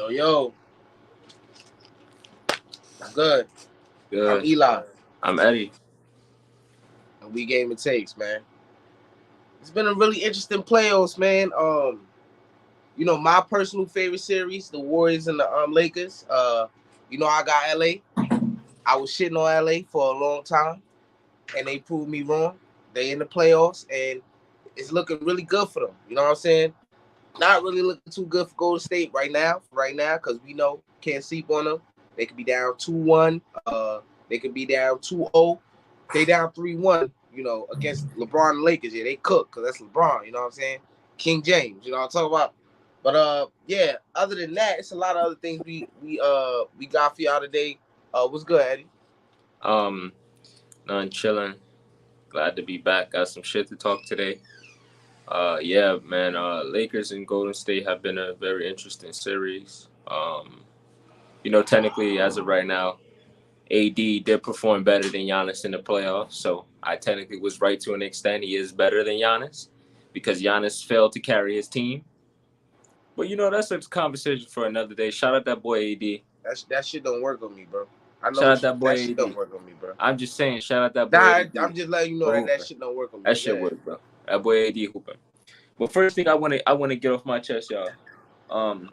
Yo, I'm good. I'm Good. Eli, I'm Eddie. and we game it takes, man. It's been a really interesting playoffs, man. My personal favorite series, the Warriors and the Lakers. I got LA. I was shitting on LA for a long time, and they proved me wrong. They in the playoffs, and it's looking really good for them. You know what I'm saying? Not really looking too good for Golden State right now, because we know can't sleep on them. They could be down 2-1. They could be down 2-0. They down 3-1. Against LeBron and Lakers. Yeah, they cook because that's LeBron. You know what I'm saying? King James. You know what I'm talking about. But yeah. Other than that, it's a lot of other things we got for y'all today. What's good, Eddie? Um, None chilling. Glad to be back. Got some shit to talk today. Yeah, man. Lakers and Golden State have been a very interesting series. Technically, as of right now, AD did perform better than Giannis in the playoffs, so I technically was right to an extent. He is better than Giannis because Giannis failed to carry his team. But that's a conversation for another day. Shout out that boy AD. That shit don't work on me, bro. I know Shout out what you. that boy That shit don't AD. work on me, bro. I'm just saying, shout out that boy Nah, AD I'm just letting you know for that hooping. shit don't work on me. That shit Yeah. work, bro. That boy AD hooping. But first thing I wanna get off my chest, y'all. Um,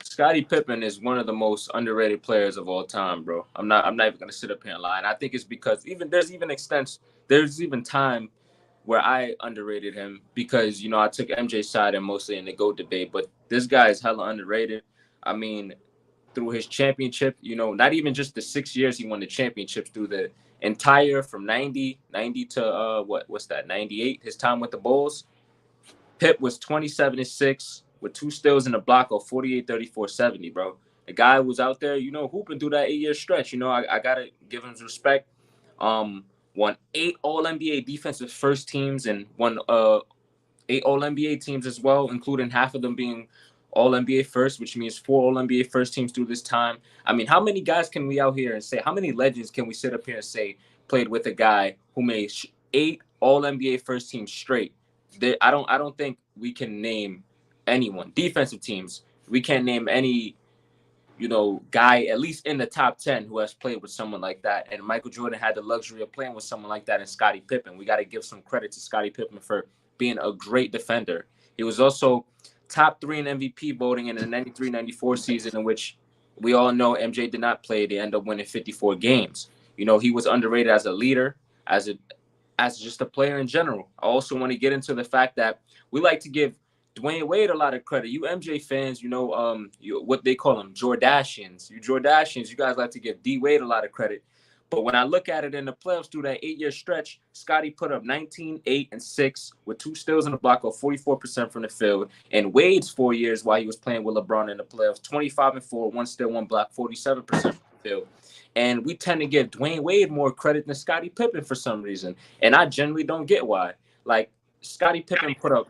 Scottie Pippen is one of the most underrated players of all time, bro. I'm not even gonna sit up here and lie. And I think it's because there's even time where I underrated him because I took MJ's side and mostly in the GOAT debate, but this guy is hella underrated. I mean, through his championship, not even just the 6 years he won the championships, through the entire from 90 to what's that, 98, his time with the Bulls. Pip was 27-6 with two steals and a block of 48, 34, 70, bro. The guy was out there, hooping through that 8 year stretch. I gotta give him respect. Won 8 All NBA defensive first teams and won 8 All NBA teams as well, including half of them being All NBA first, which means 4 All NBA first teams through this time. I mean, how many guys can we out here and say? How many legends can we sit up here and say played with a guy who made 8 All NBA first teams straight? I don't think we can name anyone. Defensive teams, we can't name any guy at least in the top 10 who has played with someone like that. And Michael Jordan had the luxury of playing with someone like that in Scottie Pippen. We got to give some credit to Scottie Pippen for being a great defender. He was also top 3 in MVP voting in the 93-94 season, in which we all know MJ did not play. They end up winning 54 games. He was underrated as a leader, as just a player in general. I also want to get into the fact that we like to give Dwayne Wade a lot of credit. You MJ fans, what they call them, Jordashians. You Jordashians, you guys like to give D Wade a lot of credit. But when I look at it in the playoffs through that 8 year stretch, Scottie put up 19, 8, and 6 with 2 steals in the block of 44% from the field. And Wade's 4 years while he was playing with LeBron in the playoffs, 25 and 4, 1 steal, 1 block, 47% from the field. And we tend to give Dwayne Wade more credit than Scottie Pippen for some reason. And I generally don't get why. Like, Scottie Pippen put up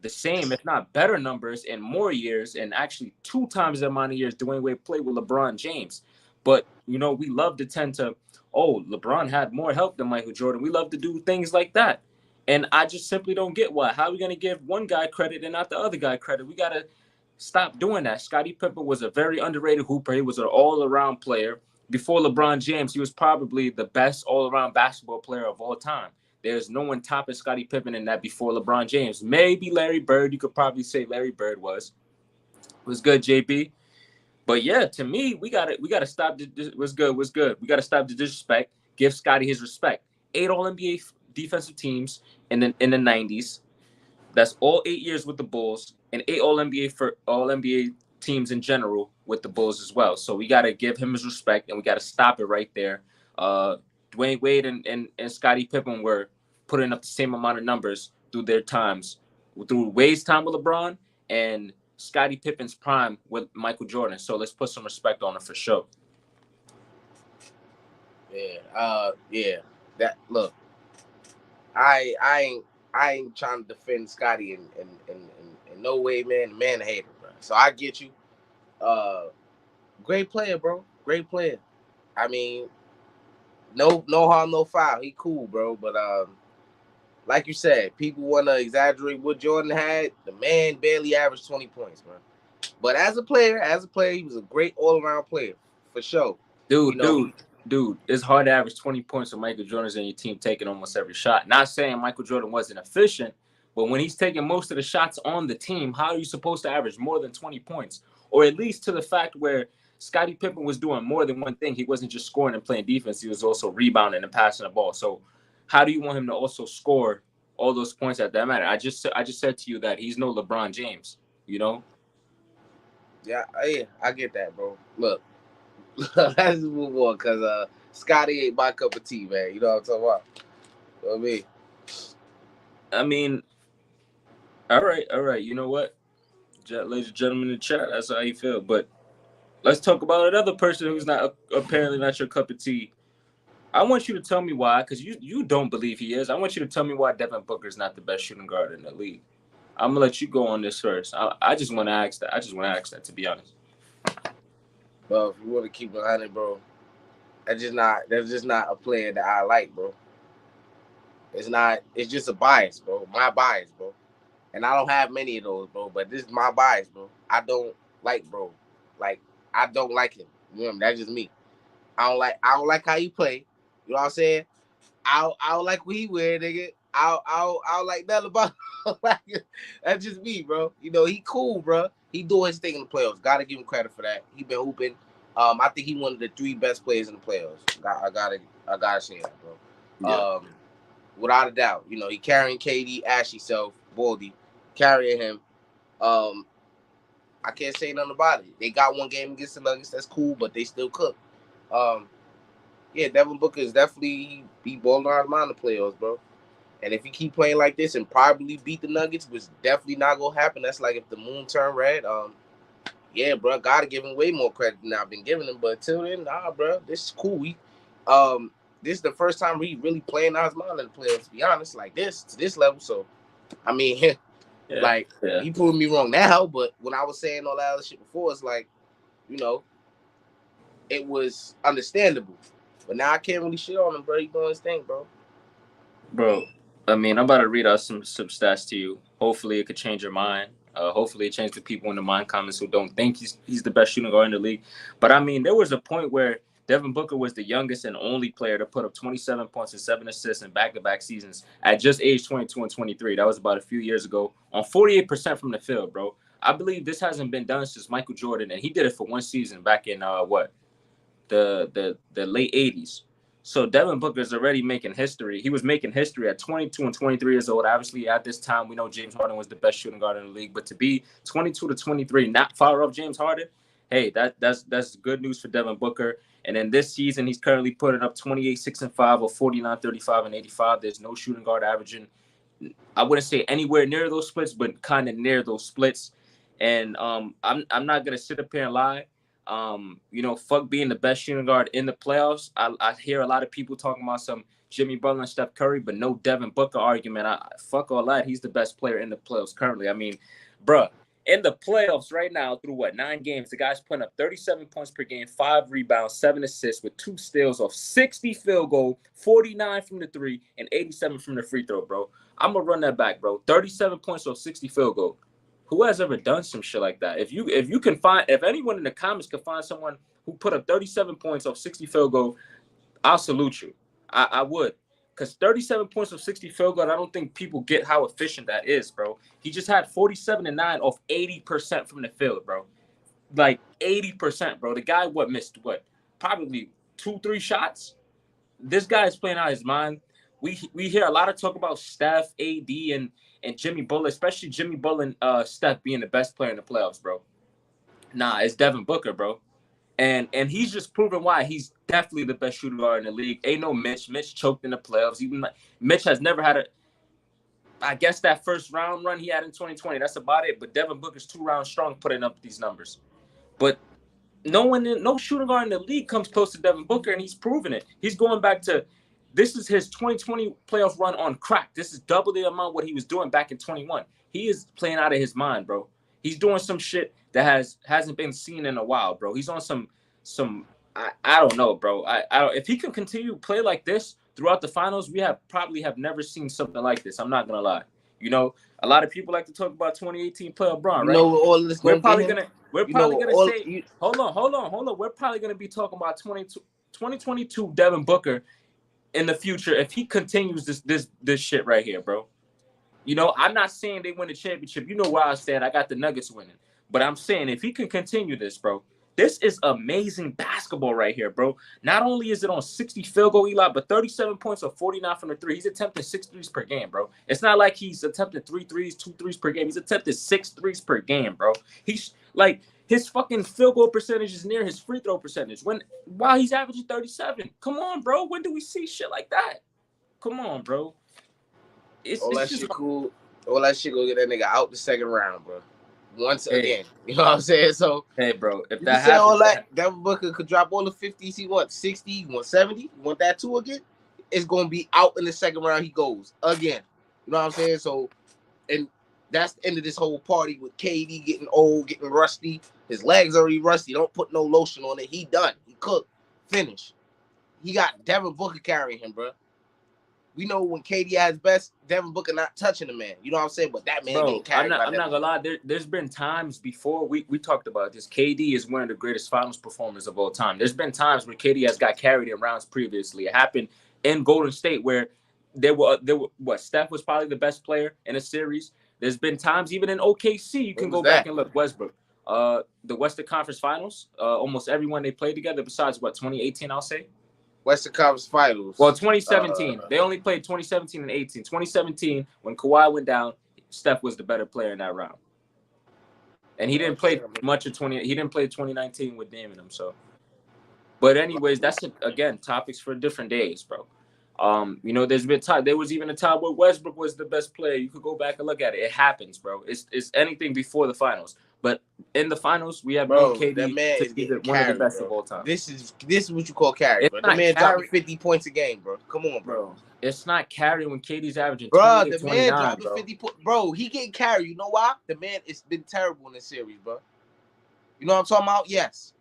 the same, if not better numbers in more years, and actually 2 times the amount of years Dwayne Wade played with LeBron James. But, we love to tend to, LeBron had more help than Michael Jordan. We love to do things like that. And I just simply don't get why. How are we going to give one guy credit and not the other guy credit? We got to stop doing that. Scottie Pippen was a very underrated hooper. He was an all-around player. Before LeBron James, he was probably the best all-around basketball player of all time. There's no one topping Scottie Pippen in that before LeBron James. Maybe Larry Bird. You could probably say Larry Bird was good, JB. But yeah, to me, we gotta stop. Was good. We gotta stop the disrespect. Give Scottie his respect. 8 All NBA defensive teams in the 90s. That's all 8 years with the Bulls, and 8 All NBA for All NBA teams in general with the Bulls as well. So we gotta give him his respect, and we gotta stop it right there. Dwayne Wade and Scottie Pippen were putting up the same amount of numbers through their times, through Wade's time with LeBron and Scottie Pippen's prime with Michael Jordan. So let's put some respect on it for sure. Yeah. That look, I ain't trying to defend Scotty in no way, man. The man a hater, bro. So I get you. Uh, Great player, bro. Great player. I mean, no harm, no foul. He cool, bro. But like you said, people want to exaggerate what Jordan had. The man barely averaged 20 points, man. But as a player, he was a great all around player for sure. You Dude, know, dude, dude, it's hard to average 20 points when Michael Jordan's in your team taking almost every shot. Not saying Michael Jordan wasn't efficient, but when he's taking most of the shots on the team, how are you supposed to average more than 20 points? Or at least to the fact where Scottie Pippen was doing more than one thing. He wasn't just scoring and playing defense, he was also rebounding and passing the ball. So how do you want him to also score all those points at that matter? I just said to you that he's no LeBron James, you know? yeah, I get that, bro. Look, let's move on because Scotty ain't my cup of tea, man. You know what I'm talking about? You know what I mean? I mean, all right, all right. You know what? Ladies and gentlemen in the chat, that's how you feel. But let's talk about another person who's not apparently not your cup of tea. I want you to tell me why, because you don't believe he is. I want you to tell me why Devin Booker is not the best shooting guard in the league. I'm gonna let you go on this first. I just want to ask that. I just want to ask that, to be honest. Well, if you want to keep it 100, bro, that's just not a player that I like, bro. It's not. It's just a bias, bro. My bias, bro. And I don't have many of those, bro. But this is my bias, bro. I don't like, bro. Like I don't like him. You know, that's just me. I don't like how he play. You know what I'm saying? I don't like what he wear, nigga. I don't like nothing about like that's just me, bro. You know, he cool, bro. He doing his thing in the playoffs. Gotta give him credit for that. He been hooping. I think he one of the three best players in the playoffs. I gotta say that, bro. Yeah, Without a doubt. You know, he carrying KD, Ashley self, Baldy, carrying him. Um, I can't say nothing about it. They got one game against the Nuggets, that's cool, but they still cook. Um, yeah, Devin Booker is definitely be balling out of mind in the playoffs, bro. And if he keep playing like this and probably beat the Nuggets, which definitely not gonna happen. That's like if the moon turned red. Yeah, bro, gotta give him way more credit than I've been giving him. But until then, nah, bro, this is cool. This is the first time he really playing out his mind in the playoffs. To be honest, like this to this level. So, I mean, yeah, like yeah, he proving me wrong now. But when I was saying all that other shit before, it's like, you know, it was understandable. But now I can't really shit on him, bro. He doing his thing, bro. bro. I mean, I'm about to read out some stats to you. Hopefully, it could change your mind. Hopefully, it changes the people in the mind comments who don't think he's the best shooting guard in the league. But I mean, there was a point where Devin Booker was the youngest and only player to put up 27 points and 7 assists in back-to-back seasons at just age 22 and 23. That was about a few years ago on 48% from the field, bro. I believe this hasn't been done since Michael Jordan, and he did it for one season back in the late 80s. So Devin Booker is already making history. He was making history at 22 and 23 years old. Obviously, at this time, we know James Harden was the best shooting guard in the league. But to be 22 to 23, not far off James Harden, hey, that's good news for Devin Booker. And then this season, he's currently putting up 28, 6 and 5, or 49, 35, and 85. There's no shooting guard averaging, I wouldn't say anywhere near those splits, but kind of near those splits. And I'm not gonna sit up here and lie. Fuck being the best shooting guard in the playoffs. I hear a lot of people talking about some Jimmy Butler and Steph Curry, but no Devin Booker argument. Fuck all that. He's the best player in the playoffs currently. I mean, bruh, in the playoffs right now, through 9 games, the guy's putting up 37 points per game, 5 rebounds, 7 assists with 2 steals off 60 field goal, 49 from the three, and 87 from the free throw, bro. I'm gonna run that back, bro. 37 points off 60 field goal. Who has ever done some shit like that? If anyone in the comments can find someone who put up 37 points off 60 field goal, I'll salute you. I would. Because 37 points of 60 field goal, I don't think people get how efficient that is, bro. He just had 47 and 9 off 80% from the field, bro. Like 80%, bro. The guy missed probably 2-3 shots. This guy is playing out his mind. We hear a lot of talk about Steph, AD, and Jimmy Butler, especially Jimmy Butler and Steph being the best player in the playoffs, bro. Nah, it's Devin Booker, bro. And he's just proven why he's definitely the best shooting guard in the league. Ain't no Mitch. Mitch choked in the playoffs. Even Mitch has never had I guess that first round run he had in 2020. That's about it. But Devin Booker's 2 rounds strong putting up these numbers. But no shooting guard in the league comes close to Devin Booker, and he's proven it. He's going back to this is his 2020 playoff run on crack. This is double the amount what he was doing back in 21. He is playing out of his mind, bro. He's doing some shit that hasn't been seen in a while, bro. He's on some I don't know, bro. I don't, if he can continue to play like this throughout the finals, we probably have never seen something like this. I'm not gonna lie. You know, a lot of people like to talk about 2018 player LeBron, You know right? what all this We're gonna get probably him? gonna we're You know probably gonna all say, you, hold on. We're probably gonna be talking about 2022 Devin Booker in the future if he continues this shit right here, bro. You know, I'm not saying they win the championship. You know where I stand. I got the Nuggets winning. But I'm saying if he can continue this, bro, this is amazing basketball right here, bro. Not only is it on 60 field goal, Eli, but 37 points or 49 from the three. He's attempting 6 threes per game, bro. It's not like he's attempting 3 threes, 2 threes per game. He's attempted 6 threes per game, bro. He's like his fucking field goal percentage is near his free throw percentage. While he's averaging 37. Come on, bro. When do we see shit like that? Come on, bro. all It's that just shit cool. All that shit gonna get that nigga out the second round, bro. Once hey, again, you know what I'm saying? So hey, bro. If you can that say all happens, that. Devin Booker could drop all the 50s he wants, 60, he wants 70. You want that too again? It's gonna be out in the second round. He goes again. You know what I'm saying? So, and that's the end of this whole party with KD getting old, getting rusty. His legs already rusty. Don't put no lotion on it. He done. He cooked. Finished. He got Devin Booker carrying him, bro. We know when KD at his best, Devin Booker not touching the man. You know what I'm saying? But that man getting bro, carried by I'm not Devin gonna lie. Booker. There's been times before we talked about this. KD is one of the greatest finals performers of all time. There's been times where KD has got carried in rounds previously. It happened in Golden State where there were what Steph was probably the best player in a series. There's been times even in OKC you What can was go back that? and look Westbrook. The Western Conference Finals, almost everyone they played together besides what 2018 I'll say. Western Conference Well, Finals. 2017. They only played 2017 and 18. 2017, when Kawhi went down, Steph was the better player in that round. And he didn't play much of 20. He didn't play 2019 with Dame in him. So, but anyways, that's again topics for different days, bro. You know, there's been time. There was even a time where Westbrook was the best player. You could go back and look at it. It happens, bro. It's anything before the finals. But in the finals, we have known Bro, that KD man to is be getting one of the carried, best of bro. all time. This is what you call carry, It's bro. The not man dropping carry, 50 points a game, bro. Come on, bro. It's not carry when KD's averaging Bro, 28, the man 29, dropping bro. 50 points. Bro, he getting carried. You know why? The man has been terrible in this series, bro. You know what I'm talking about? Yes.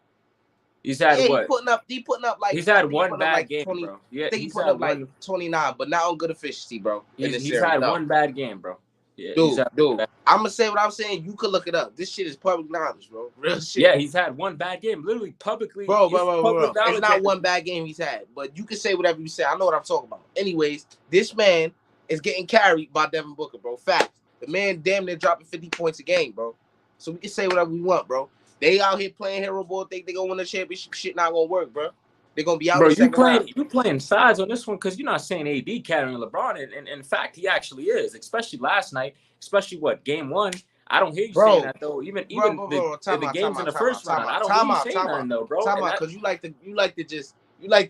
He's had Yeah, what? he putting up like He's I had think he one putting up bad like game, 20. bro. Yeah, I think he he's putting had up like one. 29, but not on good efficiency, bro, in this He's series. had No. one bad game, bro. Yeah, he's Dude, had one bad. I'm gonna say what I'm saying. You could look it up. This shit is public knowledge, bro. Real shit. Yeah, he's had one bad game. Literally, publicly, Bro. it's public It's knowledge. not one bad game he's had, but you can say whatever you say. I know what I'm talking about. Anyways, this man is getting carried by Devin Booker, bro. Facts. The man damn near dropping 50 points a game, bro. So we can say whatever we want, bro. They out here playing hero ball, think they gonna win the championship. Shit not gonna work, bro. They're gonna be out Bro, in the second round. you playing sides on this one because you're not saying AD carrying LeBron, and in fact, he actually is. Especially last night, especially what game one. I don't hear you saying Bro, that though. Even Time the out, games in the first round, I don't hear you saying nothing though, bro. time out, cause you like to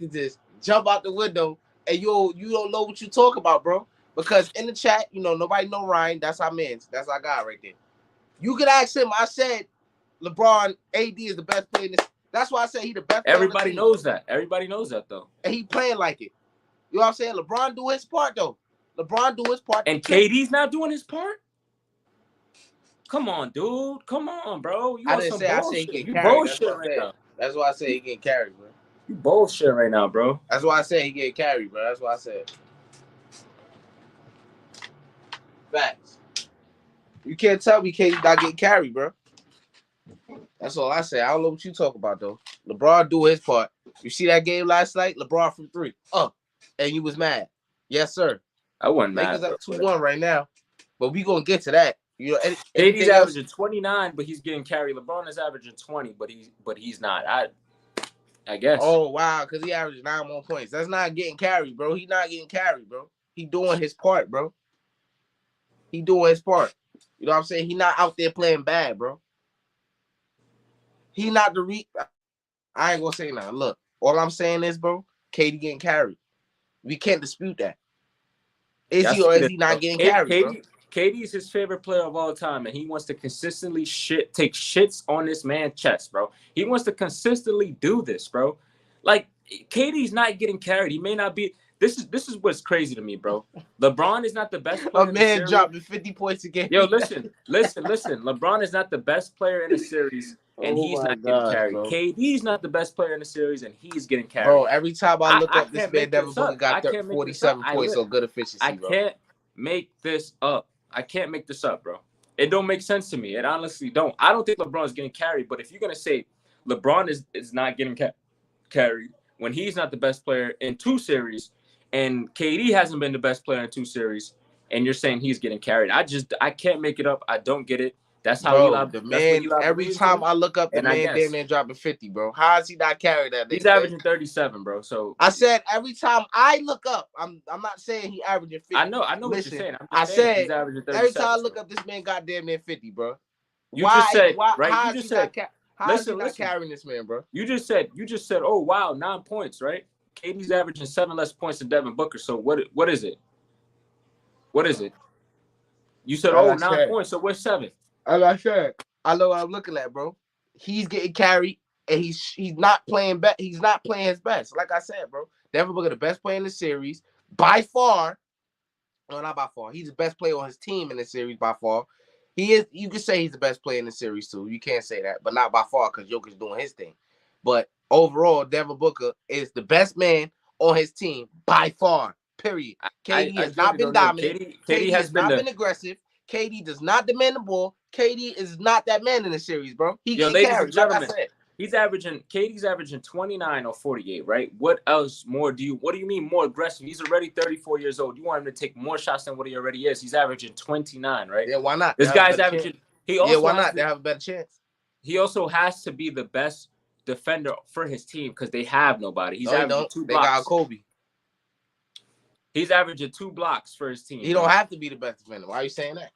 just jump out the window and you don't know what you talk about, bro. Because in the chat, you know, nobody know Ryan. That's our man. That's our guy right there. You could ask him. I said LeBron AD is the best player in this. That's why I said he the best player. Everybody knows that. Everybody knows that though. And he playing like it. You know what I'm saying? LeBron do his part though. LeBron do his part. And KD's not doing his part? Come on, dude. Come on, bro. You I on didn't some say bullshit. I say he get You carried. bullshit right now. That's why I say he getting carried, bro. You bullshit right now, bro. That's why I said he get carried, bro. That's why I said. Facts. You can't tell me KD not getting carried, bro. That's all I say. I don't know what you talk about though. LeBron do his part. You see that game last night? LeBron from 3. And you was mad. Yes, sir. I wasn't mad. Lakers up 2-1 right now. But we gonna get to that. You know, KD's averaging 29, but he's getting carried. LeBron is averaging 20, but he's not. I guess. Oh wow, because he averaged 9 more points. That's not getting carried, bro. He not getting carried, bro. He doing his part, bro. He doing his part. You know what I'm saying? He not out there playing bad, bro. He not the I ain't gonna say nothing. Look, all I'm saying is, bro, KD getting carried. We can't dispute that. Is he or is he not getting carried, bro? KD is his favorite player of all time, and he wants to consistently take shits on this man's chest, bro. He wants to consistently do this, bro. Like, KD's not getting carried. He may not be. This is what's crazy to me, bro. LeBron is not the best player. A man dropping 50 points a game. Yo, listen. LeBron is not the best player in the series, and he's not getting carried. Bro. KD's not the best player in the series, and he's getting carried. Bro, every time I look up, this man Devin Booker got 47 points on good efficiency, I can't make this up. I can't make this up, bro. It don't make sense to me. It honestly don't. I don't think LeBron's getting carried. But if you're gonna say LeBron is not getting carried when he's not the best player in 2 series, and KD hasn't been the best player in 2 series, and you're saying he's getting carried, I can't make it up. I don't get it. That's how Bro, Eli. the That's what man, Eli every believes in, time I look up, the and I man damn guess near dropping 50, bro. How is he not carrying that he's nigga, man? averaging 37, bro. So I said every time I look up, I'm not saying he averaging 50. I know what you're Listen, saying. I'm I just saying said he's averaging every time 37. I look So up, this man got damn near 50, bro. you just said, Why right? how You is just he said, not how is he not listen. carrying this man, bro? You just said, oh wow, 9 points, right? KD's averaging 7 less points than Devin Booker. So what is it? What is it? You said, Like oh, I nine said, points. So what's 7? like I said, I know what I'm looking at, bro. He's getting carried, and he's not playing he's not playing his best. Like I said, bro. Devin Booker, the best player in the series by far. No, not by far. He's the best player on his team in the series by far. He is. You can say he's the best player in the series too. You can't say that, but not by far because Jokic's doing his thing. But overall, Devin Booker is the best man on his team by far. Period. KD I has not genuinely been don't know. dominant. KD KD has has been not the been aggressive. KD does not demand the ball. KD is not that man in the series, bro. He yo, getting ladies and carried, like I gentlemen. said. KD's averaging 29 or 48, right? What else more what do you mean more aggressive? He's already 34 years old. You want him to take more shots than what he already is. He's averaging 29, right? Yeah, why not? They This have a guy's better chance. averaging he Yeah, also why has not? to They have a better chance. he also has to be the best defender for his team because they have nobody. He's No, he averaging don't. two They got blocks. Kobe. He's averaging 2 blocks for his team, He don't bro. have to be the best defender. Why are you saying that?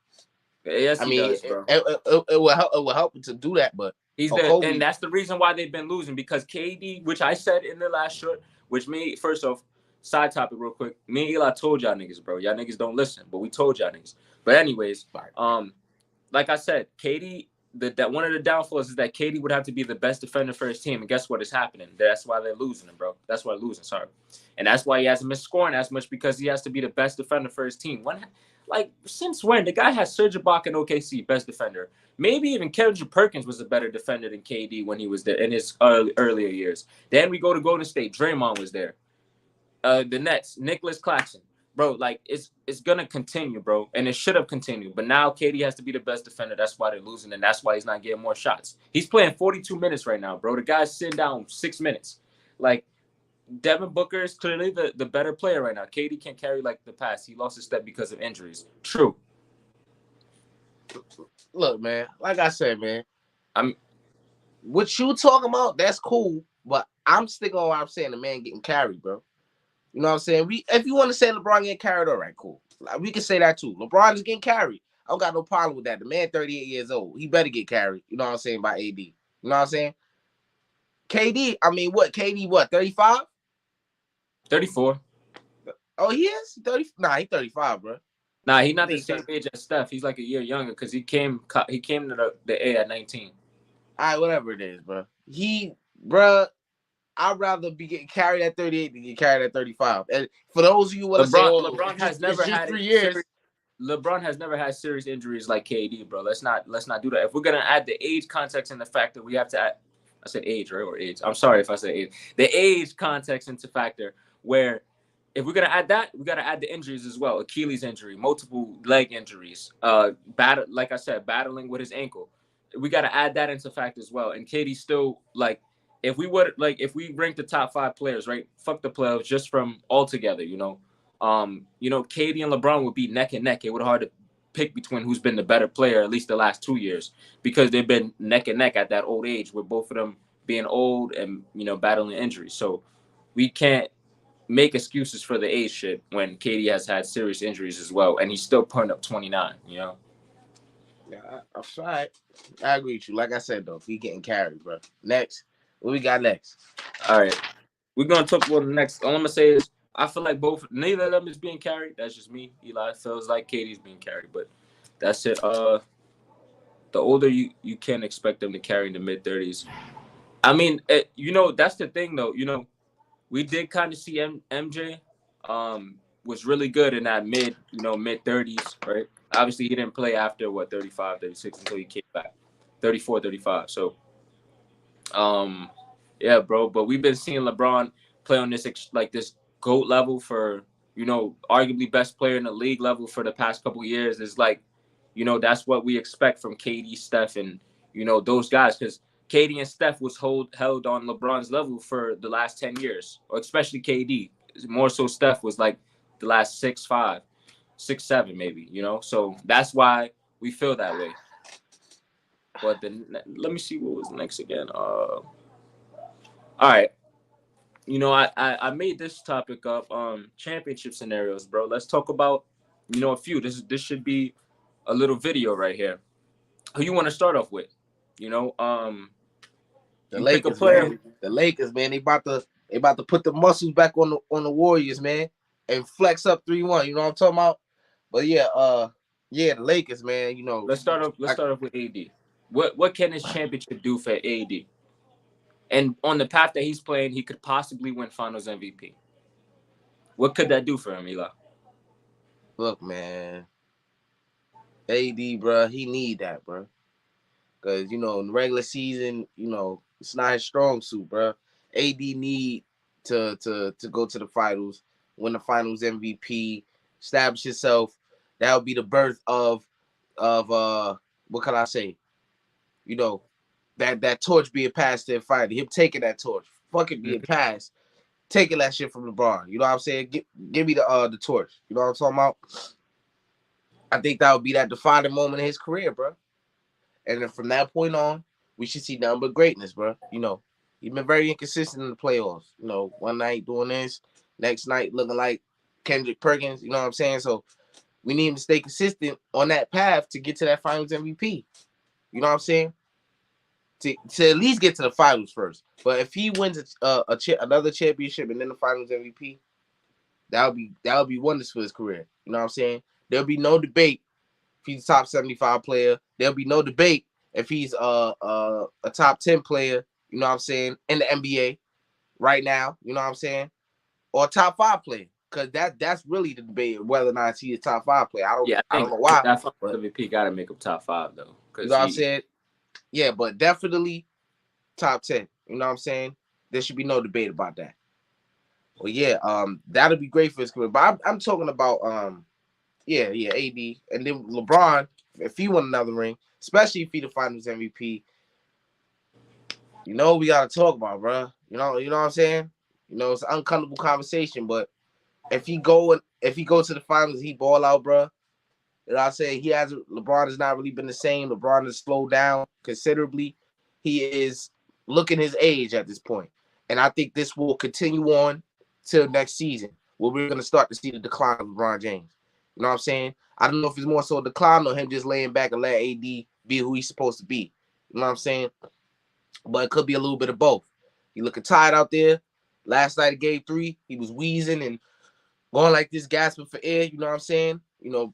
Yes, I he mean, does, bro. it will help him to do that, but He's and Kobe, that's the reason why they've been losing because KD, which I said in the last short, which me first off, side topic real quick. Me and Eli told y'all niggas, bro. Y'all niggas don't listen, but we told y'all niggas. But anyways, like I said, KD, that one of the downfalls is that KD would have to be the best defender for his team, and guess what is happening? That's why they're losing him, bro. That's why they're losing. Sorry, and that's why he hasn't been scoring as much because he has to be the best defender for his team. Like since when? The guy has Serge Ibaka in OKC, best defender. Maybe even Kendrick Perkins was a better defender than KD when he was there in his earlier years. Then we go to Golden State. Draymond was there. The Nets, Nicholas Claxton. Bro, like it's gonna continue, bro, and it should have continued. But now KD has to be the best defender. That's why they're losing, and that's why he's not getting more shots. He's playing 42 minutes right now, bro. The guy's sitting down 6 minutes. Like Devin Booker is clearly the better player right now. KD can't carry like the past. He lost a step because of injuries. True. look, man. Like I said, man. I'm What you talking about? That's cool, but I'm sticking on what I'm saying. The man getting carried, bro. You know what I'm saying? If you want to say LeBron getting carried, all right, cool. Like, we can say that too. LeBron is getting carried. I don't got no problem with that. The man 38 years old. He better get carried. You know what I'm saying? By AD. You know what I'm saying? KD, I mean, what? KD, what? 35? 34. Oh, he is? 30? Nah, he's 35, bro. Nah, he's I not the think same age as Steph. He's like a year younger because he came to the A at 19. All right, whatever it is, bro. Bro, I'd rather be getting carried at 38 than get carried at 35. And for those of you who want to say, oh, LeBron has never it's just had 3 years. LeBron has never had serious injuries like KD, bro. Let's not do that. If we're gonna add the age context and the fact that we have to add, I said age, right? Or age. I'm sorry if I said age. The age context into factor where if we're gonna add that, we gotta add the injuries as well. Achilles injury, multiple leg injuries, like I said, battling with his ankle. We gotta add that into fact as well. And KD still like if we rank the top 5 players, right? Fuck the playoffs just from all together, KD and LeBron would be neck and neck. It would be hard to pick between who's been the better player at least the last 2 years because they've been neck and neck at that old age with both of them being old and battling injuries. So we can't make excuses for the age shit when KD has had serious injuries as well, and he's still putting up 29. Yeah, I'm sorry. I agree with you. Like I said, though, he getting carried, bro. Next. What we got next? All right. We're going to talk about the next. All I'm going to say is I feel like neither of them is being carried. That's just me. Eli feels like KD's being carried, but that's it. The older you can expect them to carry in the mid-30s. I mean, that's the thing, though. We did kind of see MJ was really good in that mid-30s, right? Obviously, he didn't play after, 35, 36 until he came back. 34, 35. So, yeah, bro. But we've been seeing LeBron play on this GOAT level for, arguably best player in the league level for the past couple of years. It's like That's what we expect from KD, Steph, and those guys, because KD and Steph was held on LeBron's level for the last 10 years, or especially KD. More so, Steph was like the last 6'5", 6'7", maybe. So that's why we feel that way. But then let me see what was next again. All right. I made this topic up. Championship scenarios, bro. Let's talk about a few. This should be a little video right here. Who you want to start off with? You know, um, The you pick a Lakers, player. man. The Lakers, man. They about to put the muscles back on the Warriors, man, and flex up 3-1. You know what I'm talking about? But yeah, the Lakers, man. Let's start off. Let's I, start off with AD. What can this championship do for AD? And on the path that he's playing, he could possibly win Finals MVP. What could that do for him, Eli? look, man. AD, bro, he need that, bro. Because, in the regular season, it's not his strong suit, bro. AD need to go to the finals, win the finals MVP, establish himself. That would be the birth of what can I say? You know, that torch being passed to him finally. Him taking that torch. Fuck it being Mhm. passed. Taking that shit from LeBron. You know what I'm saying? Give me the torch. You know what I'm talking about? I think that would be that defining moment in his career, bro. And then from that point on, we should see nothing but greatness, bro. He's been very inconsistent in the playoffs. One night doing this, next night looking like Kendrick Perkins. You know what I'm saying? So we need him to stay consistent on that path to get to that Finals MVP. You know what I'm saying? To at least get to the finals first. But if he wins another championship and then the Finals MVP, that would be wonders for his career. You know what I'm saying? There'll be no debate if he's a top 75 player. There'll be no debate if he's a top 10 player, you know what I'm saying, in the NBA right now, you know what I'm saying, or a top 5 player. Because that's really the debate whether or not he's a top 5 player. I don't Yeah, I I don't think know why, that Finals but MVP got to make him top five though, you because know what I'm he. saying. Yeah, but definitely top 10. You know what I'm saying. There should be no debate about that. Well, yeah, that'll be great for his career. But I'm talking about yeah, AD, and then LeBron, if he won another ring, especially if he the Finals MVP, we gotta talk about, bro. You know what I'm saying. It's an uncomfortable conversation, but if he go to the finals, he ball out, bro. I say LeBron has not really been the same. LeBron has slowed down considerably. He is looking his age at this point, and I think this will continue on till next season, where we're gonna start to see the decline of LeBron James. You know what I'm saying? I don't know if it's more so a decline or him just laying back and let AD be who he's supposed to be. You know what I'm saying? But it could be a little bit of both. He looking tired out there. Last night of game 3, he was wheezing and going like this, gasping for air. You know what I'm saying?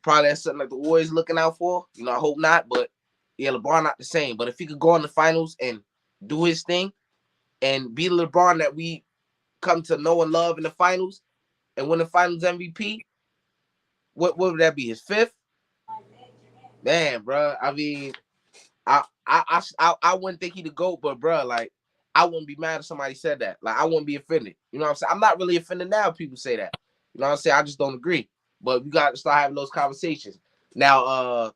Probably that's something like the Warriors looking out for. I hope not. But yeah, LeBron not the same. But if he could go in the finals and do his thing and be the LeBron that we come to know and love in the finals and win the finals MVP, what would that be? His 5th? Man, bro. I mean, I wouldn't think he the GOAT, but bro, like I wouldn't be mad if somebody said that. Like I wouldn't be offended. You know what I'm saying? I'm not really offended now if people say that. You know what I'm saying? I just don't agree. But we got to start having those conversations. Now,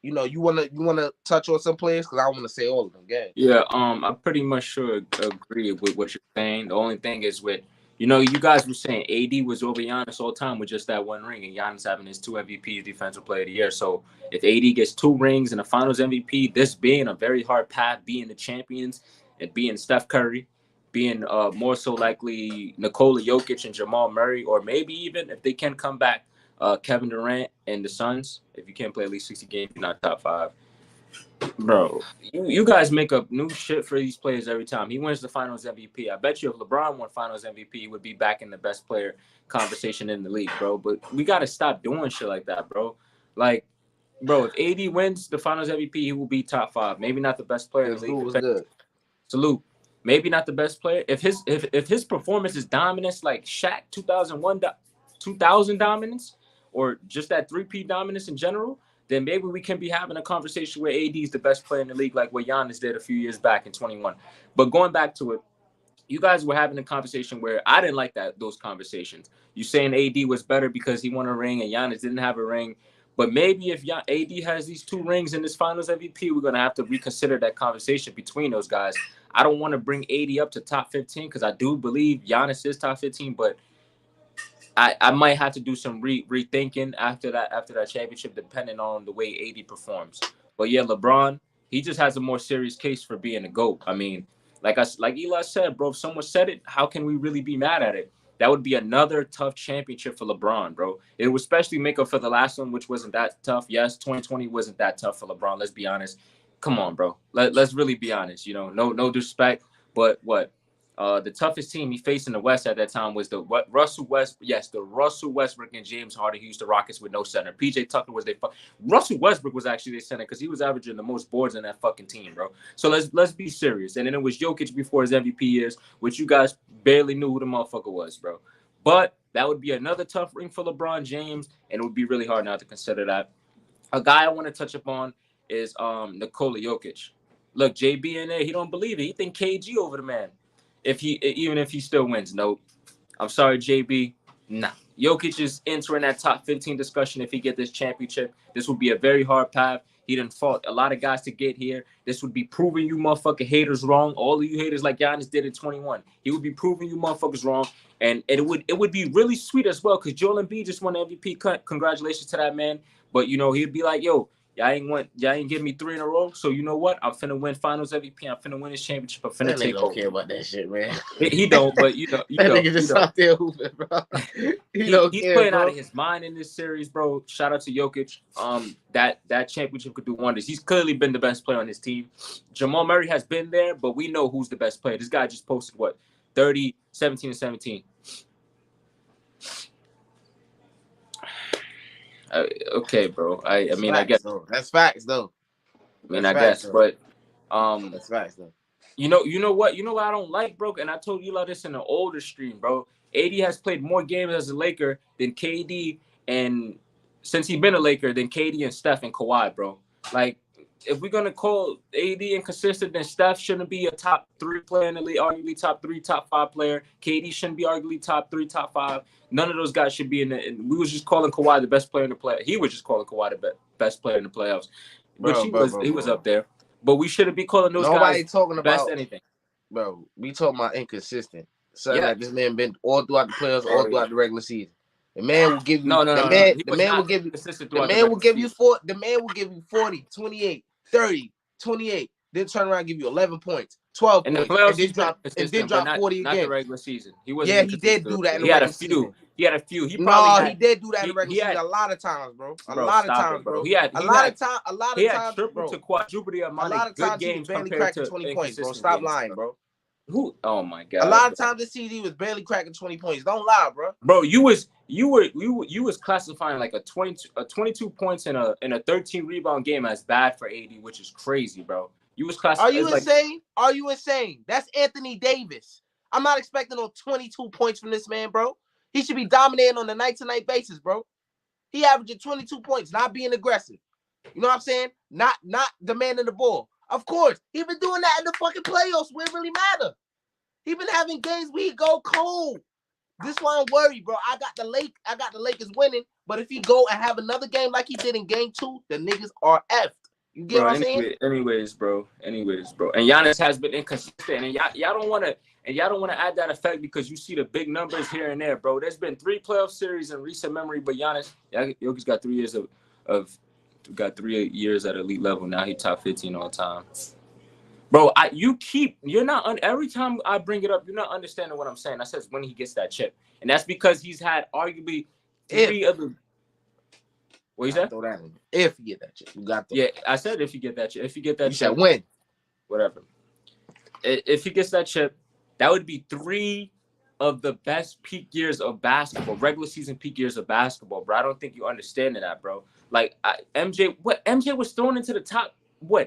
you wanna touch on some players because I want to say all of them. Gang. Yeah, I pretty much sure agree with what you're saying. The only thing is with, you guys were saying AD was over Giannis all time with just that one ring, and Giannis having his 2 MVPs, Defensive Player of the Year. So if AD gets 2 rings and a Finals MVP, this being a very hard path, being the champions and being Steph Curry, being more so likely Nikola Jokic and Jamal Murray, or maybe even if they can come back, Kevin Durant and the Suns. If you can't play at least 60 games, you're not top five. Bro, you guys make up new shit for these players every time. He wins the Finals MVP. I bet you if LeBron won Finals MVP, he would be back in the best player conversation in the league, bro. But we got to stop doing shit like that, bro. Like, bro, if AD wins the Finals MVP, he will be top five. Maybe not the best player in Yeah, the league. Zoo was good. Salute. Maybe not the best player. If his performance is dominance like Shaq 2001 2000 dominance, or just that 3P dominance in general, then maybe we can be having a conversation where AD is the best player in the league, like what Giannis did a few years back in 21. But going back to it, you guys were having a conversation where I didn't like those conversations. You saying AD was better because he won a ring and Giannis didn't have a ring. But maybe if AD has these 2 rings in this Finals MVP, we're gonna have to reconsider that conversation between those guys. I don't want to bring AD up to top 15 because I do believe Giannis is top 15, but I might have to do some rethinking after that championship, depending on the way AD performs. But yeah, LeBron, he just has a more serious case for being a GOAT. I mean, like Eli said, bro, if someone said it, how can we really be mad at it? That would be another tough championship for LeBron, bro. It would especially make up for the last one, which wasn't that tough. Yes, 2020 wasn't that tough for LeBron. Let's be honest. Come on, bro. Let's really be honest. You know, no disrespect, but what? The toughest team he faced in the West at that time was the Russell Westbrook and James Harden, who used the Rockets with no center. PJ Tucker was Russell Westbrook was actually their center because he was averaging the most boards in that fucking team, bro. So let's be serious. And then it was Jokic before his MVP years, which you guys barely knew who the motherfucker was, bro. But that would be another tough ring for LeBron James, and it would be really hard not to consider that. A guy I want to touch upon is Nikola Jokic. Look, JB in there, he don't believe it. He think KG over the man. Even if he still wins, nope. I'm sorry, JB. Nah. Jokic is entering that top 15 discussion if he get this championship. This would be a very hard path. He done fought a lot of guys to get here. This would be proving you motherfucking haters wrong. All of you haters like Giannis did in 21. He would be proving you motherfuckers wrong. And it would be really sweet as well because Joel Embiid just won the MVP cut. Congratulations to that man. But, you know, he'd be like, yo, y'all ain't give me 3 in a row. So you know what? I'm finna win Finals MVP. I'm finna win this championship. I'm finna take over. Don't care about that shit, man. He don't, but that nigga just out there hooping, bro. He's playing out of his mind in this series, bro. Shout out to Jokic. That championship could do wonders. He's clearly been the best player on his team. Jamal Murray has been there, but we know who's the best player. This guy just posted 30, 17, and 17. Okay, bro. I mean, I guess that's facts, though. I mean, I guess, but that's facts, though. You know what I don't like, bro. And I told you about this in the older stream, bro. AD has played more games as a Laker than KD, and since he's been a Laker, than KD and Steph and Kawhi, bro. Like, if we're gonna call AD inconsistent, then Steph shouldn't be a top 3 player in the league, arguably top 3, top 5 player. KD shouldn't be arguably top 3, top 5. None of those guys should be in the. We was just calling Kawhi the best player in the play. He was just calling Kawhi the best player in the playoffs, which he was up there. But we shouldn't be calling those guys talking best about anything. Bro, we talking about inconsistent. Something like this man been all throughout the playoffs, all throughout the regular season. The man will give you the man will give you 40, 28, 30, 28. Then turn around and give you 11 points, 12 in the points, playoffs, and then drop 40 not again. The regular season. He wasn't. He did do that in the regular season. He had a few. He did do that in the regular season a lot of times, bro. A lot of times, bro. A lot of times, triple to quadruple the amount of good games barely cracking 20 points, bro. Stop lying, bro. Who? Oh my god! A lot of times this CD was barely cracking 20 points. Don't lie, bro. Bro, you was classifying like a 22 points in a 13 rebound game as bad for AD, which is crazy, bro. You was classifying. Are you insane? Are you insane? That's Anthony Davis. I'm not expecting no 22 points from this man, bro. He should be dominating on a night-to-night basis, bro. He averaging 22 points, not being aggressive. You know what I'm saying? Not demanding the ball. Of course, he been doing that in the fucking playoffs where it really matter. He been having games where he go cold. This why I'm worried, bro. I got the Lakers winning, but if he go and have another game like he did in game 2, the niggas are effed. You get what I'm saying? Anyways, bro. And Giannis has been inconsistent, and y'all don't want to add that effect because you see the big numbers here and there, bro. There's been 3 playoff series in recent memory, but Jokic's got 3 years got 3 years at elite level. Now he top 15 all time. Bro, every time I bring it up, you're not understanding what I'm saying. I said when he gets that chip. And that's because he's had arguably 3 other. What you said? Throw that in. If you get that chip. You got Yeah, I said if you get that chip. If you get that chip. You said when. Whatever. If he gets that chip, that would be 3 of the best peak years of basketball, regular season peak years of basketball, bro. I don't think you understand that, bro. Like MJ was thrown into the top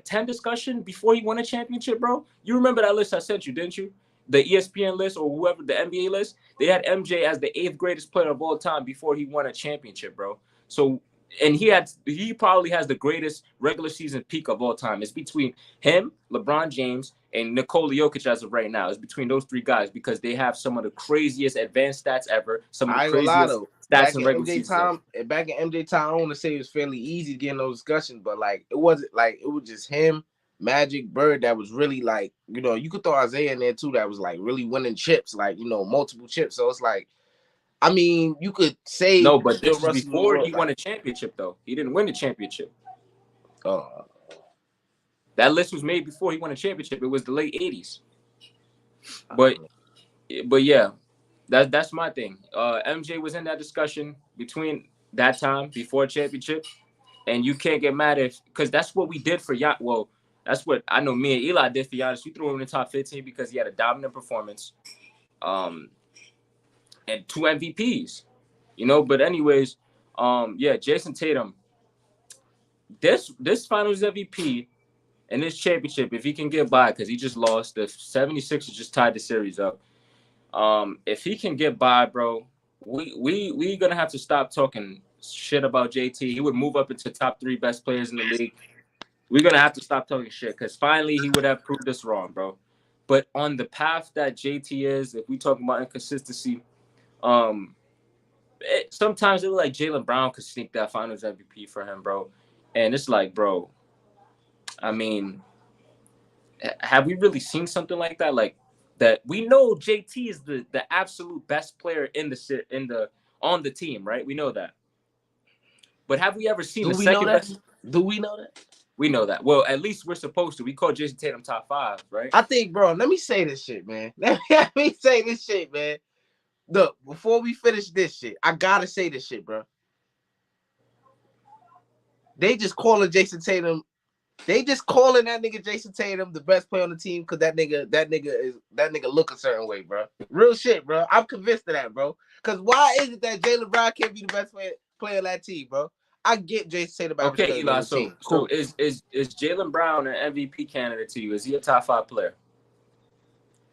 10 discussion before he won a championship, bro. You remember that list I sent you, didn't you? The ESPN list or whoever, the NBA list. They had MJ as the 8th greatest player of all time before he won a championship, bro. So, and he probably has the greatest regular season peak of all time. It's between him, LeBron James, and Nikola Jokic as of right now. It's between those 3 guys because they have some of the craziest advanced stats ever. Some of the craziest. stats in regular season. back in MJ time, I want to say it was fairly easy to get in those discussions, but like it wasn't like it was just him, Magic, Bird that was really like, you know, you could throw Isaiah in there too, that was like really winning chips, like, you know, multiple chips. So it's like, I mean, you could say No, but Bill this was Russell in the before world. he won a championship, though. He didn't win the championship. Uh, That list was made before he won a championship. It was the late '80s. But yeah, that's my thing. MJ was in that discussion between that time before championship, and you can't get mad if because that's what we did for Giannis. Well, that's what I know. Me and Eli did for Giannis. We threw him in the top 15 because he had a dominant performance, and 2 MVPs. You know, but anyways, yeah, Jason Tatum. This Finals MVP and this championship, if he can get by, because he just lost, the 76ers just tied the series up. If he can get by, bro, we gonna have to stop talking shit about JT. He would move up into top 3 best players in the league. We're gonna have to stop talking shit because finally he would have proved us wrong, bro. But on the path that JT is, if we talking about inconsistency, sometimes it look like Jaylen Brown could sneak that Finals MVP for him, bro. And it's like, bro, I mean, have we really seen something like that? Like that we know JT is the absolute best player in the on the team, right? We know that. But have we ever seen do the we know second that? best? Do we know that? We know that. Well, at least we're supposed to. We call Jason Tatum top 5, right? I think, bro, let me say this shit, man. Let me say this shit, man. Look, before we finish this shit, I gotta say this shit, bro. They just calling Jason Tatum. They just calling that nigga Jason Tatum the best player on the team because that nigga look a certain way, bro. Real shit, bro. I'm convinced of that, bro. Because why is it that Jaylen Brown can't be the best player on that team, bro? I get Jason Tatum average Okay, 30 on Eli. the So team. Cool. is Jaylen Brown an MVP candidate to you? Is he a top 5 player?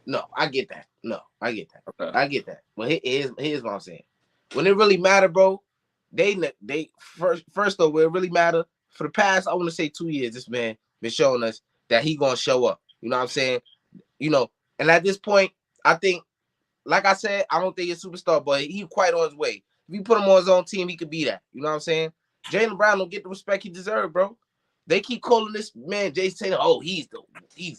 No, I get that. No, I get that. Okay. I get that. But here's what I'm saying. When it really matter, bro, they first though, where it really matter, for the past, I want to say 2 years, this man been showing us that he gonna show up. You know what I'm saying? You know, and at this point, I think, like I said, I don't think he's a superstar, but he quite on his way. If you put him on his own team, he could be that. You know what I'm saying? Jaylen Brown don't get the respect he deserves, bro. They keep calling this man Jason Tatum, oh, he's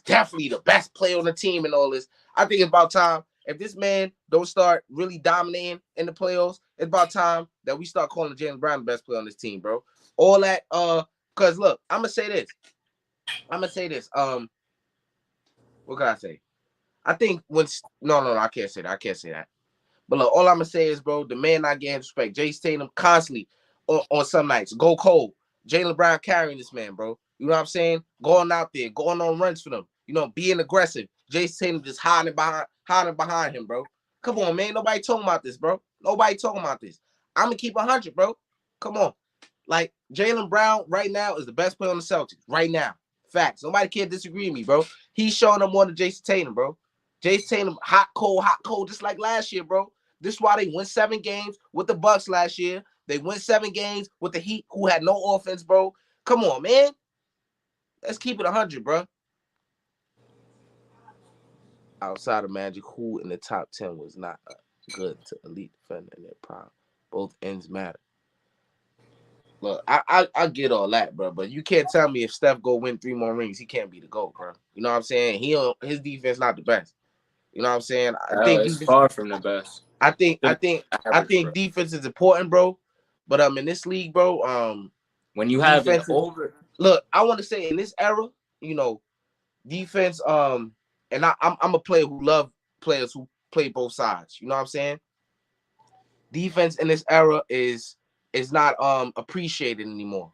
definitely the best player on the team and all this. I think it's about time. If this man don't start really dominating in the playoffs, it's about time that we start calling Jaylen Brown the best player on this team, bro. All that, because look, I'm gonna say this. What can I say? I think no, I can't say that. I can't say that. But look, all I'm gonna say is, bro, the man not getting respect. Jason Tatum constantly on some nights go cold. Jaylen Brown carrying this man, bro. You know what I'm saying? Going out there, going on runs for them. You know, being aggressive. Jason Tatum just hiding behind him, bro. Come on, man. Nobody talking about this, bro. Nobody talking about this. I'm gonna keep 100, bro. Come on. Like Jaylen Brown right now is the best player on the Celtics right now. Facts. Nobody can disagree with me, bro. He's showing up more than Jason Tatum, bro. Jason Tatum, hot, cold, just like last year, bro. This is why they won 7 games with the Bucks last year. They won 7 games with the Heat, who had no offense, bro. Come on, man. Let's keep it 100, bro. Outside of Magic, who in the top 10 was not good to elite defender in their prime? Both ends matter. Look, I get all that, bro, but you can't tell me if Steph go win 3 more rings, he can't be the GOAT, bro. You know what I'm saying? His defense not the best. You know what I'm saying? I think It's far from the best. I think defense is important, bro. But in this league, bro, when you have an over, look, I want to say in this era, you know, defense, and I'm a player who love players who play both sides. You know what I'm saying? Defense in this era is not appreciated anymore.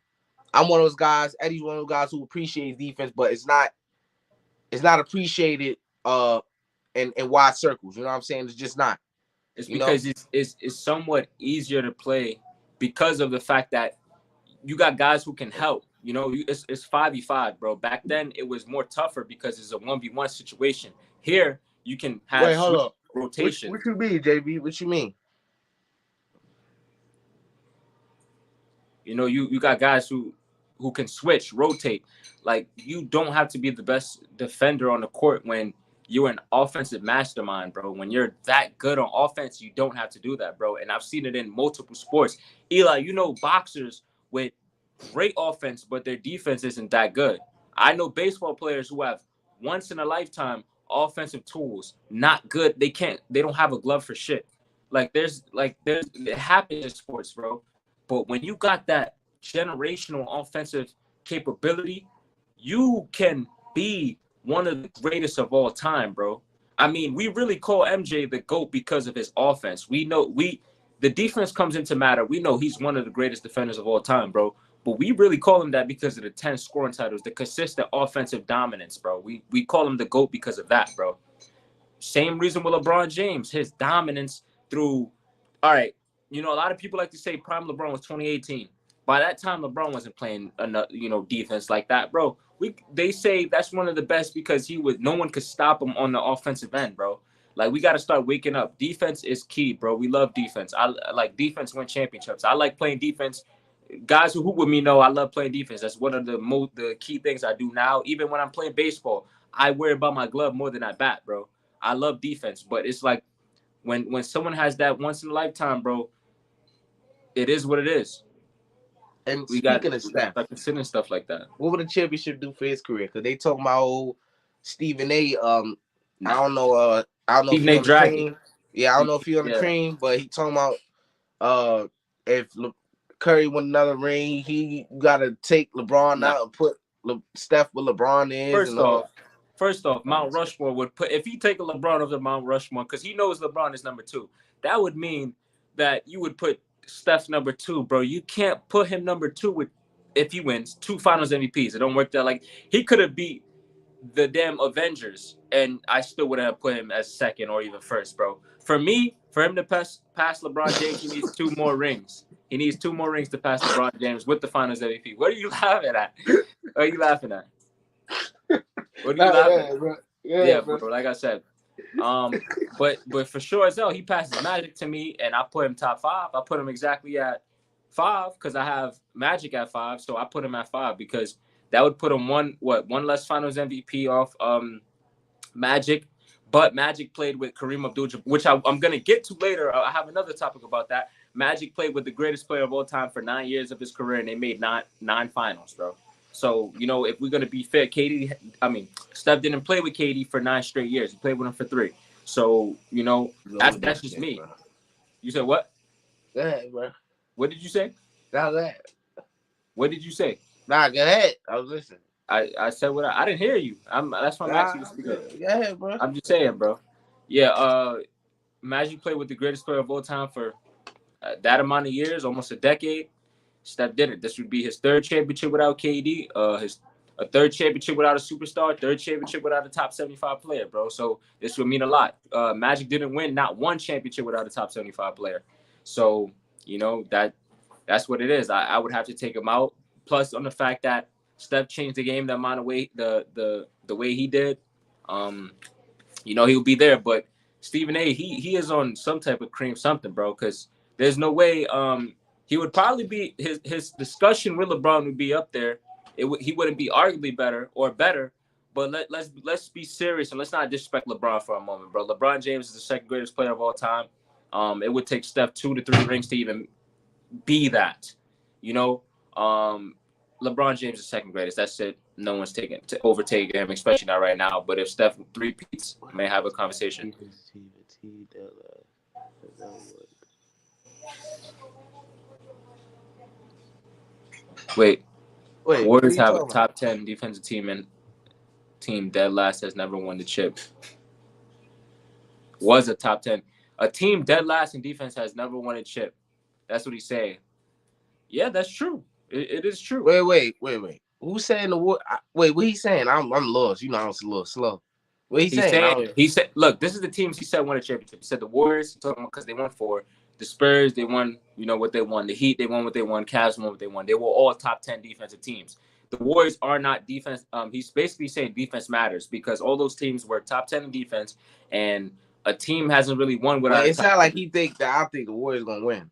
I'm one of those guys. Eddie's one of those guys who appreciates defense, but it's not appreciated in wide circles. You know what I'm saying? It's just not. It's because it's somewhat easier to play because of the fact that you got guys who can help. You know, it's 5v5, bro. Back then it was more tougher because it's a 1v1 situation. Here you can have rotation. What you mean, JB? What you mean? You know, you got guys who can switch, rotate. Like, you don't have to be the best defender on the court when you're an offensive mastermind, bro. When you're that good on offense, you don't have to do that, bro. And I've seen it in multiple sports. Eli, you know, boxers with great offense, but their defense isn't that good. I know baseball players who have once in a lifetime offensive tools, not good. They don't have a glove for shit. There's it happens in sports, bro. But when you got that generational offensive capability, you can be one of the greatest of all time, bro. I mean, we really call MJ the GOAT because of his offense. We know the defense comes into matter. We know he's one of the greatest defenders of all time, bro. But we really call him that because of the 10 scoring titles, the consistent offensive dominance, bro. We call him the GOAT because of that, bro. Same reason with LeBron James, his dominance through. All right, you know, a lot of people like to say prime LeBron was 2018. By that time, LeBron wasn't playing enough, defense like that, bro. They say that's one of the best because no one could stop him on the offensive end, bro. Like we got to start waking up. Defense is key, bro. We love defense. I like defense win championships. I like playing defense. Guys who hoop with me know I love playing defense. That's one of the key things I do now. Even when I'm playing baseball, I worry about my glove more than I bat, bro. I love defense, but it's like when someone has that once in a lifetime, bro, it is what it is. And We got speaking of Steph, start considering stuff like that. what would the championship do for his career? Because they talking about old Stephen A. I don't know. I don't know if Stephen he A. on the Dragon. cream. Yeah, I don't know if he on the Yeah. cream, but he talking about if Curry win another ring, he got to take LeBron Nah. out and put Steph where LeBron is and all. First off, Mount Rushmore would put if he take a LeBron over Mount Rushmore because he knows LeBron is number 2. That would mean that you would put Steph number 2, bro. You can't put him number 2 if he wins 2 Finals MVPs. It don't work that like he could have beat the damn Avengers, and I still would have put him as second or even first, bro. For me, for him to pass LeBron James, he needs 2 more rings. He needs 2 more rings to pass LeBron James with the Finals MVP. What are you laughing at? What are you laughing at? What are you laughing at? Bro. Yeah, bro. Like I said, but for sure as hell, he passes Magic to me, and I put him top 5. I put him exactly at 5 because I have Magic at 5, so I put him at 5 because that would put him one less Finals MVP off Magic. But Magic played with Kareem Abdul-Jabbar, which I'm gonna get to later. I have another topic about that. Magic played with the greatest player of all time for 9 years of his career, and they made nine finals, bro. So, if we're gonna be fair, Steph didn't play with KD for 9 straight years. He played with him for 3. So, that's just me. Bro. You said what? Go ahead, bro. What did you say? Go ahead. What did you say? Nah, go ahead. I was listening. I said what I didn't hear you. That's why I'm asking you to speak up. Go ahead, bro. I'm just saying, bro. Yeah, Magic played with the greatest player of all time for that amount of years, almost a decade. Steph did it. This would be his 3rd championship without KD. A 3rd championship without a superstar. 3rd championship without a top 75 player, bro. So this would mean a lot. Magic didn't win not one championship without a top 75 player. So that's what it is. I would have to take him out. Plus, on the fact that Steph changed the game the amount of way the way he did, he'll be there. But Stephen A. he is on some type of cream something, bro. Because there's no way he would probably be his discussion with LeBron would be up there. He wouldn't be arguably better or better. But let's be serious and let's not disrespect LeBron for a moment, bro. LeBron James is the 2nd greatest player of all time. It would take Steph 2 to 3 rings to even be that. LeBron James is 2nd greatest. That's it. No one's overtaking him, especially not right now. But if Steph 3-peats, may have a conversation. Wait. Warriors have a top 10 defensive team, and team dead last has never won the chip. Was a top 10. A team dead last in defense has never won a chip. That's what he's saying. Yeah, that's true. It is true. Wait. Who's saying the word? Wait, what he's saying? I'm lost. I was a little slow. What he's saying? He said, look, this is the teams he said won a championship. He said the Warriors, talking about because they won 4. The Spurs, they won, what they won. The Heat, they won what they won. Cavs won what they won. They were all top 10 defensive teams. The Warriors are not defense. He's basically saying defense matters because all those teams were top 10 in defense, and a team hasn't really won without. It's not like he think that I think the Warriors gonna win.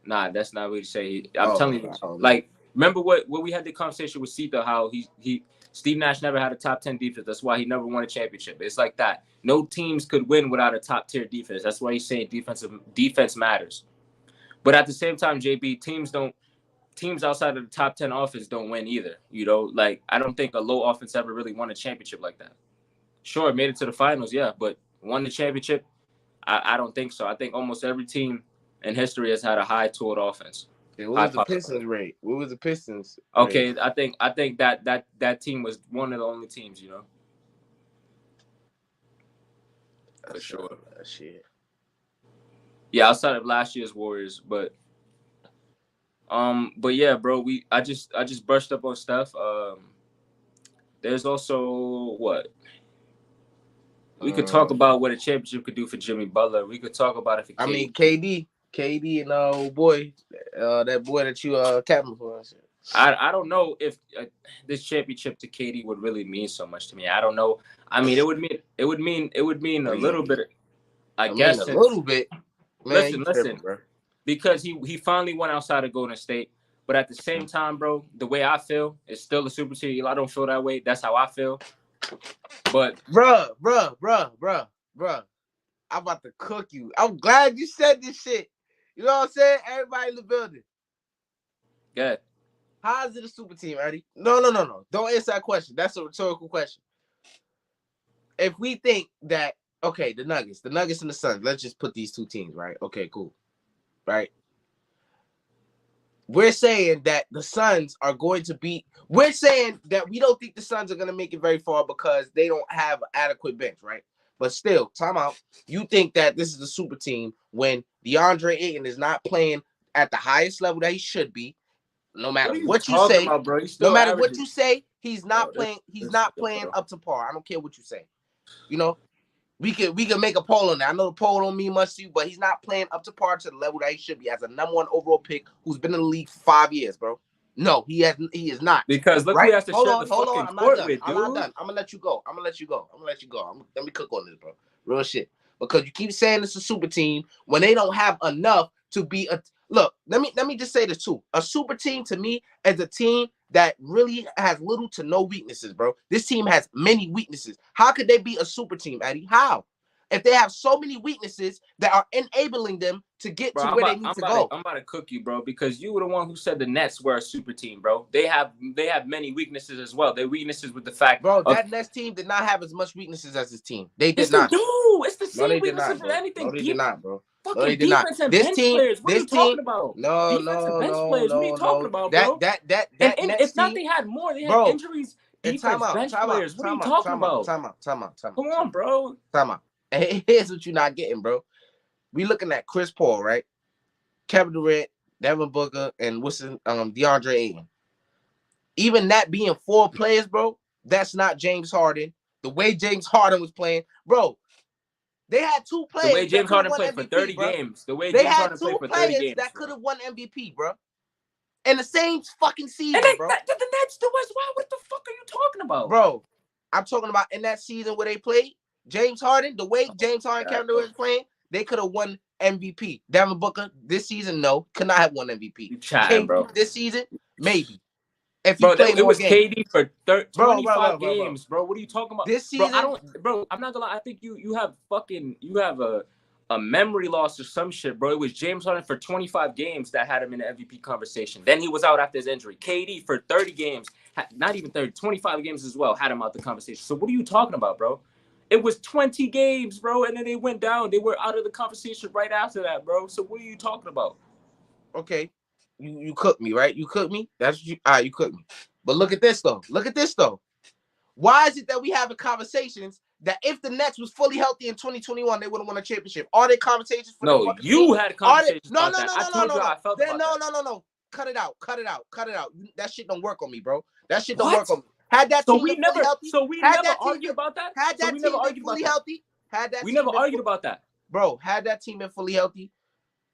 Nah, that's not what he say. I'm telling you, like, remember what we had the conversation with Sita, how he Steve Nash never had a top 10 defense. That's why he never won a championship. It's like that. No teams could win without a top tier defense. That's why he's saying defense matters. But at the same time, JB, teams outside of the top 10 offense don't win either. You know, like I don't think a low offense ever really won a championship like that. Sure, made it to the finals, yeah, but won the championship? I don't think so. I think almost every team in history has had a high tooled offense. Yeah, what was the Pistons rate? What was the Pistons rate? Okay, I think that team was one of the only teams, you know. For sure. Shit. Yeah, outside of last year's Warriors, but yeah, bro, I just brushed up on stuff. There's also what? We could talk about what a championship could do for Jimmy Butler. We could talk about if KD and old boy, that boy that you captain for. I don't know if this championship to KD would really mean so much to me. I don't know. I mean, it would mean a little bit. I guess a little bit. Man, listen, bro. Because he finally went outside of Golden State. But at the same time, bro, the way I feel is still a super team. I don't feel that way. That's how I feel. But bruh, I'm about to cook you. I'm glad you said this shit. You know what I'm saying? Everybody in the building. Good. How is it a super team, Eddie? No. Don't answer that question. That's a rhetorical question. If we think that, okay, the Nuggets and the Suns, let's just put these two teams, right? Okay, cool. Right? We're saying that the Suns are going to beat. We're saying that we don't think the Suns are going to make it very far because they don't have an adequate bench, right? But still, time out. You think that this is a super team when DeAndre Ayton is not playing at the highest level that he should be. No matter what you say, no matter what you say, he's not playing. He's not playing up to par. I don't care what you say. You know, we can make a poll on that. I know the poll don't mean much to you, but he's not playing up to par to the level that he should be as a number one overall pick who's been in the league for 5 years, bro. No, he is not. Because look, right? Who has to share the fucking court with, dude. I'm not done. I'm gonna let you go. Let me cook on this, bro. Real shit. Because you keep saying it's a super team when they don't have enough to be a. Look, let me just say this too. A super team to me is a team that really has little to no weaknesses, bro. This team has many weaknesses. How could they be a super team, Eddie? How? If they have so many weaknesses that are enabling them to get to where they need to go. I'm about to cook you, bro, because you were the one who said the Nets were a super team, bro. They have many weaknesses as well. Their weaknesses with the fact, bro, that Nets team did not have as much weaknesses as this team. They did not. It's the same weaknesses as anything. No, they did not, bro. Fucking defense and bench players. What are you talking about? No. What are you talking about, bro? That it's not they had more. They had injuries. Defense, bench players. What are you talking about? Time out. Come on, bro. Time out. Here's what you're not getting, bro. We looking at Chris Paul, right? Kevin Durant, Devin Booker, and DeAndre Ayton. Even that being 4 players, bro, that's not James Harden. The way James Harden was playing, bro. They had 2 players. The way James Harden played for 30 games. The way they James had Harden 2 played for 30 games. That could have won MVP, bro. In the same fucking season, bro. The Nets do as well. What the fuck are you talking about? Bro, I'm talking about in that season where they played. James Harden, the way James Harden Kevin Durant was playing, they could have won MVP. Devin Booker this season, no, could not have won MVP. You chatting, bro. This season, maybe. If bro, it was KD for 25 games, bro. What are you talking about? This season, I'm not gonna lie. I think you have a memory loss or some shit, bro. It was James Harden for 25 games that had him in the MVP conversation. Then he was out after his injury. KD for 30 games, not even 30, 25 games as well, had him out the conversation. So what are you talking about, bro? It was 20 games, bro, and then they went down. They were out of the conversation right after that, bro. So what are you talking about? Okay, you cooked me, right? You cooked me. That's you. All right, you cooked me. But look at this though. Why is it that we having conversations that if the Nets was fully healthy in 2021, they would have won a championship? Are there conversations for no? You had conversations. No. Cut it out. That shit don't work on me, bro. That shit don't work on me. Had that team been fully healthy, so we never argued about that. Had that team been fully healthy, we never argued about that, bro. Had that team been fully healthy,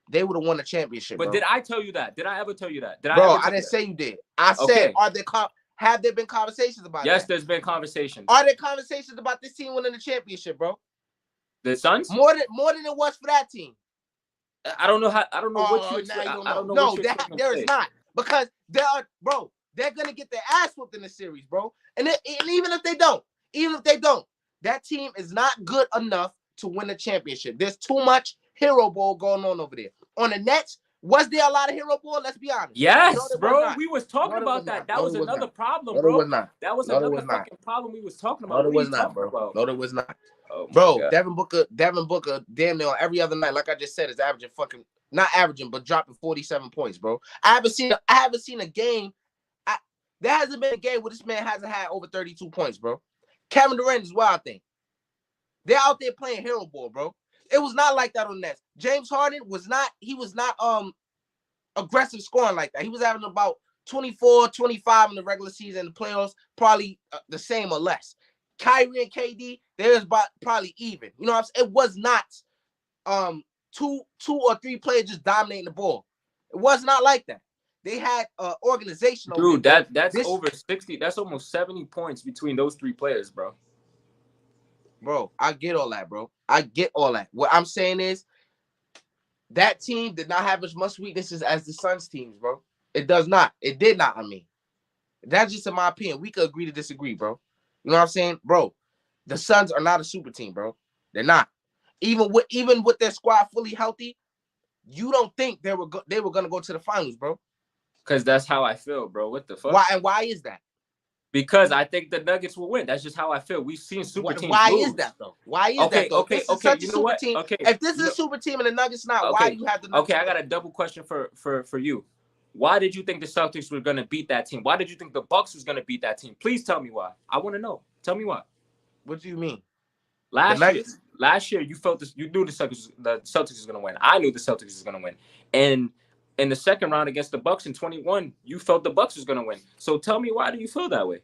they would have won the championship. But bro. Did I tell you that? Did I ever tell you that? I didn't say you did. I said, have there been conversations about that? Yes, there's been conversations. Are there conversations about this team winning the championship, bro? The Suns? More than it was for that team. I don't know what you expect. No, there is not. Because there are, bro, they're gonna get their ass whooped in the series, bro. And even if they don't, that team is not good enough to win the championship. There's too much hero ball going on over there. On the Nets, was there a lot of hero ball? Let's be honest. No, Yes, there was bro. not. We was No, talking there was about that. not. That No, was there was another not. problem, No, there bro. was not. That was No, there another was not. fucking problem we was talking No, about. there What are was you not, talking bro. about? No, there was not. Oh my Bro, god. Devin Booker, damn near every other night, like I just said, is averaging fucking not averaging, but dropping 47 points, bro. I haven't seen a game. There hasn't been a game where this man hasn't had over 32 points, bro. Kevin Durant is wild thing. They're out there playing hero ball, bro. It was not like that on the Nets. James Harden was not aggressive scoring like that. He was having about 24, 25 in the regular season. In the playoffs, probably the same or less. Kyrie and KD, there's about probably even. You know what I'm saying? It was not two or three players just dominating the ball. It was not like that. They had organization over Dude, there, bro. that's over 60. That's almost 70 points between those three players, bro. Bro, I get all that, bro. I get all that. What I'm saying is that team did not have as much weaknesses as the Suns teams, bro. It does not. It did not, I mean. That's just in my opinion. We could agree to disagree, bro. You know what I'm saying? Bro, the Suns are not a super team, bro. They're not. Even with their squad fully healthy, you don't think they were gonna go to the finals, bro. Because that's how I feel, bro. What the fuck? Why is that? Because I think the Nuggets will win. That's just how I feel. We've seen super teams Why lose. is that though? Why is that though? Okay, If this is okay. such You a know super what? team, Okay. if this is a super team and the Nuggets not, why do you have the Nuggets? Okay, I got a double question for you. Why did you think the Celtics were gonna beat that team? Why did you think the Bucks was gonna beat that team? Please tell me why. I want to know. Tell me why. What do you mean? Last year, you felt this. You knew the Celtics was gonna win. I knew the Celtics was gonna win. And in the second round against the Bucks in 21, you felt the Bucks was gonna win. So tell me, why do you feel that way?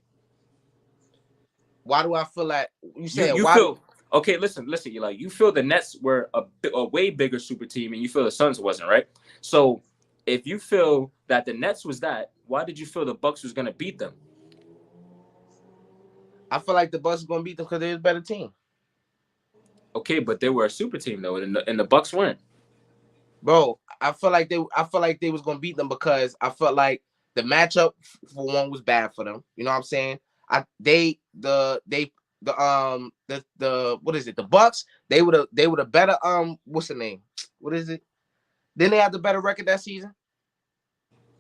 Why do I feel like you saying you why? Feel okay? Listen. You feel the Nets were a way bigger super team, and you feel the Suns wasn't, right? So if you feel that the Nets was that, why did you feel the Bucks was gonna beat them? I feel like the Bucks are gonna beat them because they're a better team. Okay, but they were a super team though, and the Bucks weren't. Bro, I feel like they was gonna beat them because I felt like the matchup for one was bad for them. You know what I'm saying? The what is it? The Bucks, they would have better what's the name? What is it? Didn't they have the better record that season?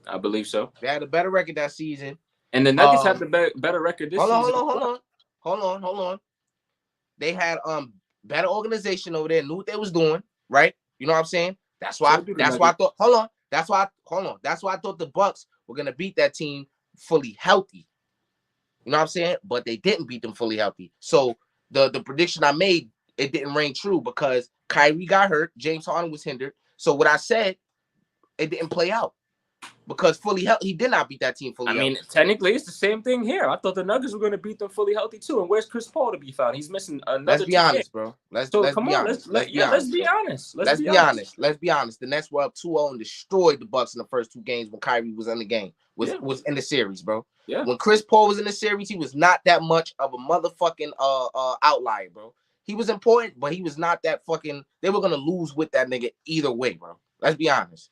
I believe so. They had a better record that season. And the Nuggets have the better record this season. Hold on. They had better organization over there, knew what they was doing, right? You know what I'm saying? That's why I thought That's why I thought the Bucks were gonna beat that team fully healthy. You know what I'm saying? But they didn't beat them fully healthy. So the prediction I made, it didn't ring true because Kyrie got hurt, James Harden was hindered. So what I said, it didn't play out. Because fully healthy, he did not beat that team fully healthy. Technically, it's the same thing here. I thought the Nuggets were going to beat them fully healthy too. And where's Chris Paul to be found? He's missing another. Let's be honest, bro. Let's be honest. Let's be honest. Let's be honest. The Nets were up 2-0 and destroyed the Bucks in the first two games when Kyrie was in the game. Was in the series, bro. Yeah. When Chris Paul was in the series, he was not that much of a motherfucking outlier, bro. He was important, but he was not that fucking. They were gonna lose with that nigga either way, bro. Let's be honest.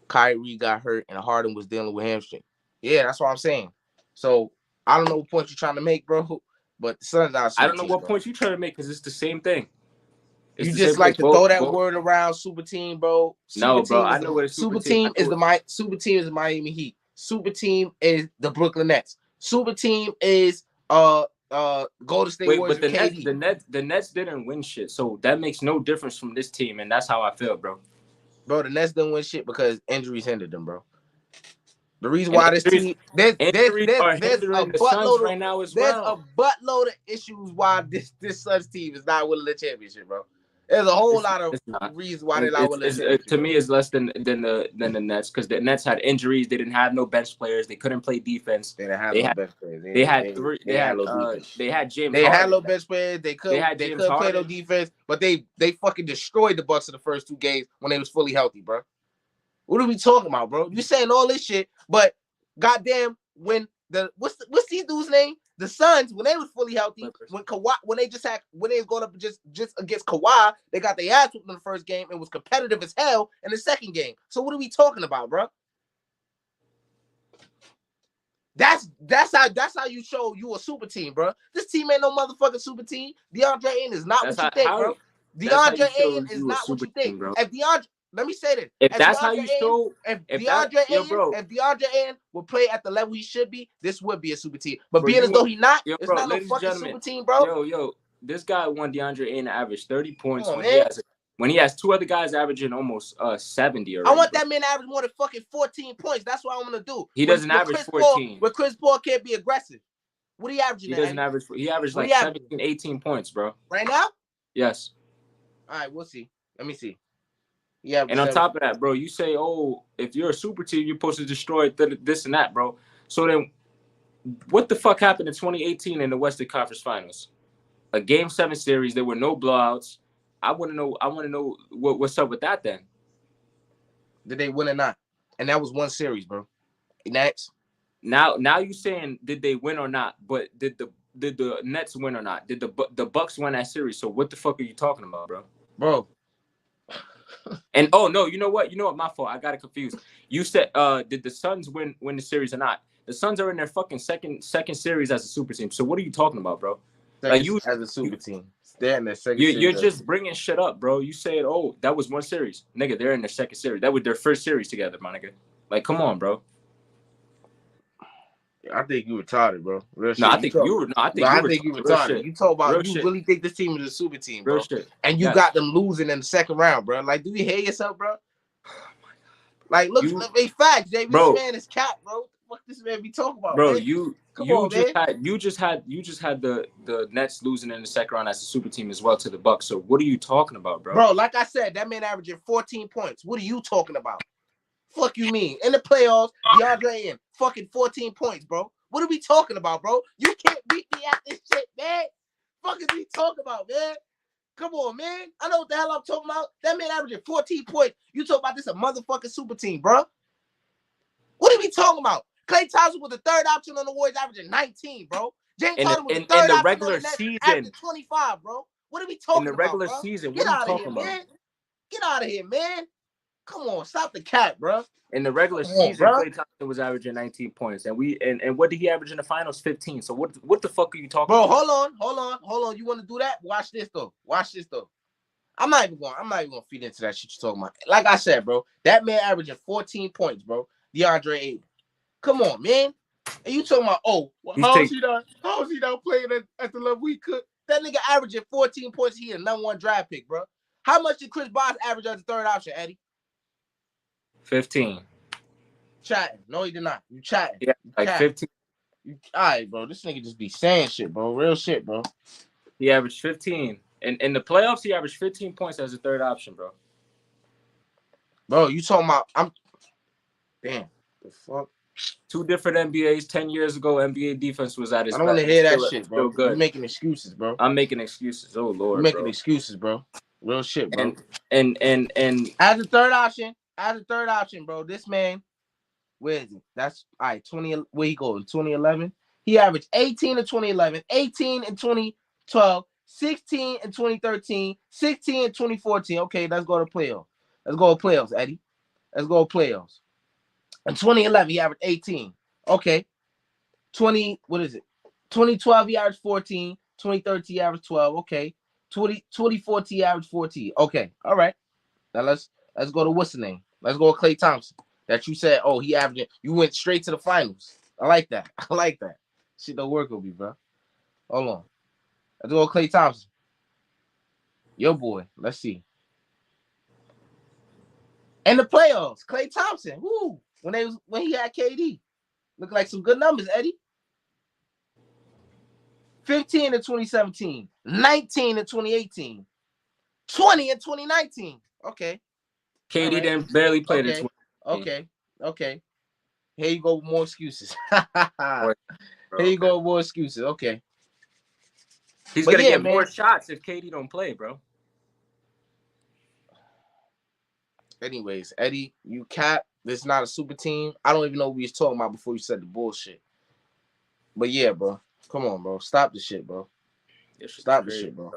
Kyrie got hurt and Harden was dealing with hamstring. Yeah, that's what I'm saying. So I don't know what point you're trying to make, bro. But the Suns not. I don't know what point you're trying to make because it's the same thing. You just like to throw that word around, super team, bro. No, bro. I know what a super team is. Super team is the Miami Heat. Super team is the Brooklyn Nets. Super team is Golden State Warriors. But the Nets didn't win shit, so that makes no difference from this team, and that's how I feel, bro. Bro, the Nets didn't win shit because injuries hindered them, bro. The reason why this team there's a buttload right now as well. There's a buttload of issues why this Suns team is not winning the championship, bro. There's a whole lot of reasons why they're not winning the championship. To me, it's less than the Nets because the Nets had injuries. They didn't have no bench players. They couldn't play defense. They didn't have no bench players. They had James. They had no bench players. They couldn't play no defense, but they fucking destroyed the Bucks in the first two games when they was fully healthy, bro. What are we talking about, bro? You saying all this shit, but goddamn, when what's these dudes' name? The Suns, when they was fully healthy, when they was going up just against Kawhi, they got their ass whooped in the first game and was competitive as hell in the second game. So what are we talking about, bro? That's how you show you a super team, bro. This team ain't no motherfucking super team. DeAndre Ayton is not That's what you think, how bro. that's how you DeAndre show Ayton is you a not what super you think. team, bro. If DeAndre, let me say this: If that's how you show, if if that, yo, bro, DeAndre Ayton would play at the level he should be, this would be a super team. But bro, being as though he not, yo, it's bro, not no ladies and fucking gentlemen, super team, bro. yo, this guy won DeAndre Ayton average 30 Come points on, man. when he has two other guys averaging almost 70 I already. want bro. that man to average more than fucking 14 points. That's what I'm gonna do. He doesn't average 14. Where Chris Paul can't be aggressive. What are you averaging? He doesn't average. He averaged like 17, 18 points, bro. Right now? Yes. All right, we'll see. Let me see. Yeah. And on top of that, bro, you say, oh, if you're a super team, you're supposed to destroy this and that, bro. So then, what the fuck happened in 2018 in the Western Conference Finals? A Game 7 series. There were no blowouts. I want to know what's up with that then. Did they win or not? And that was one series, bro. Next. Now you saying did they win or not? But did the Nets win or not? Did the Bucks win that series? So what the fuck are you talking about, bro? Bro. And oh no, you know what? My fault. I got it confused. You said did the Suns win the series or not? The Suns are in their fucking second series as a super team. So what are you talking about, bro? Like you as a super team. They're in their second series. You're just bringing shit up, bro. You said, oh, that was one series. Nigga, they're in their second series. That was their first series together, my nigga. Like, come on, bro. I think you retarded, bro. Real shit. I think you retarded. You talk about you really think this team is a super team, bro. Real shit. And you got them losing in the second round, bro. Like, do you hate yourself, bro? Like, look, they facts, JB. This man is cap, bro. What this man be talking about, bro? Man? You just had the Nets losing in the second round as a super team as well to the Bucks. So what are you talking about, bro? Bro, like I said, that man averaging 14 points. What are you talking about? Fuck you mean? In the playoffs, DeAndre Ayton, fucking 14 points, bro. What are we talking about, bro? You can't beat me at this shit, man. Fuck is we talking about, man? Come on, man. I know what the hell I'm talking about. That man averaging 14 points. You talk about this a motherfucking super team, bro. What are we talking about? Klay Thompson was the third option on the Warriors, averaging 19, bro. James Harden was the third option regular on the Nets, season, averaging 25, bro. What are we talking about, in the regular bro? season? Get out of here, man. Get out of here, man. Come on, stop the cat, bro. In the regular season, Klay Thompson was averaging 19 points, and what did he average in the finals? 15. So what the fuck are you talking about? Bro, hold on. You want to do that? Watch this though. I'm not even gonna feed into that shit you're talking about. Like I said, bro, that man averaging 14 points, bro. DeAndre Ayton. Come on, man. And you talking about, how is he not playing at the level we could? That nigga averaging 14 points. He a number one draft pick, bro. How much did Chris Bosh average as the third option, Eddie? 15. Chatting. No, he did not. You chatting. Yeah, like 15. All right, bro. This nigga just be saying shit, bro. Real shit, bro. He averaged 15. And in the playoffs, he averaged 15 points as a third option, bro. Bro, you talking about damn. The fuck? Two different NBAs 10 years ago. NBA defense was at its best. I don't want to hear that shit, bro. Good. You're making excuses, bro. I'm making excuses. Oh Lord. You're making excuses, bro. Real shit, bro. And as a third option, bro, this man, where is it? That's all right, 20, where he go in 2011? He averaged 18 in 2011, 18 in 2012, 16 in 2013, 16 in 2014. Okay, let's go to playoffs, Eddie. Let's go to playoffs. In 2011, he averaged 18. Okay. 2012, he averaged 14. 2013, he averaged 12. Okay. 2014, he averaged 14. Okay. All right. Now let's go to what's the name? Let's go to Klay Thompson. That you said, he averaged. You went straight to the finals. I like that. Shit don't work with me, bro. Hold on. Let's go to Klay Thompson. Your boy. Let's see. In the playoffs, Klay Thompson. Woo. When he had KD. Look like some good numbers, Eddie. 15 in 2017, 19 in 2018, 20 in 2019. Okay. KD right. Then barely played in 2018. Okay. Here you go with more excuses. Here you go with more excuses. Okay. He's going to get more shots if KD don't play, bro. Anyways, Eddie, you cap. This is not a super team. I don't even know what we was talking about before you said the bullshit. But yeah, bro. Come on, bro. Stop the shit, bro. Stop the shit, bro.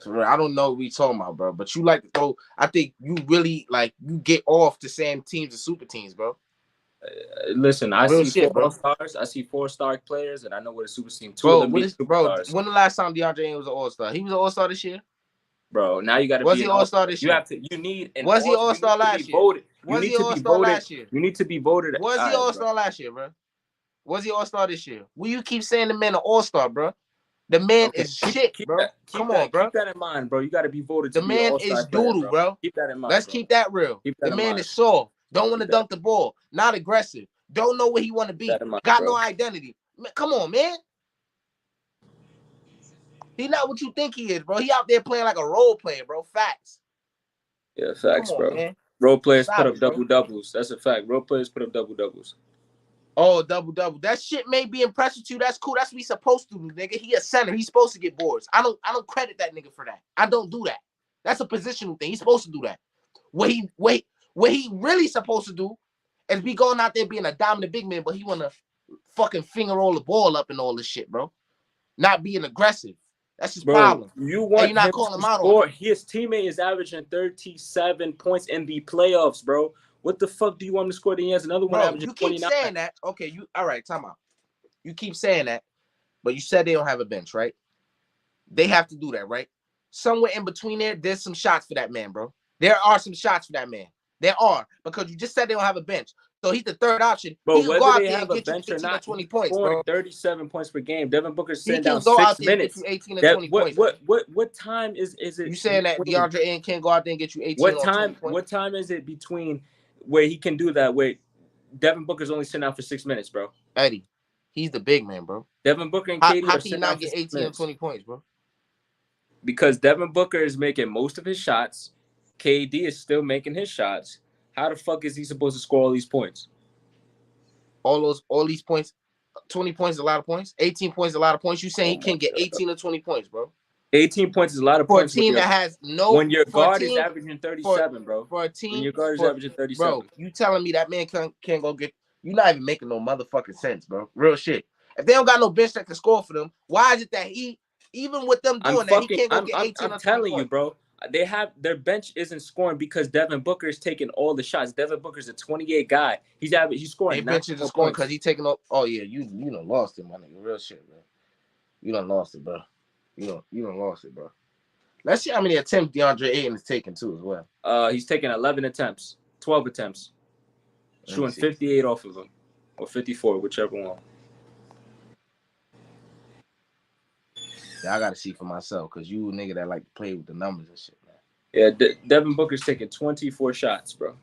For real, I don't know what we talking about, bro. But you like to throw. I think you really you get off to saying teams are super teams, bro. Listen, I Real see shit, four bro. All-Stars. I see 4-star players, and I know what a super team. Two of Bro, them being bro? superstars. When the last time DeAndre Ayton was an All-Star? He was an All-Star this year. Bro, now you got to Was be he an All-Star All-Star. this You year? have to. You need an Was he All. You need All-Star to be last year? voted. You Was need he to be All-Star voted. last year? You need to be voted. Was All he right, bro. All-Star last year, bro? Was he All-Star this year? Will you keep saying the man an All-Star, bro? The man Okay, is shit, bro. Come on, bro. Keep that in mind, bro. You got to be voted The to be an man All-Star is player, doodle, bro. bro. Keep that in mind, Let's bro. keep that real. Keep The that in man mind. is soft. Don't want to Keep that. dunk the ball. Not aggressive. Don't know what he want to Keep that be. in mind, Got bro. no identity. Man, come on, man. He not what you think he is, bro. He out there playing like a role player, bro. Facts. Yeah, Come facts, on, bro. man. Role players put Stop up it, bro. double doubles. That's a fact. Role players put up double doubles. Oh, double. That shit may be impressive to you. That's cool. That's what he's supposed to do, nigga. He a center. He's supposed to get boards. I don't credit that nigga for that. I don't do that. That's a positional thing. He's supposed to do that. What he really supposed to do is be going out there being a dominant big man, but he wanna fucking finger roll the ball up and all this shit, bro. Not being aggressive. That's his Bro, problem. you And want you're not him calling to him out on score. it. His teammate is averaging 37 points in the playoffs, bro. What the fuck do you want him to score? Then he has another one Bro, averaging you keep 29. saying that. Okay, you all right, time out. You keep saying that, but you said they don't have a bench, right? They have to do that, right? Somewhere in between there's some shots for that man, bro. There are some shots for that man. There are, because you just said they don't have a bench. So he's the third option. Bro, He can go whether out they there have and a get you bench or 18 or not, 20 he's points, scoring bro. 37 points per game. Devin Booker's He sitting down can go out 6 there and get you minutes. 18 or That 20 points. what time is it You saying that between DeAndre Ayton can't go out there and get you 18 what or 20 time points? what time is it between where he can do that where Devin Booker's only sitting out for 6 minutes, bro? Eddie, he's the big man, bro. Devin Booker and How, KD how are can you sitting not out for get 6 18 or minutes. 20 points, bro? Because Devin Booker is making most of his shots. KD is still making his shots. How the fuck is he supposed to score all these points? All these points, 20 points is a lot of points. 18 points is a lot of points. You saying Oh he my can't get God. 18 or 20 points, bro? 18 points is a lot of For a points team that has no when your for a guard is team averaging for 37, bro. for a When team your guard is for averaging bro, 37. you telling me that man can't go get, you not even making no motherfucking sense, bro. Real shit. If they don't got no bench that can score for them, why is it that he, even with them doing that, he can't go get 18 I'm or 20 telling you, points? bro. They have their bench isn't scoring because Devin Booker is taking all the shots. Devin Booker's a 28 guy. He's They scoring 9 benches are more scoring because points. he taking up. Oh yeah, you done lost it, my nigga. Real shit, bro. You done lost it, bro. You done lost it, bro. Let's see how many attempts DeAndre Ayton is taking too as well. He's taking 11 attempts, 12 attempts, shooting 58 off of them, or 54, whichever one. Yeah, I gotta see for myself because you a nigga that like to play with the numbers and shit, man. Yeah, Devin Booker's taking 24 shots, bro.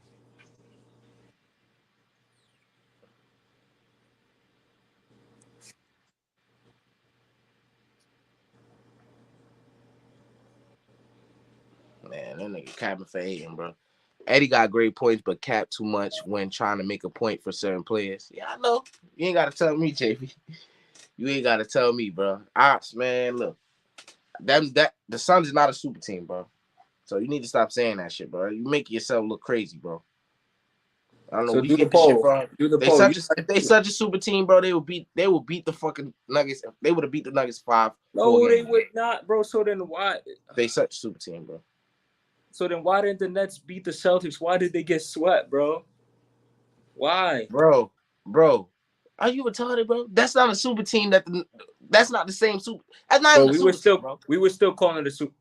Man, that nigga capping for Ayton, bro. Eddie got great points, but cap too much when trying to make a point for certain players. Yeah, I know. You ain't gotta tell me, JP. You ain't gotta tell me, bro. Ops, man, look. That the Suns is not a super team, bro. So you need to stop saying that shit, bro. You make yourself look crazy, bro. I don't know So where you do the get this shit poll. from. Do the They poll. if they such a super team, bro, they would beat the fucking Nuggets. They would have beat the Nuggets 4 No, they games. would not, bro. So then why? They such a super team, bro. So then why didn't the Nets beat the Celtics? Why did they get swept, bro? Why? Bro, are you retarded, bro? That's not a super team. That's not the same super. That's not Bro, even a super team, bro. we were still calling it a super.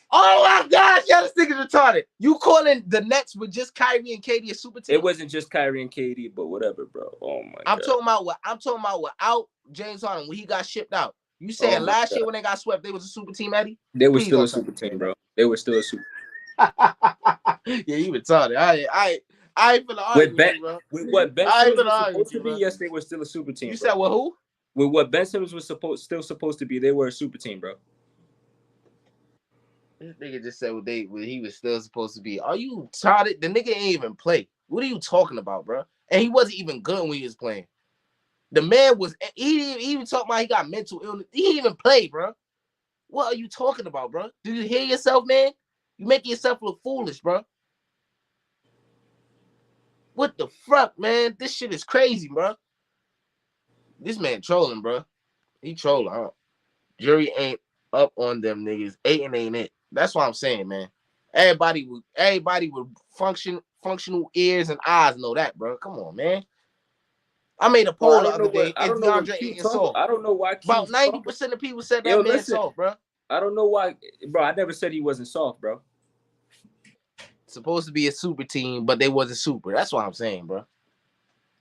Oh my gosh, yeah, this nigga's retarded. You calling the Nets with just Kyrie and KD a super team? It wasn't just Kyrie and KD, but whatever, bro. Oh my I'm God. talking about without James Harden when he got shipped out. You Oh saying my last year God. when they got swept, they was a super team, Eddie? They were Please still a don't tell super me you team, saying bro. They were still a super. that. Yeah, you retarded. I ain't finna argue with you, bro. With what Ben I ain't Simmons finna was argue with supposed to you, be, bro. yes, they were still a super team, You bro. said, well, who? With what Ben Simmons was still supposed to be, they were a super team, bro. This nigga just said what he was still supposed to be. Are you retarded? The nigga ain't even play. What are you talking about, bro? And he wasn't even good when he was playing. The man was, he even talking about he got mental illness. He didn't even play, bro. What are you talking about, bro? Do you hear yourself, man? You making yourself look foolish, bro. What the fuck, man? This shit is crazy, bro. This man trolling, bro. He trolling, huh? Jury ain't up on them niggas. Ayton ain't it. That's what I'm saying, man. Everybody would function functional ears and eyes know that, bro. Come on, man. I made a Bro, poll the other day. I Is don't know what DeAndre Q Ayton talk. soft? I don't know why About Q's talking. 90% of people said Yo, that man listen, soft, bro. I don't know why, bro. I never said he wasn't soft, bro. Supposed to be a super team, but they wasn't super. That's what I'm saying, bro.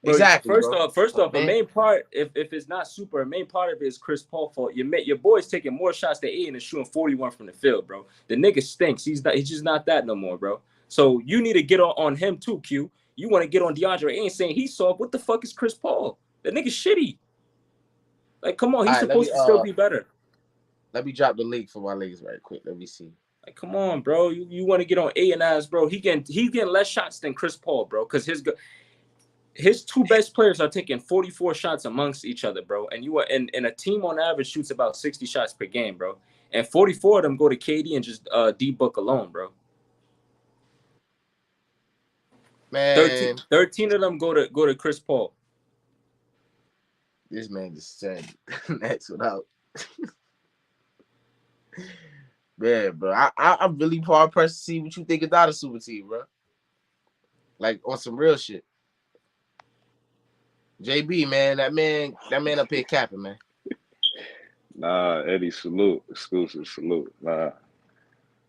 Bro, Exactly, first bro. off, Come on, a man. main part, if it's not super, a main part of it is Chris Paul fault. Your boy's taking more shots than Aiden and shooting 41 from the field, bro. The nigga stinks. He's just not that no more, bro. So you need to get on him too, Q. You want to get on DeAndre Aiden saying he's soft. What the fuck is Chris Paul? The nigga's shitty. Like, come on, All he's right, supposed to still be better. let me drop the link for my legs right quick. Let me see. Like, come on, bro. You want to get on A and I's, bro. He's getting less shots than Chris Paul, bro, because his two best players are taking 44 shots amongst each other, bro. And you are and a team on average shoots about 60 shots per game, bro. And 44 of them go to KD and just D-Book alone, bro. Man, 13 of them go to Chris Paul. this man just said next without. Man, bro, I'm really hard pressed to see what you think about a super team, bro. Like on some real shit. JB, man, that man up here capping, man. Nah, Eddie, salute. Exclusive salute. Nah.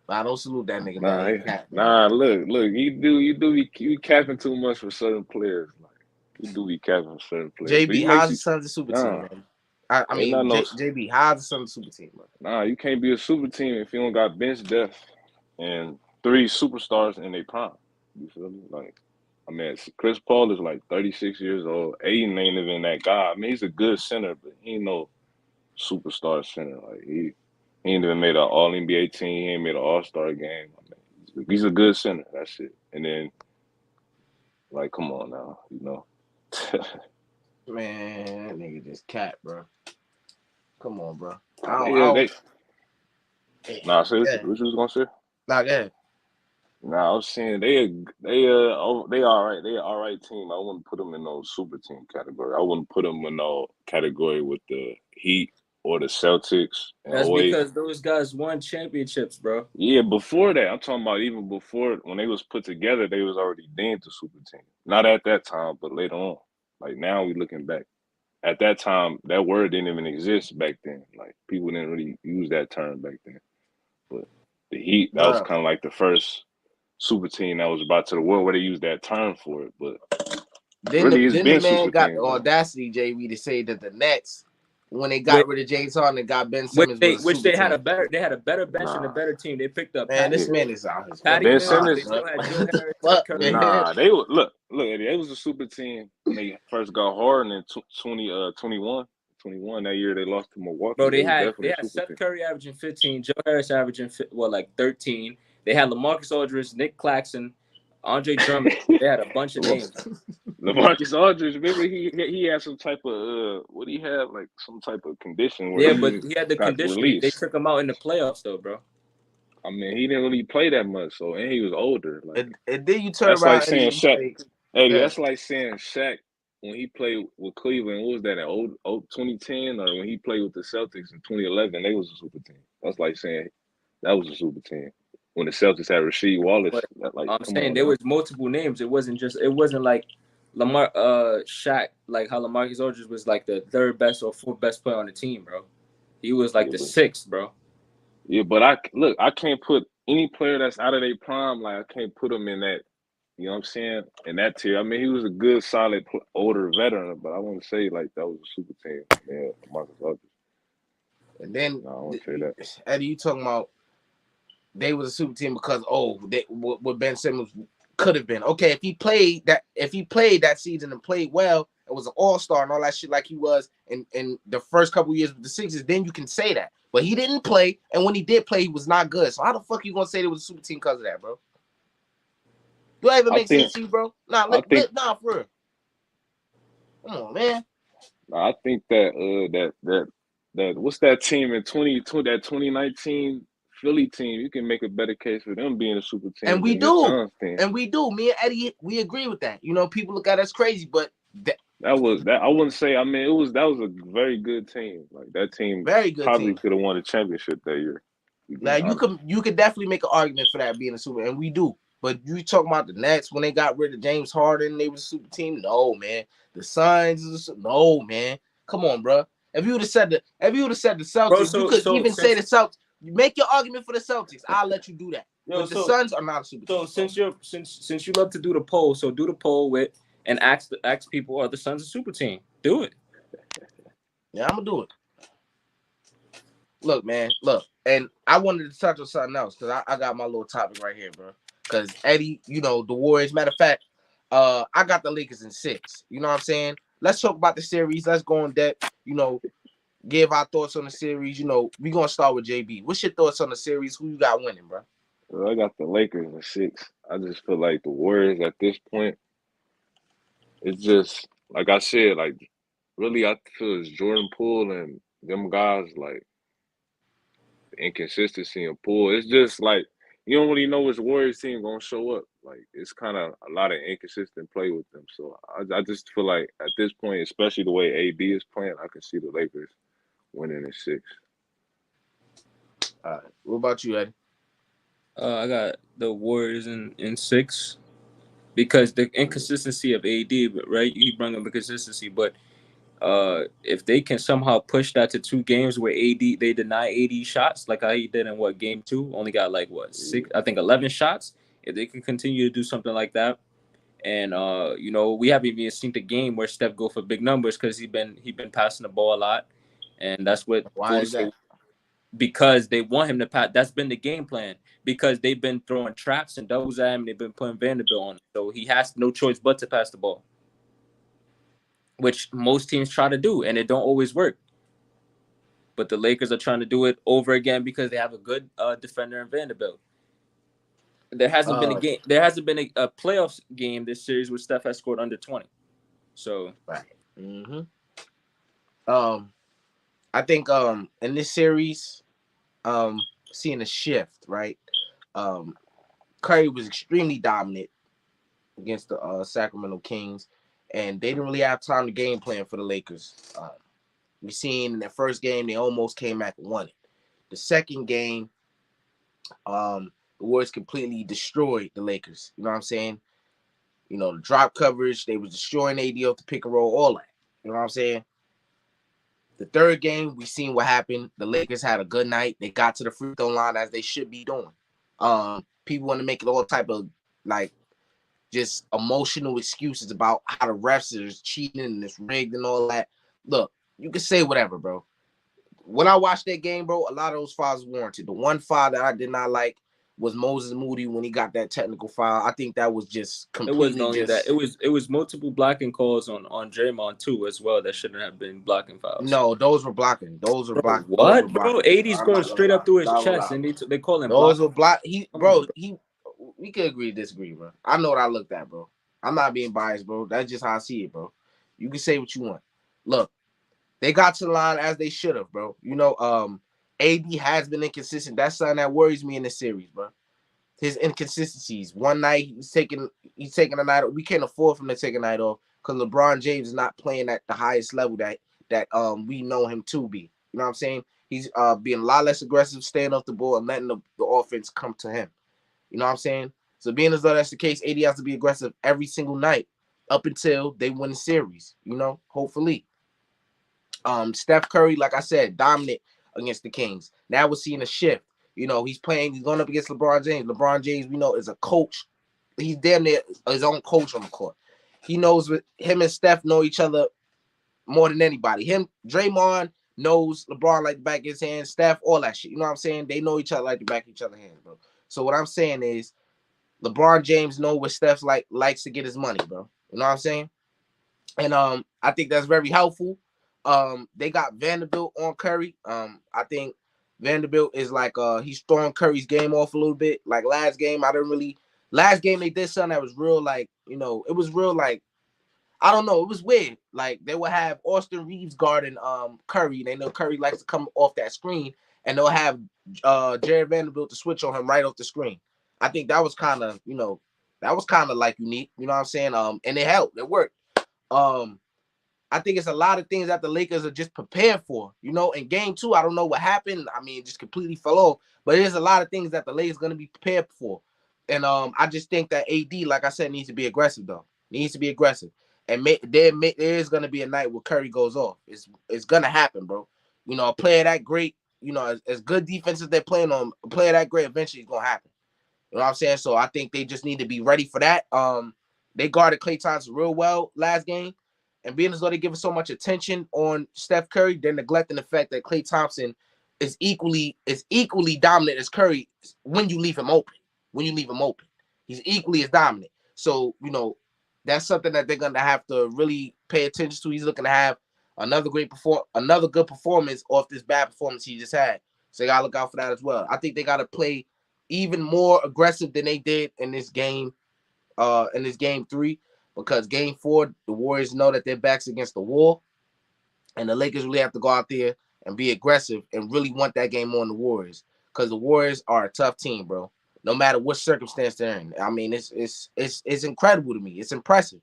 I don't salute that nigga, Nah, man. He cap, man. nah, look, you capping too much for certain players. Like, you do be capping for certain players. But JB, he how's makes the you Suns a super team, nah. man? I Ain't not mean, no JB, how's the Suns a super team, man? nah, you can't be a super team if you don't got bench depth and 3 superstars in their prime. You feel me? Like, I mean, Chris Paul is like 36 years old. Aiden ain't even that guy. I mean, he's a good center, but he ain't no superstar center. Like, he ain't even made an All NBA team. He ain't made an All Star game. I mean, he's a good center. That's it. And then, like, come on now, you know. Man, that nigga just cap, bro. Come on, bro. They nah, say Yeah. what you was gonna say? Nah, go ahead. Nah, I was saying they all right. They all right team. I wouldn't put them in no super team category. I wouldn't put them in no category with the Heat or the Celtics and That's 08. because those guys won championships, bro. Yeah, before that, I'm talking about even before when they was put together, they was already deemed a super team. Not at that time, but later on. Like now we looking back. At that time, that word didn't even exist back then. Like people didn't really use that term back then. But the Heat, that was Bro. kind of like the first super team that was brought to the world where they used that term for it. But really, it's Then the been man super got the teams though. audacity, JB, to say that the Nets, when they got Which, rid of James Harden and got Ben Simmons, was a which super they had team. a better bench and a Nah, better team. They picked up Man, Patty this yeah. man is out his Patty Ben fucking Mills, but mind, they Simmons. bro. still had Joe What the Harris, Seth fuck, Curry. man? Nah, they would look. Eddie, they was a super team when they first got Harden in 21 that year. They lost to Milwaukee. Bro, They was they definitely a had super Seth team. Curry averaging 15, Joe Harris averaging like 13. They had LaMarcus Aldridge, Nick Claxton, Andre Drummond. They had a bunch of names. LaMarcus Aldridge, remember he had some type of what do he have, like some type of condition where Yeah, but he he had the got condition. They released. took him out in the playoffs, though, bro. I mean, he didn't really play that much, so and he was older. Like And then you turn that's like around and saying you Shaq. say, Eddie, yeah, that's like saying Shaq when he played with Cleveland. What was that in 2010 or when he played with the Celtics in 2011? They was a super team. That's like saying that was a super team when the Celtics had Rasheed Wallace. But Like, I'm come saying on there now. was multiple names. It wasn't like Shaq, like how LaMarcus Aldridge was like the third best or fourth best player on the team, bro. He was like Yeah, the sixth, bro. but I can't put any player that's out of their prime. Like I can't put him in that. You know what I'm saying? In that tier. I mean, he was a good, solid, older veteran, but I wouldn't say like that was a super team. Yeah, Marcus Aldridge. and then No, I wouldn't say that. Eddie, you talking about they was a super team because what Ben Simmons could have been. Okay, if he played that season and played well and was an all-star and all that shit like he was in the first couple years with the Sixers, then you can say that. But he didn't play, and when he did play, he was not good. So how the fuck you gonna say there was a super team because of that, bro? Do that even I make sense think to you, bro? Nah, I think nah, for real. Come on, man. I think that what's that team in 2019 Philly team? You can make a better case for them being a super And team we than this do. Suns team. And we do. Me and Eddie, we agree with that. You know, people look at us crazy, but That was that. I wouldn't say. I mean, that was a very good team. Like that team very good probably team. could have won a championship that year. Now Being honest. you could definitely make an argument for that being a super, and we do. But you talking about the Nets when they got rid of James Harden, they was a super team? No, man. The Suns, no, man. Come on, bro. If you would have said the bro. Celtics, you So could so even say since the Celtics. You make your argument for the Celtics. I'll let you do that. yo But the so Suns are not a super so team, bro. since you love to do the poll, so do the poll with and ask people, are the Suns a super team? Do it. Yeah, I'm gonna do it. Look, man, look, and I wanted to touch on something else because I got my little topic right here, bro. Because Eddie, the Warriors. Matter of fact, I got the Lakers in 6. You know what I'm saying? Let's talk about the series. Let's go in depth. Give our thoughts on the series. We gonna start with JB. What's your thoughts on the series? Who you got winning, bro? Well, I got the Lakers in 6. I just feel like the Warriors at this point, it's just like I said, like really I feel it's Jordan Poole and them guys like inconsistency in Poole. It's just like you don't really know which Warriors team gonna show up. Like it's kind of a lot of inconsistent play with them. So I just feel like at this point, especially the way AD is playing, I can see the Lakers winning in 6. All right. What about you, Eddie? I got the Warriors in 6 because the inconsistency of AD, right? He brought up inconsistency, but if they can somehow push that to 2 games where they deny AD shots like how he did in game 2, only got like what 6, I think 11 shots. If they can continue to do something like that, and we haven't even seen the game where Steph go for big numbers because he been passing the ball a lot, and that's what Why Golden is State, that? because they want him to pass. That's been the game plan because they've been throwing traps and doubles at him. They've been putting Vanderbilt on him, so he has no choice but to pass the ball, which most teams try to do, and it don't always work. But the Lakers are trying to do it over again because they have a good defender in Vanderbilt. There hasn't been a Uh, game. There hasn't been a playoffs game this series where Steph has scored under 20. So right. Mm-hmm. Um, I think in this series, seeing a shift, right? Um, Curry was extremely dominant against the Sacramento Kings, and they didn't really have time to game plan for the Lakers. We seen in the first game they almost came back and won it. The second game, the Warriors completely destroyed the Lakers. You know what I'm saying? The drop coverage, they was destroying AD off the pick and roll, all that. You know what I'm saying? The third game, we seen what happened. The Lakers had a good night. They got to the free throw line as they should be doing. People want to make it all type of like just emotional excuses about how the refs is cheating and it's rigged and all that. Look, you can say whatever, bro. When I watched that game, bro, a lot of those fouls warranted. The one foul that I did not like was Moses Moody when he got that technical foul. I think that was just it wasn't completely only that. just It was multiple blocking calls on Draymond too as well that shouldn't have been blocking fouls. no. Those were blocking. Those were Bro, block. Those were what, bro? blocking. 80's I'm going not gonna straight up lie. through his Not gonna chest, lie. and they call him Those blocking. were block. He, Come on, bro. bro. We can agree to disagree, bro. I know what I looked at, bro. I'm not being biased, bro. That's just how I see it, bro. You can say what you want. Look, they got to the line as they should have, bro. AD has been inconsistent. That's something that worries me in this series, bro. His inconsistencies. One night he's taking a night off. We can't afford for him to take a night off because LeBron James is not playing at the highest level that we know him to be. You know what I'm saying? He's being a lot less aggressive, staying off the ball and letting the offense come to him. You know what I'm saying? So being as though that's the case, AD has to be aggressive every single night up until they win the series. Hopefully. Steph Curry, like I said, dominant against the Kings. Now we're seeing a shift. He's going up against LeBron James. LeBron James, we know, is a coach. He's damn near his own coach on the court. He knows him and Steph know each other more than anybody. Draymond knows LeBron like the back of his hand, Steph, all that shit. You know what I'm saying? They know each other like the back of each other's hands, bro. So what I'm saying is LeBron James know what Steph likes to get his money, bro. You know what I'm saying? And I think that's very helpful. They got Vanderbilt on Curry. I think Vanderbilt is like he's throwing Curry's game off a little bit. Like last game they did something that was real it was real I don't know, it was weird. Like they would have Austin Reeves guarding Curry. They know Curry likes to come off that screen, and they'll have Jared Vanderbilt to switch on him right off the screen. I think that was kind of like unique. You know what I'm saying? And it helped. It worked. Um, I think it's a lot of things that the Lakers are just prepared for. In game 2, I don't know what happened. I mean, it just completely fell off. But there's a lot of things that the Lakers are going to be prepared for. And I just think that AD, like I said, needs to be aggressive though. Needs to be aggressive. And there is gonna be a night where Curry goes off. It's gonna happen, bro. You know, a player that great, you know, as good defense as they're playing on, a player that great eventually is gonna happen. You know what I'm saying? So I think they just need to be ready for that. They guarded Klay Thompson real well last game, and being as though they give so much attention on Steph Curry, they're neglecting the fact that Klay Thompson is equally dominant as Curry when you leave him open. When you leave him open, he's equally as dominant. So you know that's something that they're gonna have to really pay attention to. He's looking to have another good performance off this bad performance he just had. So they gotta look out for that as well. I think they gotta play even more aggressive than they did in this game 3, because game 4 the Warriors know that their backs against the wall, and the Lakers really have to go out there and be aggressive and really want that game on the Warriors, because the Warriors are a tough team, bro. No matter what circumstance they're in. I mean, it's incredible to me. It's impressive.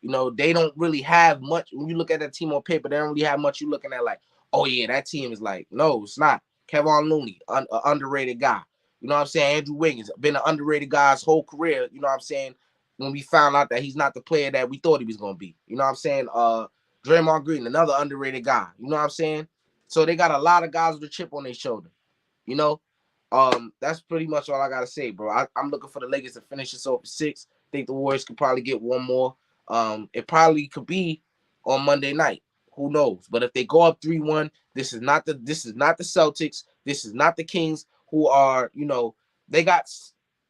You know, they don't really have much. When you look at that team on paper, they don't really have much. You looking at like, oh yeah, that team is like, no, it's not. Kevon Looney, an underrated guy. You know what I'm saying? Andrew Wiggins, been an underrated guy his whole career. You know what I'm saying? When we found out that he's not the player that we thought he was gonna be. You know what I'm saying? Draymond Green, another underrated guy. You know what I'm saying? So they got a lot of guys with a chip on their shoulder. You know, that's pretty much all I gotta say, bro. I'm looking for the Lakers to finish this off 6. I think the Warriors could probably get one more. It probably could be on Monday night. Who knows? But if they go up 3-1, this is not the Celtics. This is not the Kings, who are, you know, they got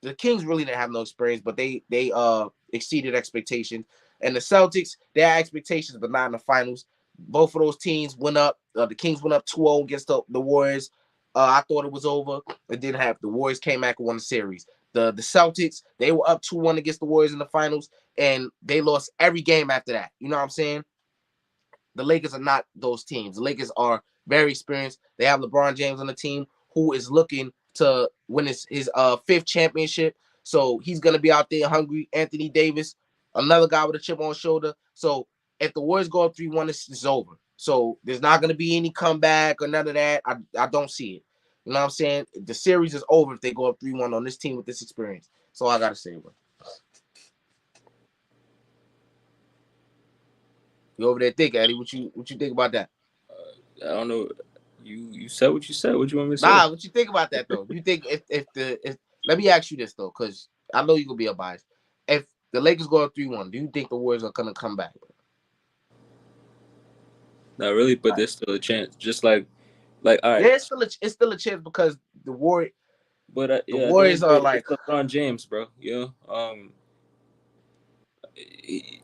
the Kings really didn't have no experience, but they exceeded expectations. And the Celtics, they had expectations, but not in the finals. Both of those teams went up. The Kings went up 2-0 against the Warriors. I thought it was over. It didn't happen. The Warriors came back and won the series. The Celtics, they were up 2-1 against the Warriors in the finals, and they lost every game after that. You know what I'm saying? The Lakers are not those teams. The Lakers are very experienced. They have LeBron James on the team, who is looking to win his fifth championship. So he's gonna be out there hungry. Anthony Davis, another guy with a chip on his shoulder. So if the Warriors go up 3-1, it's over. So there's not gonna be any comeback or none of that. I don't see it. You know what I'm saying? The series is over if they go up 3-1 on this team with this experience. So I gotta say, bro. You over there think, Eddie? What you think about that? I don't know. You said what you said. What you want me to say? Nah, what you think about that though? You think if let me ask you this though, because I know you're gonna be a bias. If the Lakers go up 3-1, do you think the Warriors are gonna come back? Not really, but there's still a chance. Just like all right. Yeah, it's still a chance because But the yeah, at the end Warriors of the are day, it's like, LeBron James, bro. You know, he,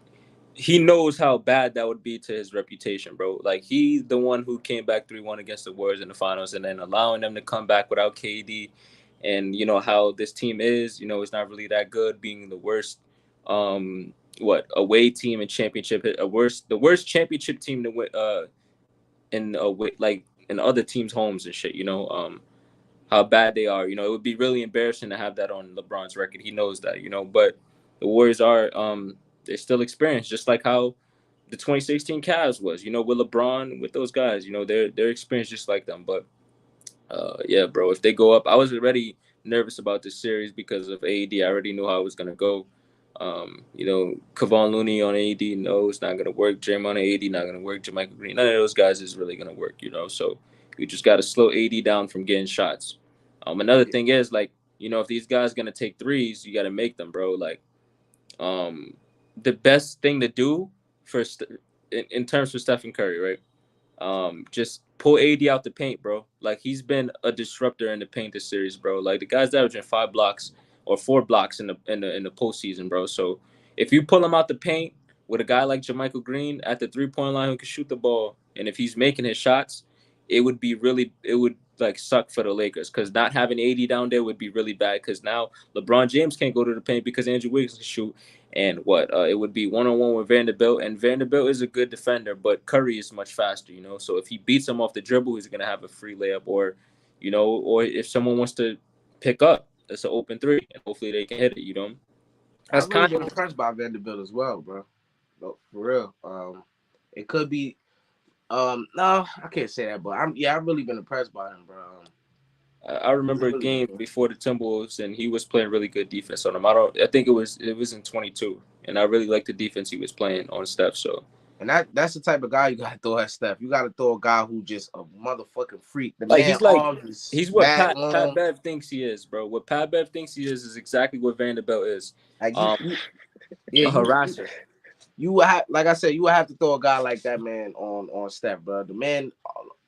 he knows how bad that would be to his reputation, bro. Like he's the one who came back 3-1 against the Warriors in the finals, and then allowing them to come back without KD, and you know how this team is. You know, it's not really that good, being the worst. What away team in championship, the worst championship team to win, in away like in other teams' homes and shit. You know, how bad they are. You know, it would be really embarrassing to have that on LeBron's record. He knows that, you know, but the Warriors are they're still experienced, just like how the 2016 Cavs was, you know, with LeBron, with those guys, you know, they're experienced just like them. But yeah, bro, if they go up, I was already nervous about this series because of AD. I already knew how it was gonna go. You know, Kevon Looney on AD, no, it's not gonna work. Draymond on AD, not gonna work. Jermichael Green, none of those guys is really gonna work. You know, so you just got to slow AD down from getting shots. Another thing is like, you know, if these guys gonna take threes, you got to make them, bro. Like, um, the best thing to do for in terms for Stephen Curry, right? Just pull AD out the paint, bro. Like he's been a disruptor in the paint this series, bro. Like the guy's averaging 5 blocks or 4 blocks in the postseason, bro. So if you pull him out the paint with a guy like Jermichael Green at the 3-point line who can shoot the ball, and if he's making his shots, it would like suck for the Lakers because not having AD down there would be really bad because now LeBron James can't go to the paint because Andrew Wiggins can shoot. And it would be 1-on-1 with Vanderbilt, and Vanderbilt is a good defender, but Curry is much faster, you know. So if he beats him off the dribble, he's gonna have a free layup, or you know, or if someone wants to pick up, that's an open three, and hopefully they can hit it, you know. That's I've really kind been of impressed by Vanderbilt as well, bro. No, for real. It could be. No, I can't say that, but I've really been impressed by him, bro. I remember a game before the Timberwolves, and he was playing really good defense on him. I think it was in 22, and I really liked the defense he was playing on Steph. So, And that's the type of guy you gotta throw at Steph. You gotta throw a guy who just a motherfucking freak. The like man he's like arms is he's what mad Pat long. Bev thinks he is, bro. What Pat Bev thinks he is exactly what Vanderbilt is. Like Um, yeah, a harasser. you would have, like I said, you would have to throw a guy like that man on Steph, bro. The man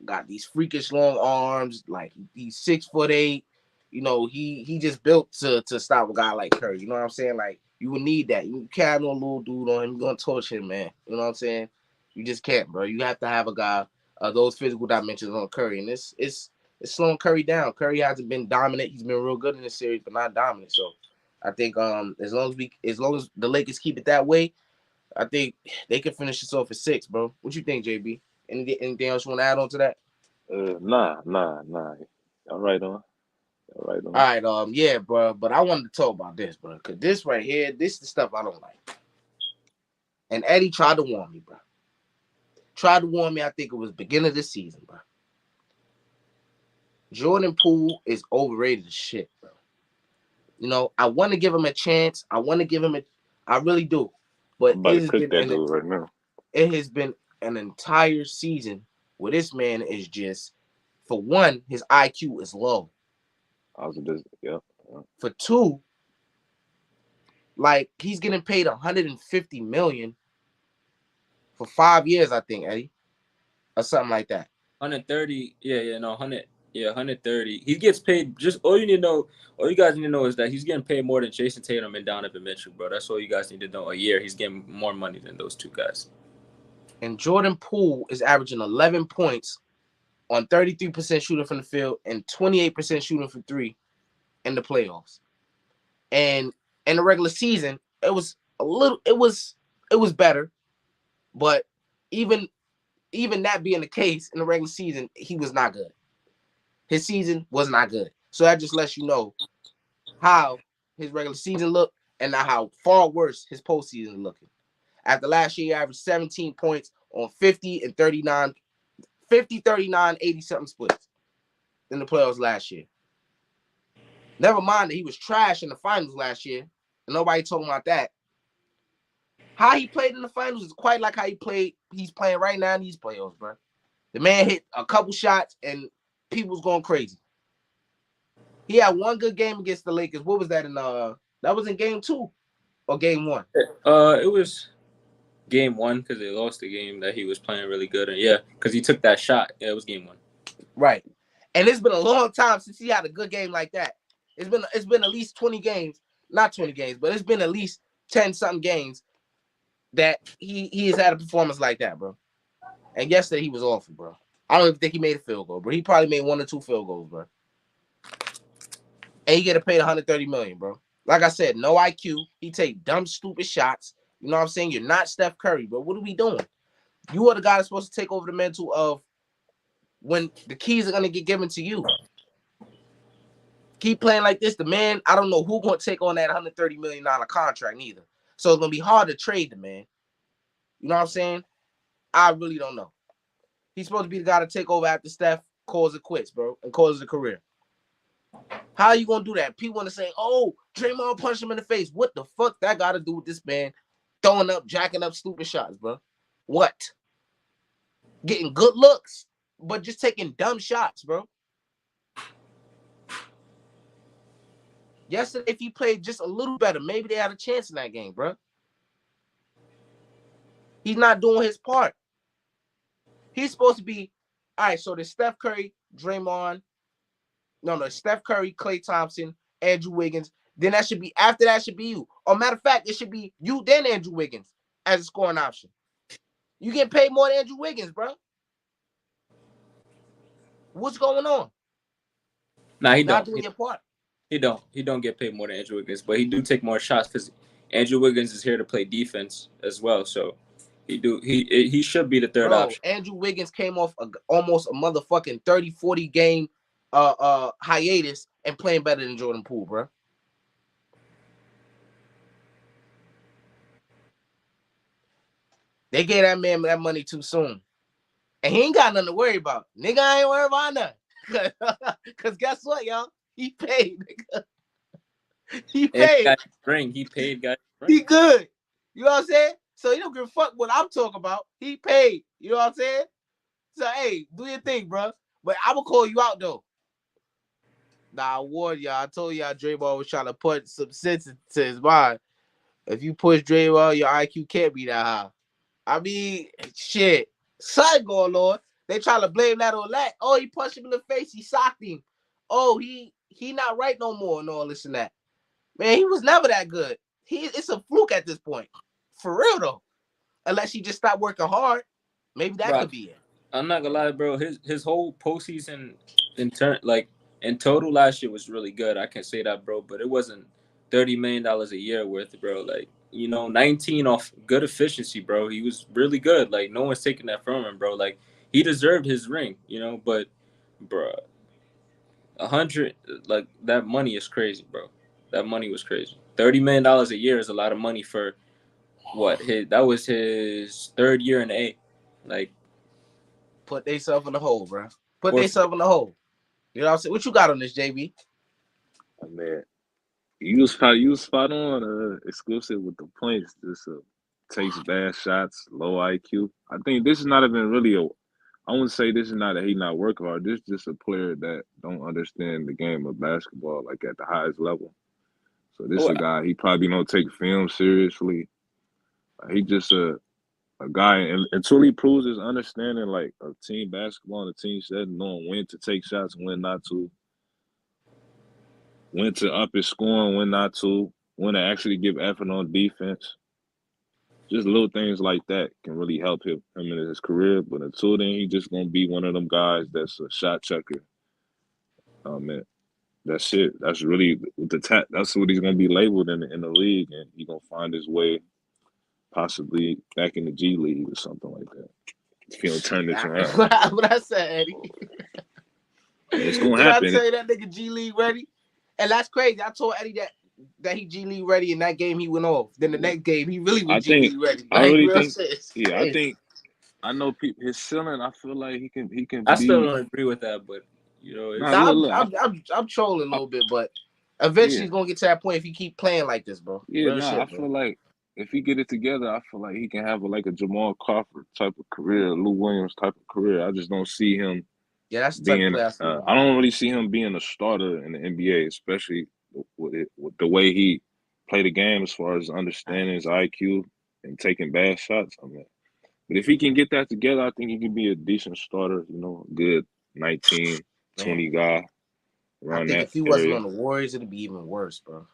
got these freakish long arms. Like he's 6'8". You know, he just built to stop a guy like Curry. You know what I'm saying? Like you would need that. You can't have no little dude on him. You're gonna torch him, man. You know what I'm saying? You just can't, bro. You have to have a guy those physical dimensions on Curry, and it's slowing Curry down. Curry hasn't been dominant. He's been real good in this series, but not dominant. So I think as long as the Lakers keep it that way, I think they can finish this off at 6, bro. What you think, JB? Anything else you want to add on to that? Nah. All right on. All right All on. right, yeah, bro. But I wanted to talk about this, bro, because this right here, this is the stuff I don't like. And Eddie tried to warn me, bro. Tried to warn me. I think it was beginning of the season, bro. Jordan Poole is overrated as shit, bro. You know, I want to give him a chance. I really do. But I'm about to cook that dude right now. it has been an entire season where this man is just, for one, his IQ is low. I was just, yeah. For two, like he's getting paid 150 million for 5 years, I think, Eddie, or something like that. 130, no, 100, 130. He gets paid. Just all you guys need to know is that he's getting paid more than Jason Tatum and Donovan Mitchell, bro. That's all you guys need to know. A year, he's getting more money than those two guys. And Jordan Poole is averaging 11 points on 33% shooting from the field and 28% shooting from three in the playoffs. And in the regular season, it was better, but even that being the case, in the regular season, he was not good. His season was not good. So that just lets you know how his regular season looked and now how far worse his postseason is looking. After last year, he averaged 17 points on 50 and 39, 50, 39, 80 something splits in the playoffs last year. Never mind that he was trash in the finals last year, and nobody talking about that. How he played in the finals is quite like how he's playing right now in these playoffs, bro. The man hit a couple shots and people's going crazy. He had one good game against the Lakers. What was that in that was in game 2 or game 1? It was game 1 because they lost the game that he was playing really good, and because he took that shot. Yeah, it was game 1. Right. And it's been a long time since he had a good game like that. It's been at least 20 games, not 20 games, but it's been at least 10 something games that he has had a performance like that, bro. And yesterday he was awful, bro. I don't even think he made a field goal, bro. He probably made 1 or 2 field goals, bro. And he get paid 130 million, bro. Like I said, no IQ. He take dumb, stupid shots. You know what I'm saying? You're not Steph Curry, bro. What are we doing? You are the guy that's supposed to take over the mantle of when the keys are gonna get given to you. Keep playing like this, the man. I don't know who's gonna take on that $130 million contract neither. So it's gonna be hard to trade the man. You know what I'm saying? I really don't know. He's supposed to be the guy to take over after Steph calls it quits, bro, and calls it a career. How are you gonna do that? People want to say, "Oh, Draymond punched him in the face." What the fuck that got to do with this man throwing up, jacking up stupid shots, bro? What? Getting good looks, but just taking dumb shots, bro. Yesterday, if he played just a little better, maybe they had a chance in that game, bro. He's not doing his part. He's supposed to be, all right, so there's Steph Curry, Draymond, no, Steph Curry, Klay Thompson, Andrew Wiggins. Then after that should be you. Or matter of fact, it should be you then Andrew Wiggins as a scoring option. You get paid more than Andrew Wiggins, bro. What's going on? Nah, he Not don't. doing your part. He don't. He don't get paid more than Andrew Wiggins, but he do take more shots because Andrew Wiggins is here to play defense as well. So he should be the third Bro, option. Andrew Wiggins came off almost a motherfucking 30, 40 game hiatus and playing better than Jordan Poole, bro. They gave that man that money too soon. And he ain't got nothing to worry about. Nigga, I ain't worried about nothing. Cause guess what, y'all? He paid. Nigga. He And he paid. got his ring. He paid, got his He ring. good. You know what I'm saying? So he don't give a fuck what I'm talking about. He paid. You know what I'm saying? So hey, do your thing, bro. But I'm gonna call you out though. Nah, I warned y'all. I told y'all Draymond was trying to put some sense into his mind. If you push Draymond, your IQ can't be that high. I mean, shit. Something going on. They trying to blame that on that. Oh, he punched him in the face. He socked him. Oh, he not right no more and all this and that. Man, he was never that good. It's a fluke at this point. For real though. Unless he just stopped working hard. Maybe that Bro, could be it. I'm not gonna lie, bro. His whole postseason in total last year was really good. I can say that, bro. But it wasn't $30 million a year worth, bro. Like 19 off good efficiency, bro. He was really good. Like no one's taking that from him, bro. Like he deserved his ring, But, bro, 100 like that money is crazy, bro. That money was crazy. $30 million a year is a lot of money for what? That was his third year in the A. Like Put theyself in the hole, bro. Put or theyself in the hole. You know what I'm saying? What you got on this, JB? Man, you was spot on. Exclusive with the points. Just takes bad shots, low IQ. I think this is not even really a. I wouldn't say this is not that he not working hard. This is just a player that don't understand the game of basketball like at the highest level. So this is oh, a guy he probably don't take film seriously. He just a guy, and until he proves his understanding like of team basketball and a team setting, knowing when to take shots and when not to, when to up his scoring, when not to, when to actually give effort on defense. Just little things like that can really help him in his career. But until then, he just gonna be one of them guys that's a shot checker. Man, that's it. That's really with the that's what he's gonna be labeled in the league, and he gonna find his way possibly back in the G League or something like that. If he don't turn this around, What I said, Eddie. it's gonna Did I happen. tell you that nigga G League ready? And that's crazy. I told Eddie that he G League ready in that game he went off. Then the next game he really was I G think League ready. I Like really real think shit. It's yeah, I crazy. think I know people his ceiling, I feel like he can I still be don't agree with that, but nah it's Nah, look I'm trolling a I, little bit, but eventually yeah. he's gonna get to that point if he keep playing like this, bro. Yeah, Real nah, I shit, bro. feel like if he get it together, I feel like he can have like a Jamal Crawford type of career, Lou Williams type of career. I just don't see him Yeah, that's the type of being. player I see him I being. don't really see him being a starter in the NBA, especially with the way he play the game as far as understanding his IQ and taking bad shots. I mean, but if he can get that together, I think he can be a decent starter. Good 19, Man, 20 guy I around think that if he wasn't area. on the Warriors, it'd be even worse, bro.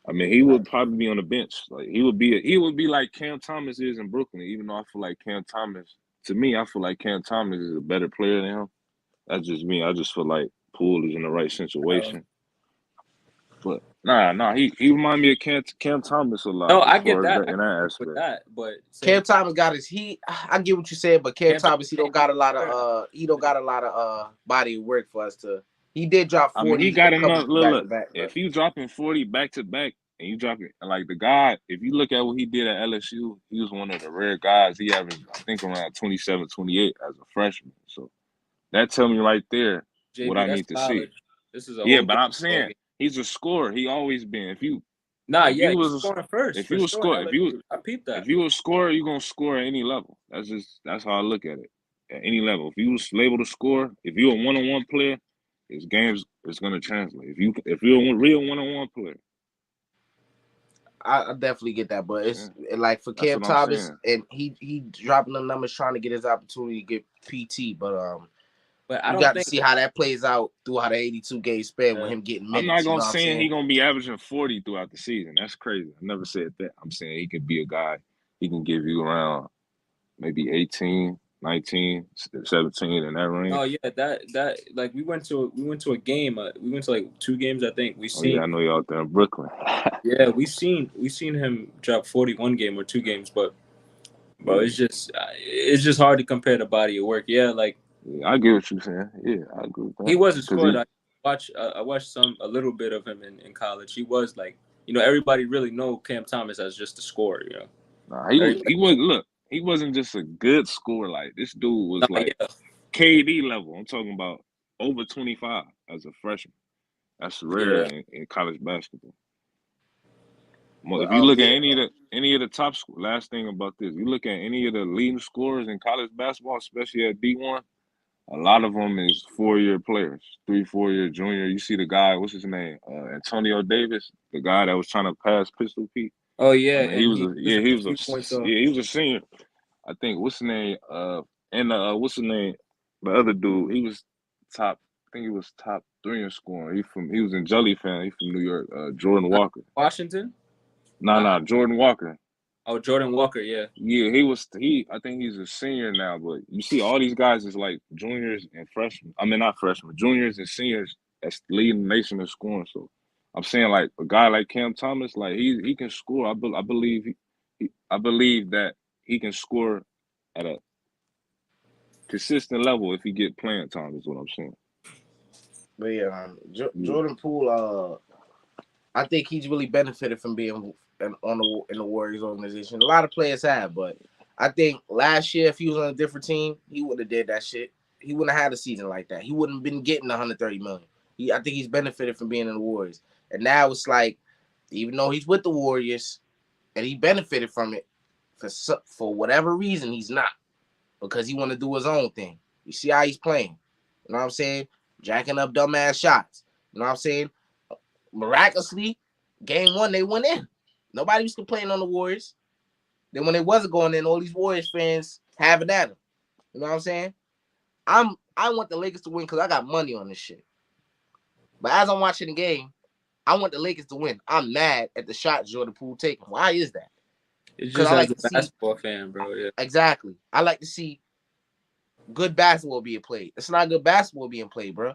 I mean, he would probably be on the bench. Like he would be like Cam Thomas is in Brooklyn. Even though I feel like Cam Thomas, to me, I feel like Cam Thomas is a better player than him. That's just me. I just feel like Poole is in the right situation. But nah, he remind me of Cam Thomas a lot no, as I get far as that. that I in that agree with aspect. that, but Cam same time, Thomas got his I get what you said, but Cam Cam Thomas Thomas he don't ain't got a really lot scoring. of he don't got a lot of body of work for us to. He did drop I mean, he 40 got a couple enough. Look. back to back, but If you dropping 40 back to back and you dropping like the guy, if you look at what he did at LSU, he was one of the rare guys. He averaged, I think, around 27, 28 as a freshman. So that tell me right there what JB, I that's need to see. college. This is a Yeah, whole but different I'm saying ballgame. he's a scorer. He always been. Nah, If yeah, you he's was scoring first if for you was sure. score LSU, I peeped that. if you a scorer, you're gonna score at any level. That's how I look at it. At any level. If you was labeled a scorer, if you're a one-on-one player, his games is gonna translate. If you're a real one-on-one player, I definitely get that. But yeah, it's like for that's Cam what I'm Thomas, saying. and he dropping the numbers trying to get his opportunity to get PT, but But I we don't got to think see how that plays out throughout the 82 game span with uh, him getting I'm not minutes. You gonna know what I'm saying saying? he gonna be averaging 40 throughout the season. That's crazy. I never said that. I'm saying he could be a guy. He can give you around maybe 18, 19, 17 in that oh range. yeah, that like we went to a game. We went to like two games, I think. We Oh yeah, seen I know you out there in Brooklyn. yeah, we seen him drop 40 one game or two games, but bro, Yeah, it's just hard to compare the body of work. Yeah, like yeah, I get what you're saying. Yeah, I agree with he that. was a Cause scorer. I watched a little bit of him in college. He was like, everybody really know Cam Thomas as just a scorer. nah, Everybody, he was look, he wasn't just a good scorer. Like this dude no, was like yeah, KD level. I'm talking about. over 25 as a freshman. That's rare Yeah. in college basketball. Well, But if you look at yeah, any of the top last thing about this, you look at any of the leading scorers in college basketball, especially at D1. A lot of them is 4-year players, 3, 4-year junior. You see the guy, what's his name? Antonio Davis, the guy that was trying to pass Pistol Pete. Oh I yeah, mean, he and was he a was yeah, a he was a few points off. yeah, he was a senior. I think what's his name? And what's his name? The other dude, he was top. I think he was top 3 in scoring. He was in Jellyfan. He from New York. Jordan Walker. Washington. Nah, Jordan Walker. Oh, Jordan Walker. Yeah. Yeah, he was. I think he's a senior now. But you see, all these guys is like juniors and freshmen. I mean, not freshmen, juniors and seniors. That's leading the nation in scoring. So I'm saying, like a guy like Cam Thomas, like he can score. I believe I believe that he can score at a consistent level if he get playing time. Is what I'm saying. but yeah, Yeah, Jordan Poole. I think he's really benefited from being in the Warriors organization. A lot of players have, but I think last year if he was on a different team, he would have did that shit. He wouldn't have had a season like that. He wouldn't have been getting 130 million. I think he's benefited from being in the Warriors, and now it's like, even though he's with the Warriors and he benefited from it, for whatever reason he's not, because he want to do his own thing. You see how he's playing. You know what I'm saying? Jacking up dumbass shots. You know what I'm saying? Miraculously, game one, they went in. Nobody was complaining on the Warriors. Then when they wasn't going in, all these Warriors fans having at them. You know what I'm saying? I want the Lakers to win because I got money on this shit. But as I'm watching the game, I want the Lakers to win. I'm mad at the shot Jordan Poole taking. Why is that? It's Because just I as like a to see basketball fan, bro. Yeah. exactly. I like to see good basketball being played. It's not good basketball being played, bro.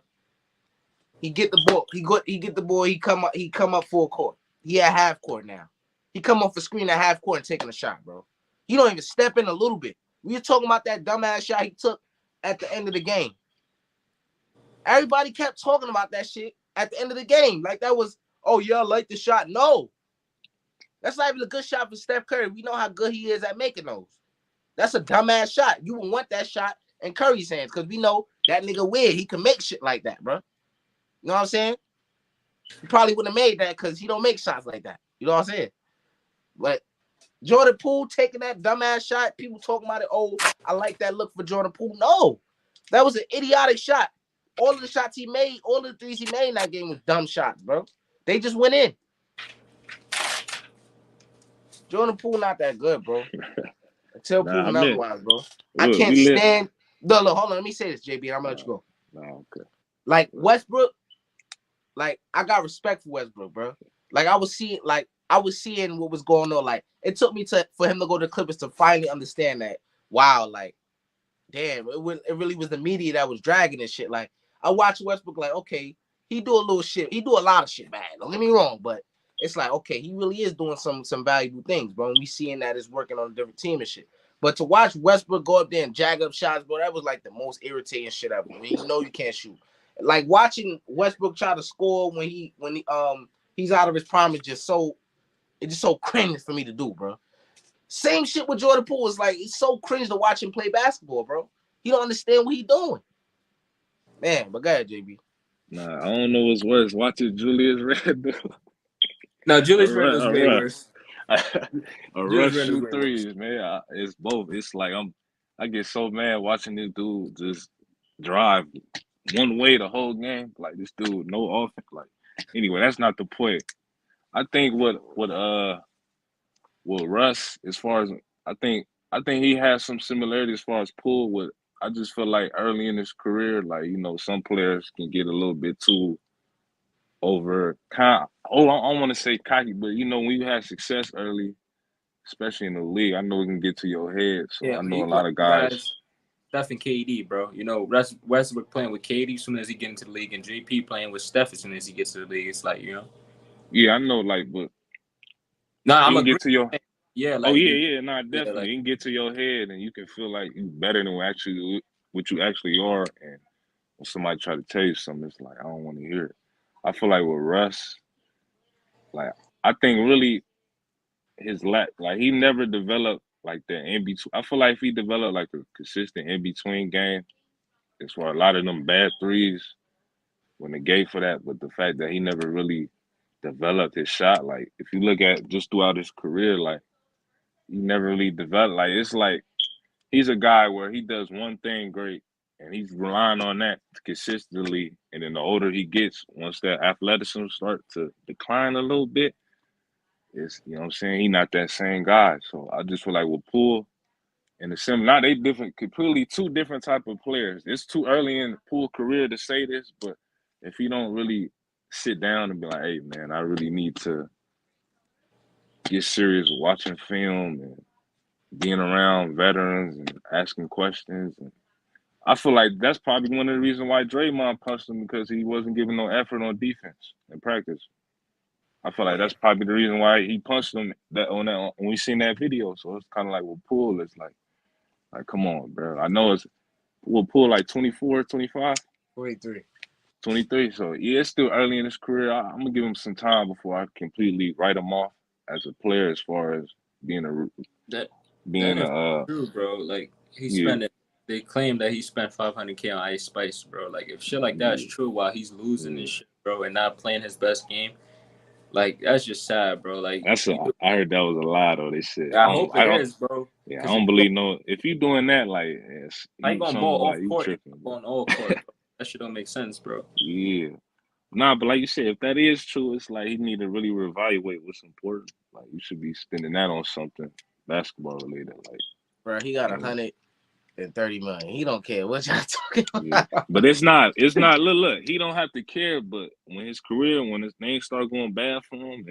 He get the ball. He get the ball. He come up. He come up full court. He at half court now. He come off the screen at half court and taking a shot, bro. He don't even step in a little bit. We were talking about that dumbass shot he took at the end of the game. Everybody kept talking about that shit at the end of the game. Like that was, oh yeah, I like the shot. No, that's not even a good shot for Steph Curry. We know how good he is at making those. That's a dumbass shot. You would want that shot in Curry's hands because we know that nigga weird. He can make shit like that, bro. You know what I'm saying? He probably wouldn't have made that because he don't make shots like that. You know what I'm saying? But Jordan Poole taking that dumbass shot, people talking about it. Oh, I like that look for Jordan Poole. No, that was an idiotic shot. All of the shots he made, all of the threes he made in that game was dumb shots, bro. They just went in. Jordan Poole not that good, bro. Until nah, I proven mean, otherwise, bro. I look, can't we lit. stand. Look, hold on. Let me say this, JB, and I'm gonna let you Nah, go. nah, okay. Like Westbrook, like I got respect for Westbrook, bro. Like I was seeing what was going on. Like it took me for him to go to the Clippers to finally understand that. Wow, like damn, it really was the media that was dragging this shit. Like I watched Westbrook, like okay, he do a little shit, he do a lot of shit bad. Don't get me wrong, but it's like okay, he really is doing some valuable things, bro. And we seeing that it's working on a different team and shit. But to watch Westbrook go up there and jag up shots, bro, that was like the most irritating shit ever. When you know you can't shoot. Like watching Westbrook try to score he's out of his prime is just so cringe for me to do, bro. Same shit with Jordan Poole. It's like it's so cringe to watch him play basketball, bro. He don't understand what he doing. Man, but go ahead, JB. Nah, I don't know what's worse. Watching Julius Randle No, a Julius run, Randle's a way run, worse. a Julius rush Randle's shoot way worse. threes, man. It's both. It's like I get so mad watching this dude just drive one way the whole game. Like this dude, no offense. Like anyway, that's not the point. I think what Russ, as far as I think he has some similarity as far as Poole. With I just feel like early in his career, like some players can get a little bit too over. Oh, I don't want to say cocky, but when you have success early, especially in the league, I know it can get to your head. So Yeah, I when know you a play lot of guys. guys, Steph and KD, bro. Westbrook playing with KD as soon as he get into the league, and JP playing with Steph as soon as he gets to the league. It's like. Yeah, I know, like, but No, it I'm can get agreeing. to your. Yeah, Oh like yeah, yeah, nah, yeah, definitely. like It can get to your head, and you can feel like you better than what you actually are. And when somebody try to tell you something, it's like I don't want to hear it. I feel like with Russ, like I think really like he never developed like the in between. I feel like if he developed like a consistent in between game, as far as a lot of them bad threes when they gave for that, but the fact that he never really developed his shot, like if you look at just throughout his career, like he never really developed. Like it's like he's a guy where he does one thing great and he's relying on that consistently. And then the older he gets, once that athleticism start to decline a little bit, it's you know what I'm saying, he not that same guy. So I just feel like with Poole and the sim now they different completely two different type of players. It's too early in Poole's career to say this, but if he don't really sit down and be like, hey man, I really need to get serious with watching film and being around veterans and asking questions. And I feel like that's probably one of the reasons why Draymond punched him because he wasn't giving no effort on defense in practice. I feel like Yeah. that's probably the reason why he punched him that on that when we seen that video. So it's kind of like with Poole, it's like come on, bro. I know it's we'll Poole like 24, 25, 23. 23. So yeah, it's still early in his career. I'm gonna give him some time before I completely write him off as a player as far as being a That being that is a true, bro. Like he yeah, spent it. They claim that he spent 500K on Ice Spice, bro. Like if shit like that is yeah, true while he's losing yeah. this shit, bro, and not playing his best game, like that's just sad, bro. Like That's a. I heard that was a lie though. They said I hope I it don't. is, bro. Yeah, I Because if don't you go, believe no. If you doing that, like yes, how you you gonna something ball like off you court and tripping, bro. ball on all court, bro? That shit don't make sense, bro. Yeah, nah, but like you said, if that is true, it's like he need to really reevaluate what's important. Like you should be spending that on something basketball related. Like Bro, he got you know, 130 million. He don't care what y'all talking yeah. about. But it's not. It's not. Look. He don't have to care. But when his career, when his name start going bad for him,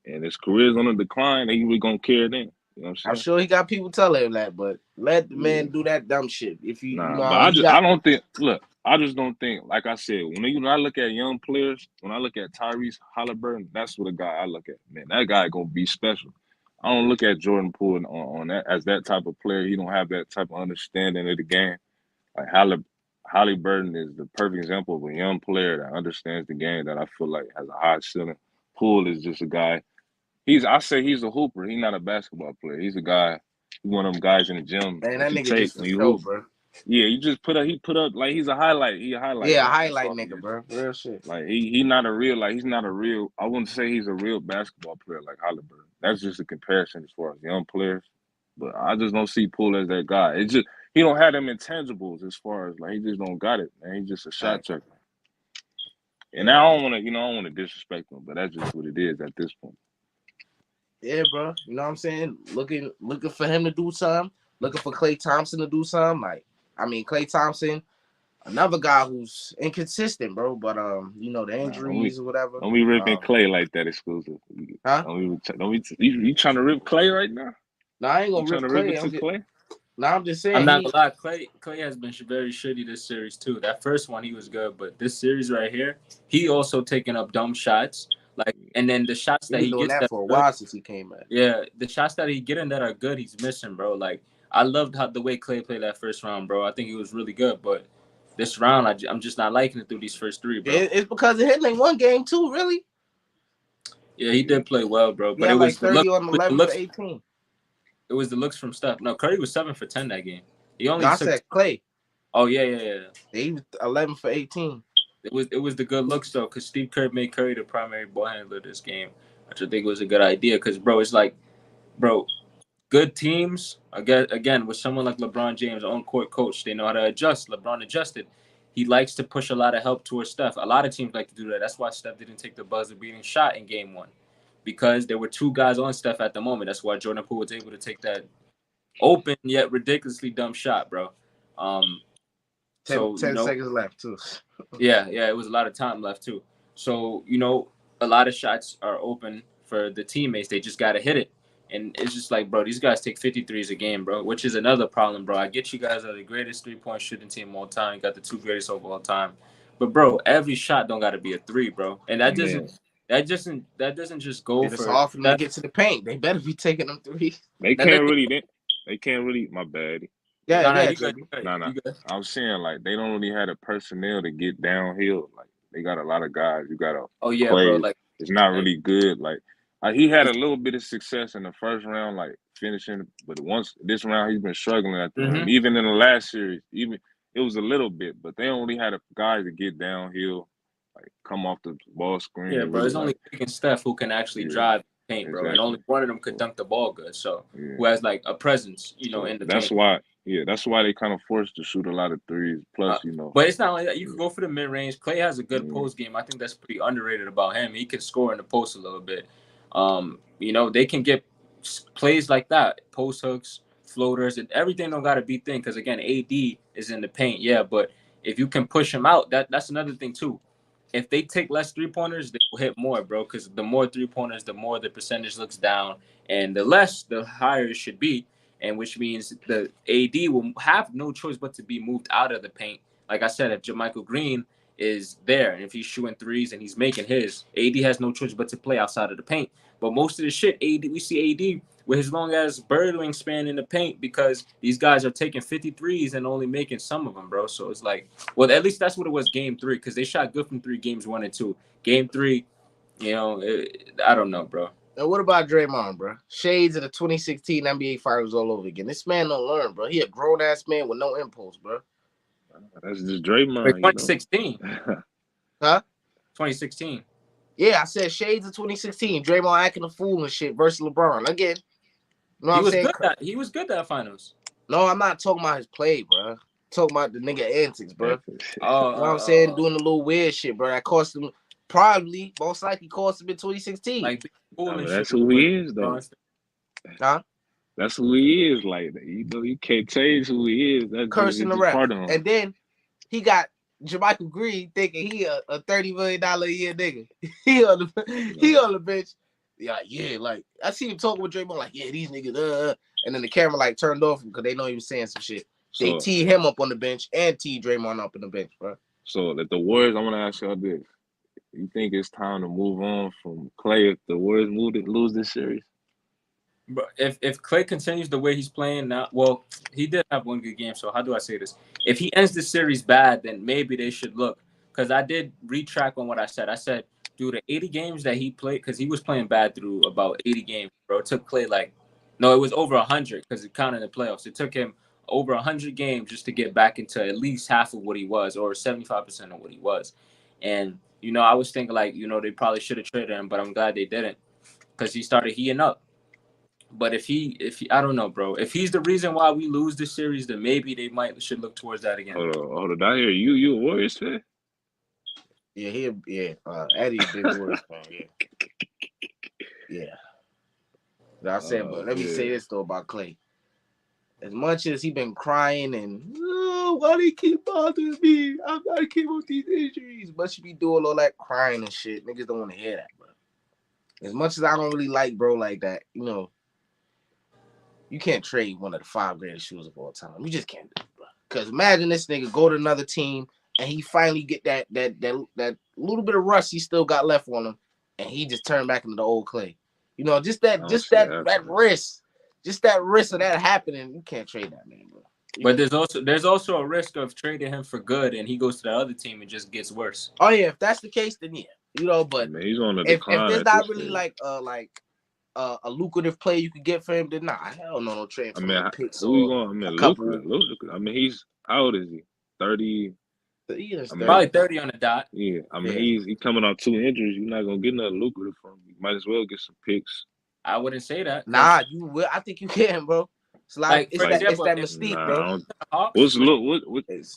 and his career's on the decline, he really gonna care then. You know what I'm I'm saying? sure he got people telling him that, but let the man Yeah. do that dumb shit. If you Nah, know but how he I got. don't think. Look, I just don't think. Like I said, when I look at young players, when I look at Tyrese Halliburton, that's what a guy I look at. Man, that guy gonna be special. I don't look at Jordan Poole on that as that type of player. He don't have that type of understanding of the game. Like Halliburton is the perfect example of a young player that understands the game that I feel like has a high ceiling. Poole is just a guy. I say he's a hooper. He's not a basketball player. He's a guy. He's one of them guys in the gym Man, that that you nigga take just for when you show, hoop. bro. Yeah, you just put up. He put up like he's a highlight. He a highlight Yeah, a guy. That's highlight all he nigga, is. bro. Real shit. Like he not a real like he's not a real. I wouldn't say he's a real basketball player like Halliburton. That's just a comparison as far as young players. But I just don't see Poole as that guy. It's just he don't have them intangibles as far as like he just don't got it. Man, he's just a shot Right. checker. And Yeah, now I man. don't want to, I don't want to disrespect him, but that's just what it is at this point. Yeah, bro. You know what I'm saying? Looking for him to do something. Looking for Klay Thompson to do something. Like, I mean, Klay Thompson, another guy who's inconsistent, bro. But the Nah, injuries or whatever. don't be ripping Clay like that exclusive. Huh? Don't be you trying to rip Clay right now? No, I ain't You gonna trying rip to rip it Clay. to Clay? I'm just I'm saying not he. gonna lie, Clay has been very shitty this series too. That first one he was good, but this series right here, he also taking up dumb shots. Like, and then the shots He that been he doing gets that that for a are good, while since he came back. yeah, the shots that he getting that are good, he's missing, bro. Like, I loved how the way Clay played that first round, bro. I think he was really good, but this round, I'm just not liking it through these first three, bro. It's because of him. They won game two, really. Yeah, he did play well, bro, He but had it like was 30 on it was the 11 for looks, 18. it was the looks from Steph. No, Curry was 7 for 10 that game. He No, only I took. said Clay. Oh yeah. He was 11 for 18. It was the good looks though, because Steve Kerr made Curry the primary ball handler this game, which I think was a good idea. Because bro, it's like, bro, good teams again with someone like LeBron James, on court coach, they know how to adjust. LeBron adjusted. He likes to push a lot of help towards Steph. A lot of teams like to do that. That's why Steph didn't take the buzzer beating shot in game one, because there were two guys on Steph at the moment. That's why Jordan Poole was able to take that open yet ridiculously dumb shot, bro. Um, 10, so 10 seconds left, too. yeah, it was a lot of time left too. So, a lot of shots are open for the teammates. They just gotta hit it. And it's just like, bro, these guys take 53s a game, bro, which is another problem, bro. I get you guys are the greatest 3-point shooting team of all time. You got the two greatest of all time. But bro, every shot don't gotta be a three, bro. And that Man, doesn't just go It's for hard for them to that. get to the paint. They better be taking them three. they That can't doesn't, really. They can't really. My bad. Yeah, no, yeah, you good, JB. you good, Nah. you good. I was saying like they don't really have the personnel to get downhill. Like they got a lot of guys. You got a Oh yeah, bro. Clay. Like, It's not like really good. Like he had a little bit of success in the first round, like finishing. But once this round, he's been struggling at the rim. mm-hmm. Even in the last series, It was a little bit, but they only had a guy to get downhill, like come off the ball screen Yeah, and bro. really It's only like, Vic and Steph who can actually yeah, drive the paint, bro, and only exactly. one of them could So dunk the ball good. So yeah, who has like a presence, so in the that's paint. why, yeah, that's why they kind of forced to shoot a lot of threes. Uh, Plus, but it's not like that. You could yeah, go for the mid range. Clay has a good yeah, post game. I think that's pretty underrated about him. He can score in the post a little bit. They can get plays like that, post hooks, floaters, and everything don't got to be thin. Because again, AD is in the paint, yeah. But if you can push him out, that's another thing too. If they take less 3-pointers, they will hit more, bro. Because the more 3-pointers, the more the percentage looks down, and the less, the higher it should be. And which means the AD will have no choice but to be moved out of the paint. Like I said, if JaMychal Green is there and if he's shooting threes and he's making his, AD has no choice but to play outside of the paint. But most of the shit, we see AD with his long ass bird wingspan in the paint because these guys are taking 53s and only making some of them, bro. So it's like, well, at least that's what it was game 3 because they shot good from 3 games 1 and 2. Game 3, I don't know, bro. Now, what about Draymond, bro? Shades of the 2016 NBA Finals all over again. This man don't learn, bro. He a grown ass man with no impulse, bro. that's just Wait, Draymond, 2016. Huh? 2016. Yeah, I said shades of 2016. Draymond acting a fool and shit versus LeBron again. You know what He I'm was saying? good he was good that finals. No, I'm not talking about his play, bro. I'm talking about the nigga antics, bro. Oh, You know what I'm saying? Doing the little weird shit, bro. That cost him, probably, most likely cost him in 2016. like cool and shit. That's who he is, though. Huh? That's who he is. Like, you can't change who he is. That's Cursing the just ref. part of him. And then he got JaMychal Green thinking he a $30 million a year nigga. he on the bench. Yeah, like I see him talking with Draymond, like, yeah, these niggas, and then the camera like turned off because they know he was saying some shit. They tee him up on the bench and tee Draymond up on the bench, bro. So that the Warriors, I want to ask y'all this: you think it's time to move on from Clay if the Warriors lose this series? But if Clay continues the way he's playing now, well, he did have one good game. So how do I say this? If he ends the series bad, then maybe they should look. Because I did retract on what I said. I said, dude, the 80 games that he played, because he was playing bad through about 80 games, bro. It took Clay it was over 100 because it counted in the playoffs. It took him over 100 games just to get back into at least half of what he was, or 75% of what he was. And I was thinking they probably should have traded him, but I'm glad they didn't because he started heating up. But if he, I don't know, bro. If he's the reason why we lose this series, then maybe they should look towards that again. Hold on. I hear you a Warriors fan? Yeah, Eddie a big Warriors fan. Yeah. I'm saying, but let me say this though about Clay. As much as he been crying and why they keep bothering me? I gotta keep with these injuries. But she be doing all that crying and shit. Niggas don't want to hear that, bro. As much as I don't really like bro like that, you can't trade one of the 5 greatest shooters of all time. You just can't do it, bro. Because imagine this nigga go to another team and he finally get that little bit of rust he still got left on him, and he just turned back into the old Clay. Just that risk. Just that risk of that happening. You can't trade that man, bro. But there's also a risk of trading him for good and he goes to the other team and just gets worse. Oh yeah, if that's the case, then yeah. But man, he's on the if decline there's not really a lucrative play you could get for him, then hell no trade for no picks. Who you going? Lucrative. I mean, he's how old is he? 30. Probably 30 on the dot. Yeah, he's coming off 2 injuries. You're not gonna get nothing lucrative from him. You might as well get some picks. I wouldn't say that. Nah, you will. I think you can, bro. It's that mystique, bro.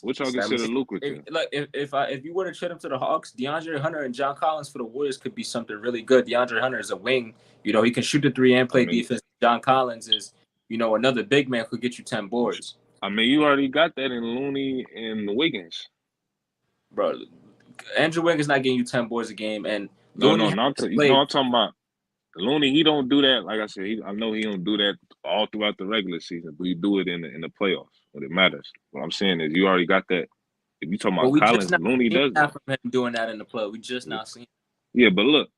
What y'all consider lucrative? If you were to trade him to the Hawks, DeAndre Hunter and John Collins for the Warriors could be something really good. DeAndre Hunter is a wing. He can shoot the 3 and play defense. John Collins is, another big man who could get you 10 boards. I mean, you already got that in Looney and Wiggins. Bro, Andrew Wiggins not getting you 10 boards a game. And I'm talking about Looney. He don't do that. Like I said, I know he don't do that all throughout the regular season, but he do it in the playoffs when it matters. What I'm saying is, you already got that. If you talking about Collins, Looney does that. From him doing that in the play, we just not seen. Yeah, but look,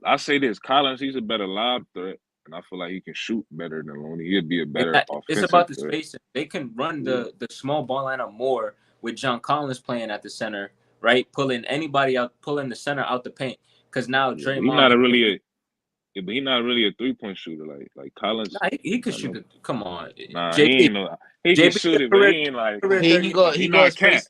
I say this: Collins, he's a better lob threat, and I feel like he can shoot better than Looney. He'd be a better offensive. It's about the spacing. They can run the small ball lineup more with John Collins playing at the center, right? Pulling anybody out, pulling the center out the paint. Because now Draymond, Yeah, but he not really a 3-point shooter like Collins. Nah, he could I shoot know. the. Come on, Nah, he JB. ain't no. He can JB shoot it, but career, he ain't like. career He 38. he He go not Cat. space.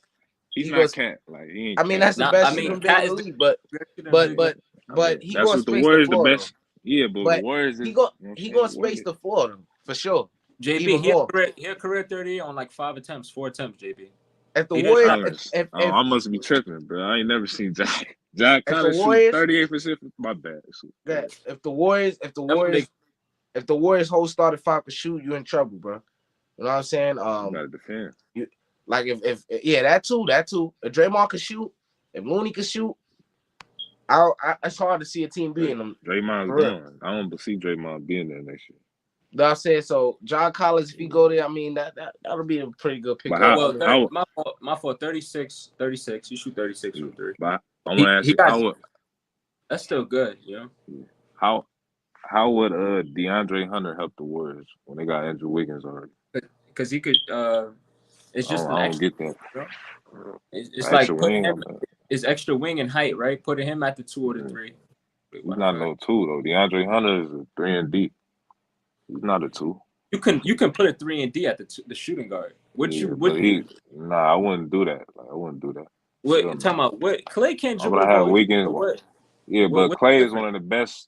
He's He not goes. Cat. Like he I ain't mean, Cat. that's the Nah, best I mean, shooting big Cat in the is the league. But shooting but big. but I but mean, he that's gonna what the space the Warriors the floor though. best. Yeah, but the But Warriors he is. go You know what he I'm saying? gonna The Warriors. space the floor though, for sure. JB, Even more. he a career 38 on like 4 attempts. JB. If the He didn't Warriors, try. Collins. Oh, I must be tripping, bro. I ain't never seen Jack if the Collins shoot Warriors, 38%. My bad. that if the Warriors, if the Some of they Warriors, if the Warriors whole started five could shoot, you in trouble, bro. You know what I'm saying? You gotta defend. You like if yeah, that too. If Draymond could shoot, if Looney could shoot, it's hard to see a team beating them Draymond's for real. gone. I don't see Draymond being there next year. You know what I'm saying? So John Collins, if he go there, I mean that'll be a pretty good But pickup. I well, mean, 30, my fault. 36. You shoot 36 from three. but I want to ask He you got that's still good, you know. how how would DeAndre Hunter help the Warriors when they got Andrew Wiggins already? Because he could. It's just an I don't extra. get that. You know? It's Extra like putting wing. him. It's extra wing and height, right? Putting him at the 2 or the 3. He's not no 2 though. DeAndre Hunter is a 3 and D. He's not a 2. You can put a 3 and D at the shooting guard. I wouldn't do that. Like, I wouldn't do that. What talking about? What Clay can't I'm dribble gonna the have ball. Wiggins. What? Yeah, but What's Clay is different? one of the best.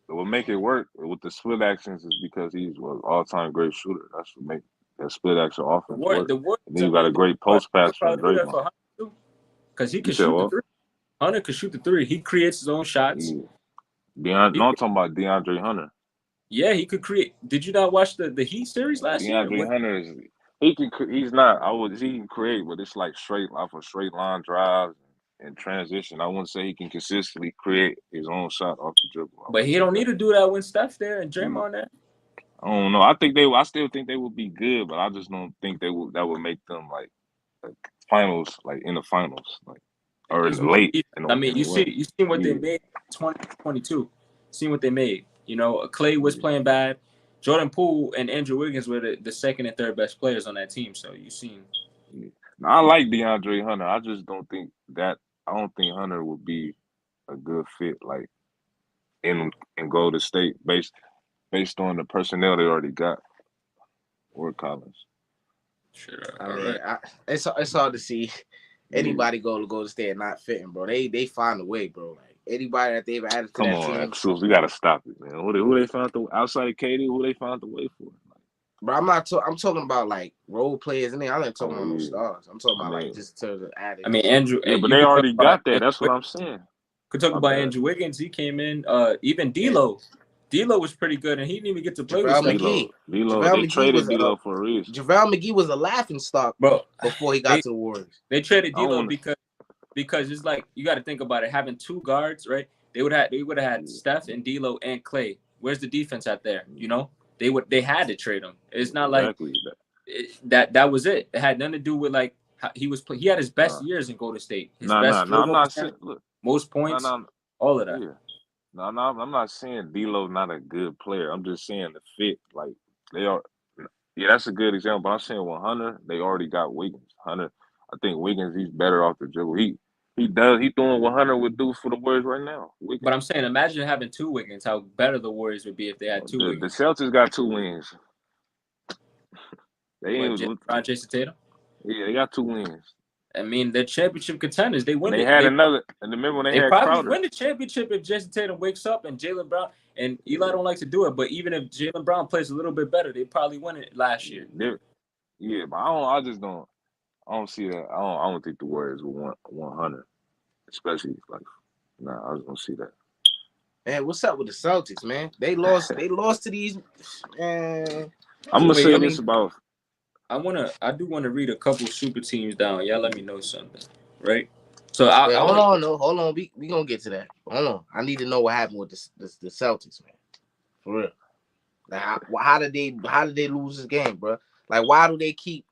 What make it work with the split actions is because he's an all-time great shooter. That's what make that split action offense work. The Warriors. And then I you got a mean, great post they pass from probably do that Draymond. for Hunter too, because he You can said shoot the what? 3. Hunter can shoot the 3. He creates his own shots. Yeah. No, I'm talking about DeAndre Hunter. Yeah, he could create. Did you not watch the Heat series last year? DeAndre Hunter is he can he's not he can create, but it's like straight off of straight line drives and transition. I wouldn't say he can consistently create his own shot off the dribble. But he don't need to do that when Steph's there and Draymond there. I don't know. I still think they would be good, but I just don't think that would make them like finals, like in the finals, like or It's more late. defense. I mean, In the West. you seen what they made 2022. Seen what they made. You know, Clay was playing bad. Jordan Poole and Andrew Wiggins were the second and third best players on that team. So you seen. Now, I like DeAndre Hunter. I just don't think that. I don't think Hunter would be a good fit, like in Golden State, based on the personnel they already got. Or Collins. Sure. I All mean, right. it's hard to see anybody go to stay and not fitting, bro. They find a way, bro. Like anybody that they've added to Come that on, team, Absolute. We gotta stop it, man. Who they found outside of KD? Who they found the way for? bro. I'm talking about like role players in there. I'm not talking about no stars. I'm talking about like just to add I mean, it. Andrew. Yeah, but You they could talk already about got that. That's what I'm saying. Could talk My about bad. Andrew Wiggins. He came in. Even D'Lo. D'Lo was pretty good, and he didn't even get to play with JaVale Steph. D'Lo, they traded D'Lo for a reason. JaVale McGee was a laughing stock, Bro, before he got to the Warriors. They traded D'Lo because it's like you got to think about it. Having 2 guards, right? They would have had Steph and D'Lo and Clay. Where's the defense out there? You know, they had to trade him. It's not exactly. that was it. It had nothing to do with like how he was. He had his best years in Golden State. His best. I'm not saying. Look, most points. All of that. Yeah. No, I'm not saying D'Lo not a good player. I'm just saying the fit. Like they are. Yeah, that's a good example. But I'm saying with Hunter, they already got Wiggins. Hunter, I think Wiggins, he's better off the dribble. He doing what Hunter would do for the Warriors right now. Wiggins. But I'm saying, imagine having 2 Wiggins. How better the Warriors would be if they had 2 The Wiggins. Celtics got 2 wings. Jason Tatum. Yeah, they got 2 wings. I mean, they're championship contenders. They win. They had another. And remember when they had probably Crowder. win the championship if Jason Tatum wakes up and Jaylen Brown and Eli don't like to do it. But even if Jaylen Brown plays a little bit better, they probably win it last year. Yeah, but I don't see that. I don't think the Warriors will want Hunter, especially like. Nah, I just don't see that. Man, what's up with the Celtics, man? They lost to these. Man, I'm gonna say this about. I do want to read a couple super teams down. Y'all let me know something, right? So hold on. We gonna get to that. Hold on. I need to know what happened with the Celtics, man. For real. Like, how did they lose this game, bro? Like, why do they keep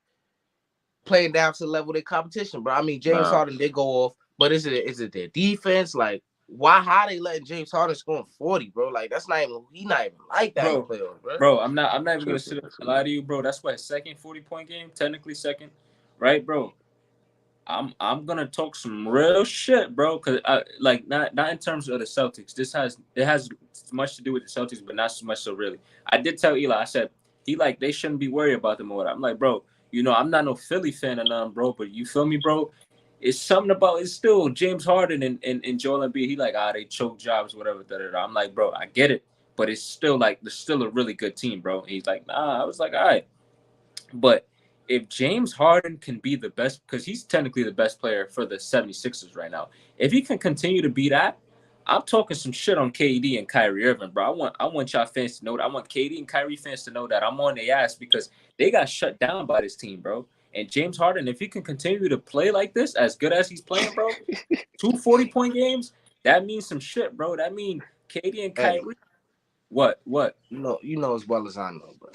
playing down to the level of their competition, bro? I mean, James Harden did go off, but is it their defense? Like, how they letting James Harden score 40, bro? Like, he not even like that in playoffs, bro. Bro, I'm not even gonna sit up and lie to you, bro. That's why his second 40-point game, technically second, right, bro? I'm gonna talk some real shit, bro. Cause like not in terms of the Celtics. It has much to do with the Celtics, but not so much so really. I did tell Eli. I said they shouldn't be worried about them or whatever. I'm like, bro, I'm not no Philly fan or nothing, bro. But you feel me, bro? It's something about it's still James Harden and Joel Embiid. He like they choke jobs, whatever. Da, da, da. I'm like, bro, I get it, but it's still like they're still a really good team, bro. And he's like, nah. I was like, all right. But if James Harden can be the best, because he's technically the best player for the 76ers right now, if he can continue to be that, I'm talking some shit on KD and Kyrie Irving, bro. I want y'all fans to know that. I want KD and Kyrie fans to know that I'm on their ass because they got shut down by this team, bro. And James Harden, if he can continue to play like this, as good as he's playing, bro, 2 40-point games, that means some shit, bro. That means KD and Hey, Kyrie. What? You know as well as I know, bro.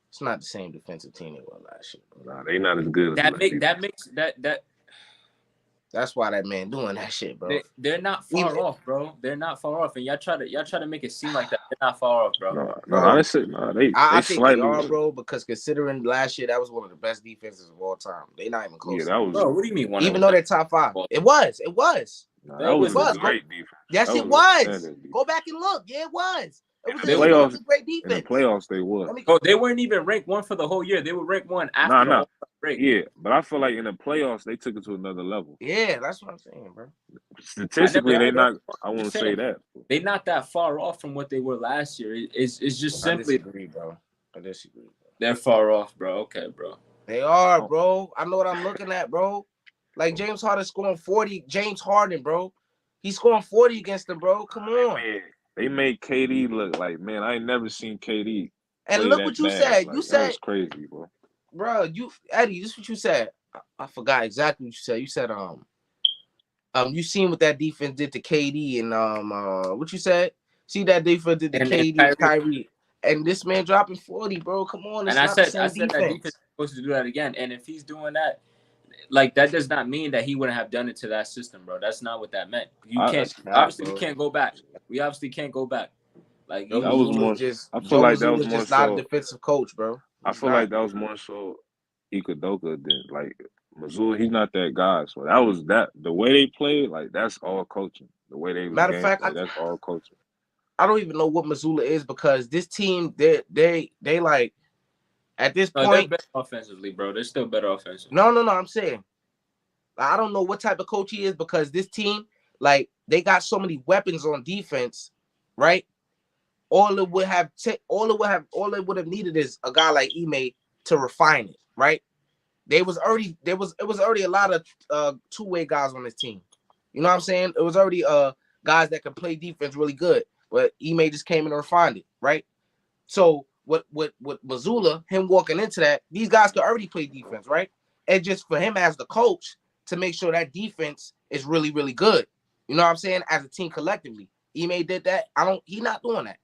It's not the same defensive team they were last year, bro. Nah, they not as good as That makes that. That's why that man doing that shit, bro. They're not far off, bro. They're not far off, and y'all try to make it seem like that. They're not far off, bro. They I think they slightly are, bro, because considering last year that was one of the best defenses of all time. They not even close. Yeah, that was. Bro, what do you mean? Even though they're top 5, it was. Nah, that was a great defense. Yes, it was. Go back and look. Yeah, it was. It was a great defense. In the playoffs, they was. Oh, they weren't even ranked 1 for the whole year. They were ranked 1 after the break. Yeah, but I feel like in the playoffs they took it to another level. Yeah, that's what I'm saying, bro. Statistically, they not. I wouldn't say that. They're not that far off from what they were last year. It's just simply. I disagree, bro. Bro. They're far off, bro. Okay, bro. They are, bro. I know what I'm looking at, bro. Like James Harden scoring 40. James Harden, bro. He's scoring 40 against them, bro. Come on. Man, they made KD look like, man, I ain't never seen KD. And look what you said. Like, You said that's crazy, bro. Bro, Eddie, this is what you said. I forgot exactly what you said. You said you seen what that defense did to KD and what you said? See that defense did to KD and Kyrie. And this man dropping 40, bro. Come on. And I said that defense is supposed to do that again. And if he's doing that, like that does not mean that he wouldn't have done it to that system, bro. That's not what that meant. You can't obviously we can't go back. We obviously can't go back. Like that was more just I feel like that was more just not a defensive coach, bro. I feel like that was more so Iguodala than like Mazzulla. He's not that guy. So that was the way they played, like that's all coaching. The way they matter of fact, that's all coaching. I don't even know what Mazzulla is because this team, they like at this point they're better offensively, bro. They're still better offensively. No. I'm saying I don't know what type of coach he is because this team, like they got so many weapons on defense, right? All it would have needed is a guy like Ime to refine it, right? It was already a lot of two-way guys on this team. You know what I'm saying? It was already guys that could play defense really good, but Ime just came in and refined it, right? So what Mazzulla, him walking into that, these guys could already play defense, right? And just for him as the coach to make sure that defense is really, really good. You know what I'm saying? As a team collectively. Ime did that. He's not doing that.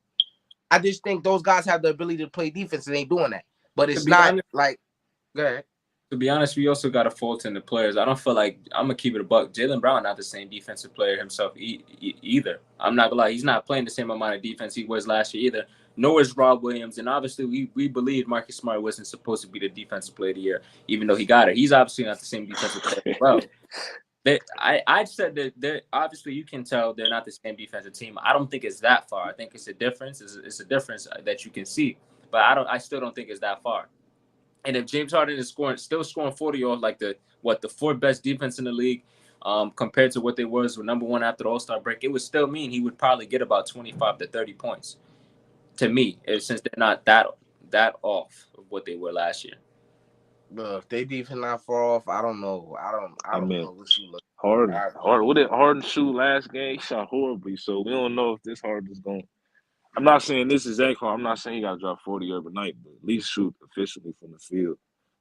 I just think those guys have the ability to play defense and they ain't doing that. But it's not honest, like, go ahead. To be honest, we also got a fault in the players. I don't feel like I'm gonna keep it a buck. Jaylen Brown not the same defensive player himself either. I'm not gonna lie, he's not playing the same amount of defense he was last year either. Nor is Rob Williams, and obviously we believe Marcus Smart wasn't supposed to be the defensive player of the year, even though he got it. He's obviously not the same defensive player as well. I said that obviously you can tell they're not the same defensive team. I don't think it's that far. I think it's a difference. It's a difference that you can see, but I still don't think it's that far. And if James Harden is still scoring 40 off like the 4th best defense in the league, compared to what they were number 1 after the All-Star break, it would still mean he would probably get about 25 to 30 points. To me, since they're not that off of what they were last year. Bro, if they defense not far off, I don't know. I don't know what you look. Harden. What did Harden shoot last game? He shot horribly, so we don't know if this Harden's going. I'm not saying this is exact. I'm not saying he got to drop 40 every night, but at least shoot efficiently from the field.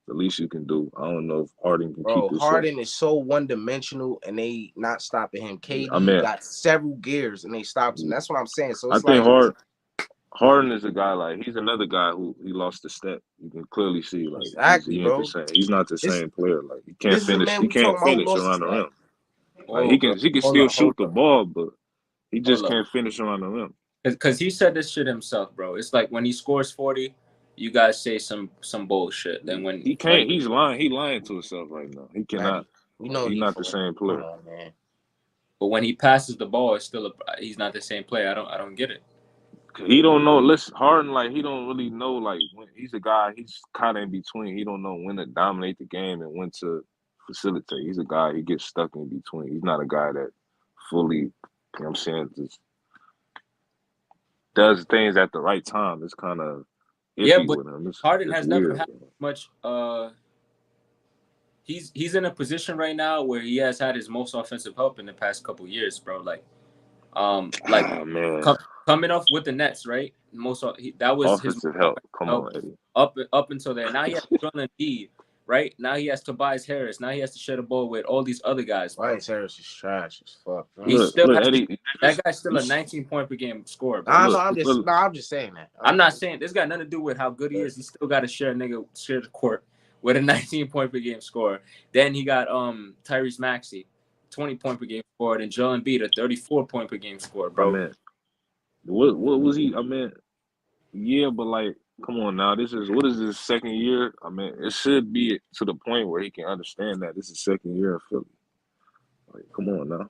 The least you can do. I don't know if Harden can keep this Harden up. is so one-dimensional, and they not stopping him. KD got several gears, and they stopped him. That's what I'm saying. So it's I think Harden is a guy like he's another guy who he lost the step. You can clearly see like exactly, bro. He's not the same player. Like he can't finish. He can't finish around the rim. Like he can still shoot the ball, but he just can't finish around the rim. Because he said this shit himself, bro. It's like when he scores 40, you guys say some bullshit. Then when he can't, he's lying. He lying to himself right now. He cannot. We Like, know he's he not the for same come player. on, man. But when he passes the ball, it's still he's not the same player. I don't get it. He don't know. Listen, Harden, like he don't really know. Like when he's a guy, he's kind of in between. He don't know when to dominate the game and when to facilitate. He's a guy. He gets stuck in between. He's not a guy that fully, you know what I'm saying, just does things at the right time. It's kind of Yeah, iffy but with him. Harden It's has never weird. had much. He's in a position right now where he has had his most offensive help in the past couple years, bro. Like Ah man, coming off with the Nets, right? That was his offensive most help. offensive Come help on, Eddie. up until there. Now he has Joel Embiid, right? Now he has Tobias Harris. Now he has to share the ball with all these other guys, bro. Tobias Harris is trash as fuck, bro. He still Look, has Eddie. that guy's still a 19 point per game scorer, bro. I know. Look, look. I'm just saying that. I'm not saying this got nothing to do with how good he is. He still got to share the court with a 19 point per game scorer. Then he got Tyrese Maxey, 20 point per game scorer, and Joel Embiid, a 34 point per game scorer, I bro. mean, what was he? I mean, yeah, but like, come on now. This is what is his second year? I mean, it should be to the point where he can understand that this is second year in Philly. Like, come on now.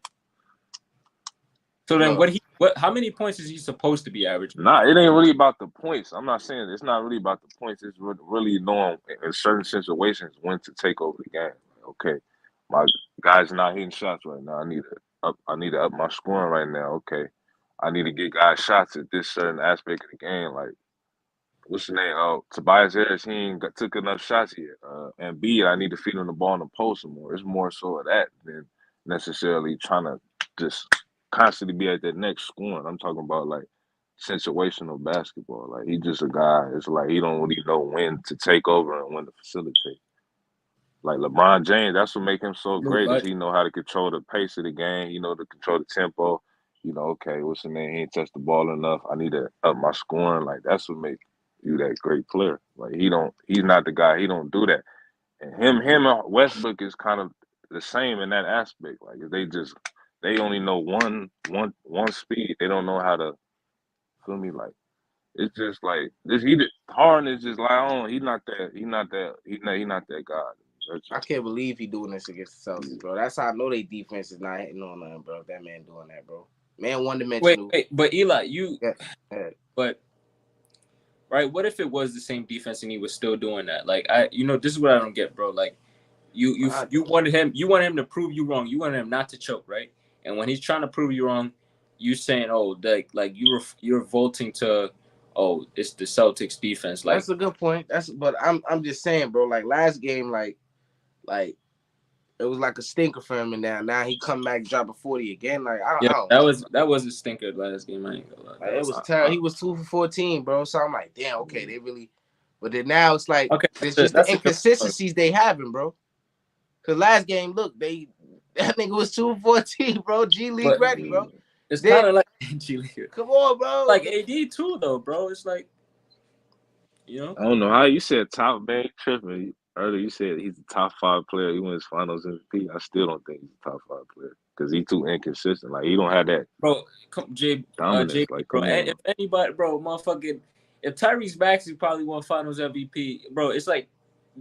So then, Look, how many points is he supposed to be averaging? Nah, it ain't really about the points. I'm not saying it's not really about the points. It's really knowing in certain situations when to take over the game. Like, okay, my guy's not hitting shots right now. I need to up my scoring right now. Okay, I need to get guys shots at this certain aspect of the game. Like what's the name? Oh, Tobias Harris. He ain't took enough shots yet. And B, I need to feed him the ball in the post some more. It's more so of that than necessarily trying to just constantly be at that next scoring. I'm talking about like situational basketball. Like he just a guy. It's like he don't really know when to take over and when to facilitate. Like LeBron James, that's what make him so great is he know how to control the pace of the game. He know to control the tempo. You know, okay, what's the name? He ain't touched the ball enough. I need to up my scoring. Like that's what make you that great player. Like he's not the guy. He don't do that. And him and Westbrook is kind of the same in that aspect. Like they only know one speed. They don't know how to feel me. Like it's just like this. Harden is just like he's not that. He's not that guy. I can't believe he doing this against the Celtics, bro. That's how I know they defense is not hitting on nothing, bro. That man doing that, bro. Man, one dimensional. Wait, but Eli, Yeah. but right, what if it was the same defense and he was still doing that? Like this is what I don't get, bro. Like you wanted him to prove you wrong. You wanted him not to choke, right? And when he's trying to prove you wrong, you saying, oh, like you're vaulting to, oh, it's the Celtics defense. Like That's a good point. But I'm just saying, bro. Like last game, like it was like a stinker for him, and now he come back dropping 40 again. Like I yeah, don't know. that was a stinker last game. I ain't gonna lie. Like, it was terrible. He was 2 for 14, bro. So I'm like, damn, okay, they really. But then now it's like okay. it's just the inconsistencies they having, bro. Cause last game, look, that nigga was 2 for 14, bro. G League ready, bro. It's kind of like G League. Come on, bro. Like AD too, though, bro. It's like, I don't know how you said top man tripping earlier. You said he's the top 5 player. He wins Finals MVP. I still don't think he's a top 5 player because he's too inconsistent. Like he don't have that, bro. dominance. Like bro. come And on. if anybody, bro, motherfucking, if Tyrese Maxey probably won Finals MVP, bro, it's like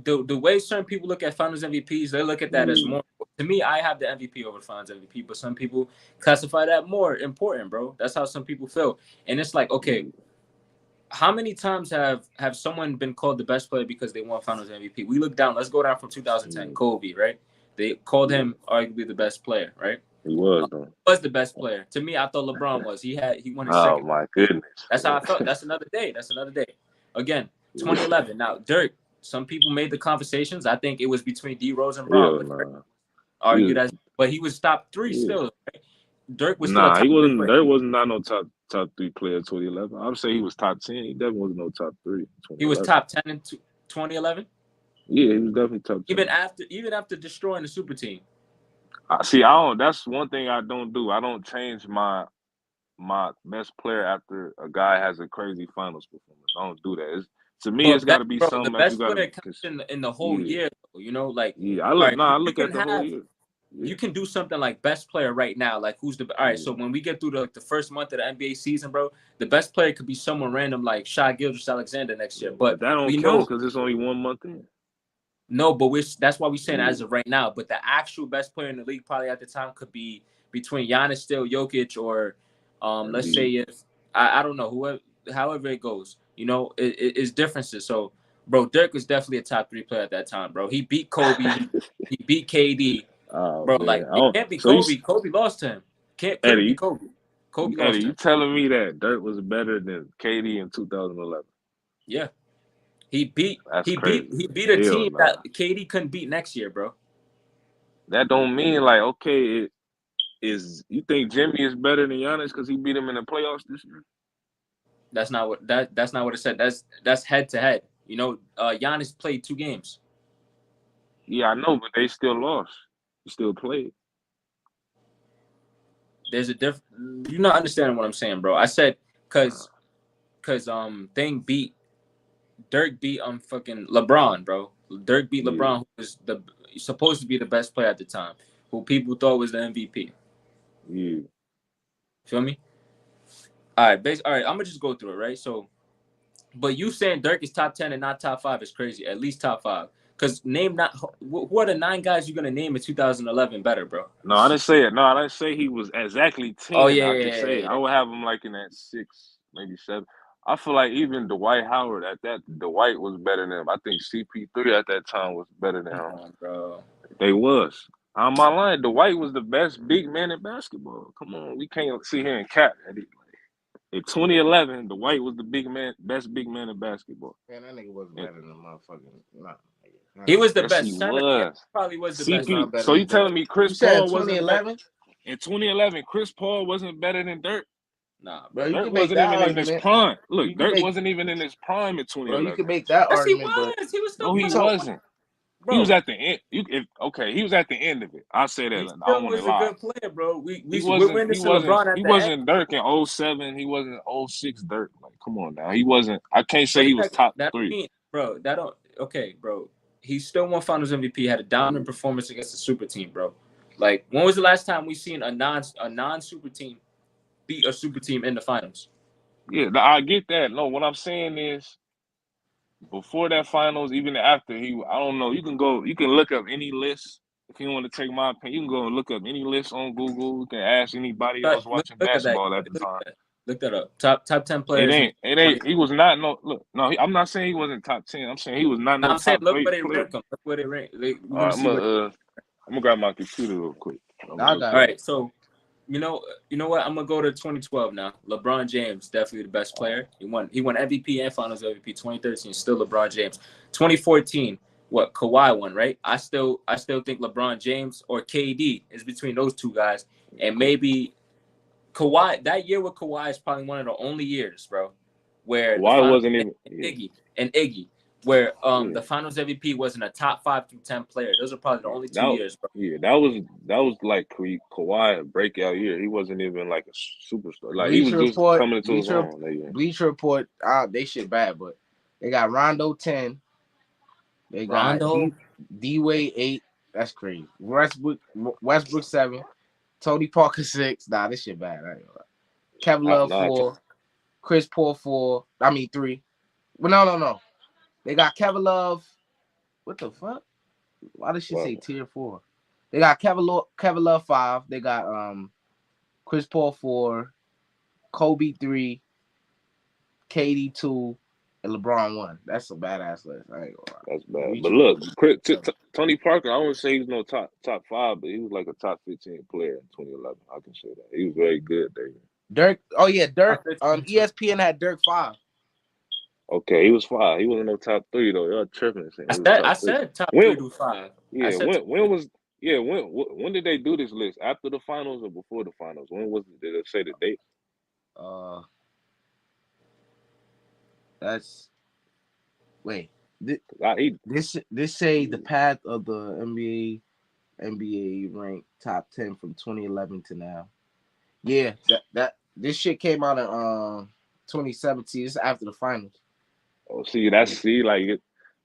the way certain people look at Finals MVPs, they look at that as more. To me, I have the MVP over Finals MVP, but some people classify that more important, bro. That's how some people feel, and it's like, okay. How many times have someone been called the best player because they won Finals MVP? We look down. Let's go down from 2010, Kobe, right? They called him arguably the best player, right? He was though. Was the best player to me. I thought LeBron was. He won his Oh second. my goodness. That's how I felt. That's another day. Again, 2011. Now Dirk. Some people made the conversations. I think it was between D Rose and Bron. Nah. Argued as, but he was top 3 still. Right? Dirk was still Nah, a top he wasn't. 3 There wasn't not no top 3 player in 2011. I would say he was top 10. He definitely wasn't no top 3. He was top 10 in 2011. Yeah, he was definitely top 10. Even after destroying the super team. See, I don't. That's one thing I don't do. I don't change my best player after a guy has a crazy finals performance. I don't do that. To me, it's got to be something the that you best got player to. comes in the whole year. Like I look at the whole year. You can do something like best player right now. Like who's the all right? So when we get through the first month of the NBA season, bro, the best player could be someone random like Shai Gilgeous-Alexander next year. But that don't count because it's only 1 month in. No, but that's why we're saying as Yeah, of right now. But the actual best player in the league probably at the time could be between Giannis, still Jokic, or let's say Embiid. if I don't know whoever, however it goes. It's differences. So, bro, Dirk was definitely a top 3 player at that time, bro. He beat Kobe. He beat KD, Oh bro. man, Like I it don't, can't be so you, Kobe. Kobe lost to him. Couldn't be Eddie, Kobe. Kobe Eddie, lost to you him. telling me that Dirk was better than KD in 2011? Yeah, he beat That's he beat crazy. he beat a Hell team nah. that KD couldn't beat next year, bro. That don't mean like okay. Is you think Jimmy is better than Giannis because he beat him in the playoffs this year? That's not what it said. That's head to head. Giannis played 2 games. Yeah, I know, but they still lost. He still played. There's a diff. You're not understanding what I'm saying, bro. I said Uh, cause thing beat Dirk beat fucking LeBron, bro. Dirk beat yeah, LeBron, who was supposed to be the best player at the time, who people thought was the MVP. yeah. Feel me? All right. I'm gonna just go through it, right? So, but you saying Dirk is top 10 and not top 5 is crazy. At least top 5. Cause name not who are the 9 guys you're gonna name in 2011 better, bro? No, I didn't say it. No, I didn't say he was exactly Oh 10. yeah, I yeah, just yeah, say yeah. I would have him like in that 6, maybe 7. I feel like even Dwight Howard at that Dwight was better than him. I think CP3 at that time was better than Come him. on, bro. They was. On my line, Dwight was the best big man in basketball. Come on, we can't sit here and cap at it. In 2011, Dwight was the best big man in basketball. Man, that nigga wasn't And better than motherfucking. Nah, nigga. He was the yes, he best center. Yeah, was. probably was the best Nah, CP. center. better So than you Dirk. telling me Chris You said in Paul wasn't better 2011, in 2011? Chris Paul wasn't better than Dirk. Nah, bro. bro. You Dirk can make wasn't that even in his argument. prime. Look, You can Dirk make, wasn't even in his prime in bro. You 2011. can make that Yes, he argument, but was. He was still No, he you playing, talk, wasn't. He was bro. at the end. Okay, he was at the end of it. I'll say that. He I don't still want to was a lie. good player, bro. He We're wasn't. He witnessing wasn't. LeBron He at the end. wasn't Dirk in '07. He wasn't '06 Dirk. Like, come on now. He wasn't. I can't say What he is was that? top That don't three. mean, bro. That don't. Okay, bro. He still won Finals MVP. Had a dominant performance against the super team, bro. Like, when was the last time we seen a non super team beat a super team in the finals? Yeah, I get that. No, what I'm saying is before that finals, even after he, I don't know. You can go. You can look up any list. If you want to take my opinion, you can go and look up any list on Google. You can ask anybody else watching Look at that. basketball at the time. Look that up. Top 10 It players in ain't. It 20. ain't. He was not. No. Look. No. I'm not saying he wasn't top 10. I'm saying he was not no I'm saying, top look three where they player. rank them. Look where they rank. We're All right. gonna see what. I'm gonna grab my computer real quick. I'm gonna I look got All it. it right, so you know what? I'm gonna go to 2012 now. LeBron James, definitely the best player. He won MVP and Finals MVP. 2013, still LeBron James. 2014, what Kawhi won, right? I still think LeBron James or KD is between those 2 guys, and up. maybe Kawhi. That year with Kawhi is probably one of the only years, bro, where the Kawhi Finals wasn't even. Yeah. Iggy, where Yeah. the Finals MVP wasn't a top 5 through 10 player. Those are probably the only 2 years, bro. Yeah, that was like Kawhi a breakout year. He wasn't even like a superstar. Like he was Bleacher just Report, coming into his own that year. Bleacher Report. They shit bad, but they got Rondo 10. They got Rondo. D Wade 8. That's crazy. Westbrook 7. Tony Parker 6. Nah, this shit bad. I ain't gonna lie. Kevin Nah, Love nah, 4. Chris Paul 4. I mean 3. Well, no. They got Kevin Love. What the fuck? Why does she well, say tier 4? They got Kevin Love 5. They got Chris Paul 4. Kobe 3. KD 2. And LeBron 1. That's a badass list. I ain't gonna lie. that's bad. Reach But look, report be Tony Parker, I wouldn't say he was no top 5, but he was like a top 15 player in 2011. I can say that he was very good there. Dirk. Oh yeah, Dirk. Top 15. ESPN had Dirk 5. Okay, he was 5. He wasn't no top 3 though. Y'all tripping saying I he was said I top 3. said top When 3 to 5. I yeah, said when was yeah when did they do this list? After the finals or before the finals? When was it? Did it say the date? Uh, that's wait. He This say the path of the NBA ranked top 10 from 2011 to now. Yeah, that this shit came out in 2017. This is after the finals. Oh, see, like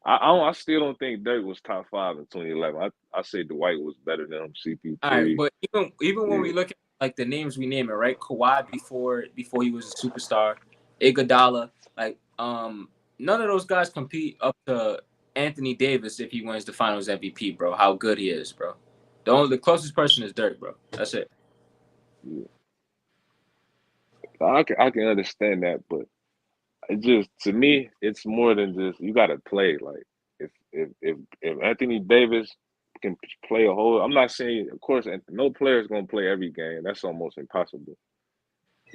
I still don't think Dirk was top 5 in 2011. I say Dwight was better than him. all right, CP3, but even when we yeah, look at like the names we name it, right? Kawhi before he was a superstar, Iguodala, like none of those guys compete up to Anthony Davis if he wins the Finals MVP, bro. How good he is, bro. The closest person is Dirk, bro. That's it. Yeah. I can understand that, but it just to me, it's more than just you got to play. Like if Anthony Davis can play a whole, I'm not saying, of course, no player is gonna play every game. That's almost impossible.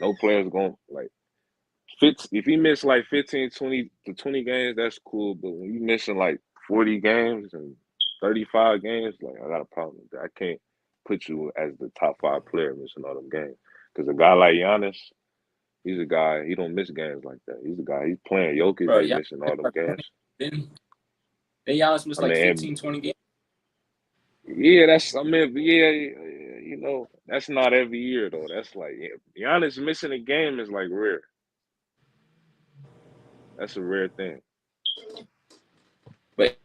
No player is gonna like if he miss like 15, 20 to 20 games, that's cool. But when you missing like 40 games and 35 games, like I got a problem with that. I can't put you as the top 5 player missing all them games. Because a guy like Giannis, he's a guy, he don't miss games like that. He's a guy, he's playing Jokic, Bro, they y'all missing all missed them like games. 20. Then Giannis missed I like mean, 15, 20 games. yeah, that's not every year though. That's like Giannis missing a game is like rare. That's a rare thing. But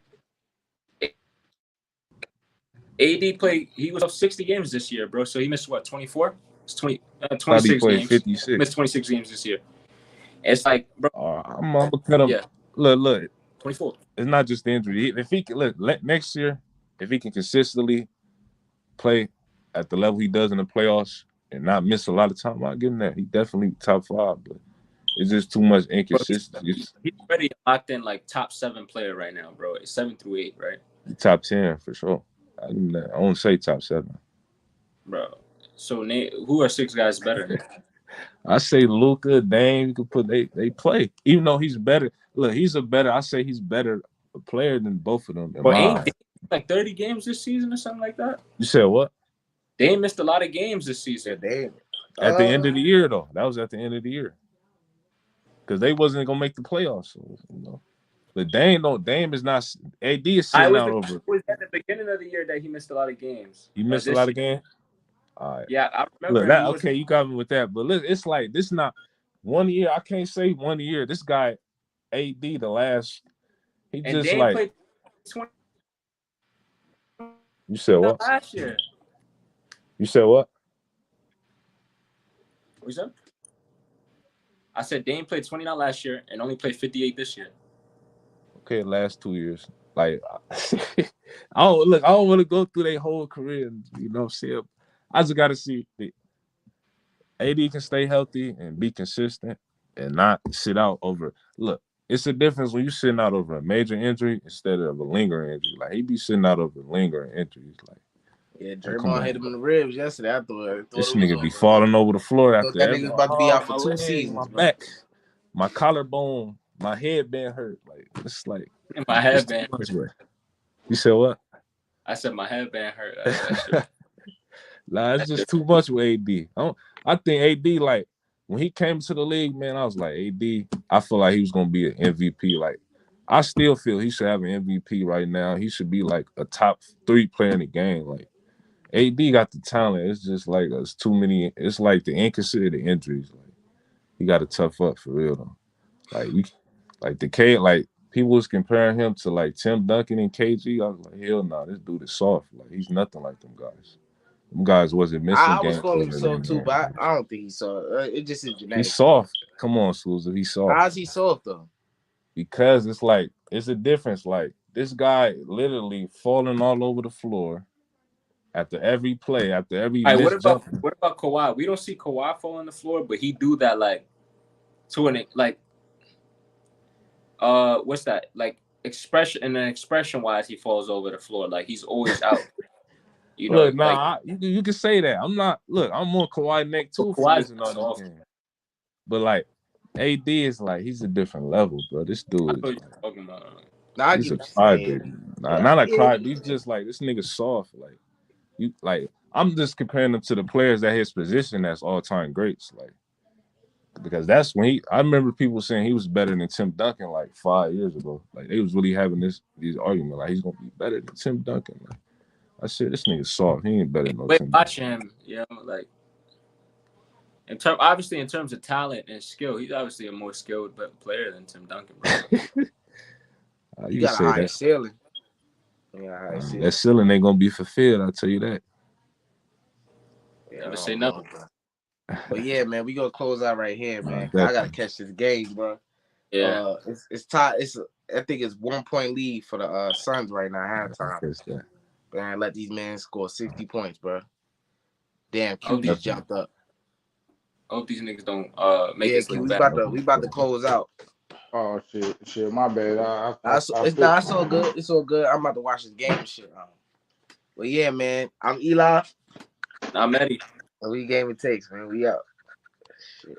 AD played, he was up 60 games this year, bro. So he missed what, 24? It's 26 played games. 56. Missed 26 games this year. It's like, bro, I'm gonna cut him. yeah, Look. 24. It's not just the injury. If he can next year, if he can consistently play at the level he does in the playoffs and not miss a lot of time, I'll give him that. He definitely top 5, but it's just too much inconsistency. He's already locked in like top 7 player right now, bro. It's 7 through 8, right? Top 10 for sure. I won't say top 7. Bro. So who are 6 guys better? I say Luka, Dame. You could put they play, even though he's better. Look, I say he's better player than both of them. But ain't Dame like 30 games this season or something like that? You said what? Dame missed a lot of games this season. Yeah, Dame. At the end of the year, though, that was at the end of the year because they wasn't gonna make the playoffs. So, But Dame is not. AD is sitting out over. It was at the beginning of the year that he missed a lot of games. He missed a lot of games. All right. Yeah, I remember. Look, that, okay, you got me with that. But look, it's like this not 1 year. I can't say 1 year. This guy, AD, the last. He and just Dame like. Played 20 You said what? Last year. You said what? What's up? I said Dame played 29 last year and only played 58 this year. Okay, last 2 years. Like, I don't want to go through their whole career. See, I just got to see the AD can stay healthy and be consistent and not sit out over. Look, it's a difference when you're sitting out over a major injury instead of a lingering injury. Like, he be sitting out over lingering injuries. Like, yeah, Draymond hit him in the ribs yesterday. I thought this nigga be falling over the floor after that nigga's about to be out for 2 leg, seasons. My back, my collarbone, my head been hurt. Like, it's like my headband. You said what? I said my headband hurt. Nah, it's just too much with AD. I think AD, like, when he came to the league, man, I was like, AD, I feel like he was going to be an MVP. Like, I still feel he should have an MVP right now. He should be, like, a top 3 player in the game. Like, AD got the talent. It's just, like, it's too many. It's, like, the inconsiderate injuries. Like, he got to tough up for real, though. Like, people was comparing him to, like, Tim Duncan and KG. I was like, hell no, this dude is soft. Like, he's nothing like them guys. Them guys wasn't missing games. I was calling him soft too, but I don't think he's soft. It just is genetic. He's soft. Come on, Susan. He's soft. How's he soft though? Because it's like it's a difference. Like this guy literally falling all over the floor after every play, after every. All right, what about Kawhi? We don't see Kawhi fall on the floor, but he do that like to an like what's that like expression wise he falls over the floor like he's always out. You know, look, nah, you can say that. I'm not. Look, I'm on Kawhi neck too for this and all this game. But like, AD is like he's a different level, bro. This dude is like, he's a crybaby. Not a crybaby. He's just like this nigga soft. Like you, like I'm just comparing him to the players at his position that's all time greats. Like because that's when I remember people saying he was better than Tim Duncan like 5 years ago. Like they was really having these arguments like he's gonna be better than Tim Duncan. Like, I said, this nigga's soft. He ain't better than no Tim. Watching him, like in terms of talent and skill, he's obviously a more skilled player than Tim Duncan, bro. You got a high ceiling. Yeah, that ceiling ain't gonna be fulfilled. I'll tell you that. Never say nothing. But yeah, man, we gonna close out right here, man. I gotta catch this game, bro. Yeah. It's tied. I think it's 1 point lead for the Suns right now halftime. Man, let these men score 60 points, bro. Damn, Q just jumped up. I hope these niggas don't make Yeah, us Q, look bad. we about to close out. Oh shit, my bad. It's all good. It's all good. I'm about to watch this game and shit. But yeah, man, I'm Eli. I'm Eddie. And we Game It Takes, man. We out. Shit.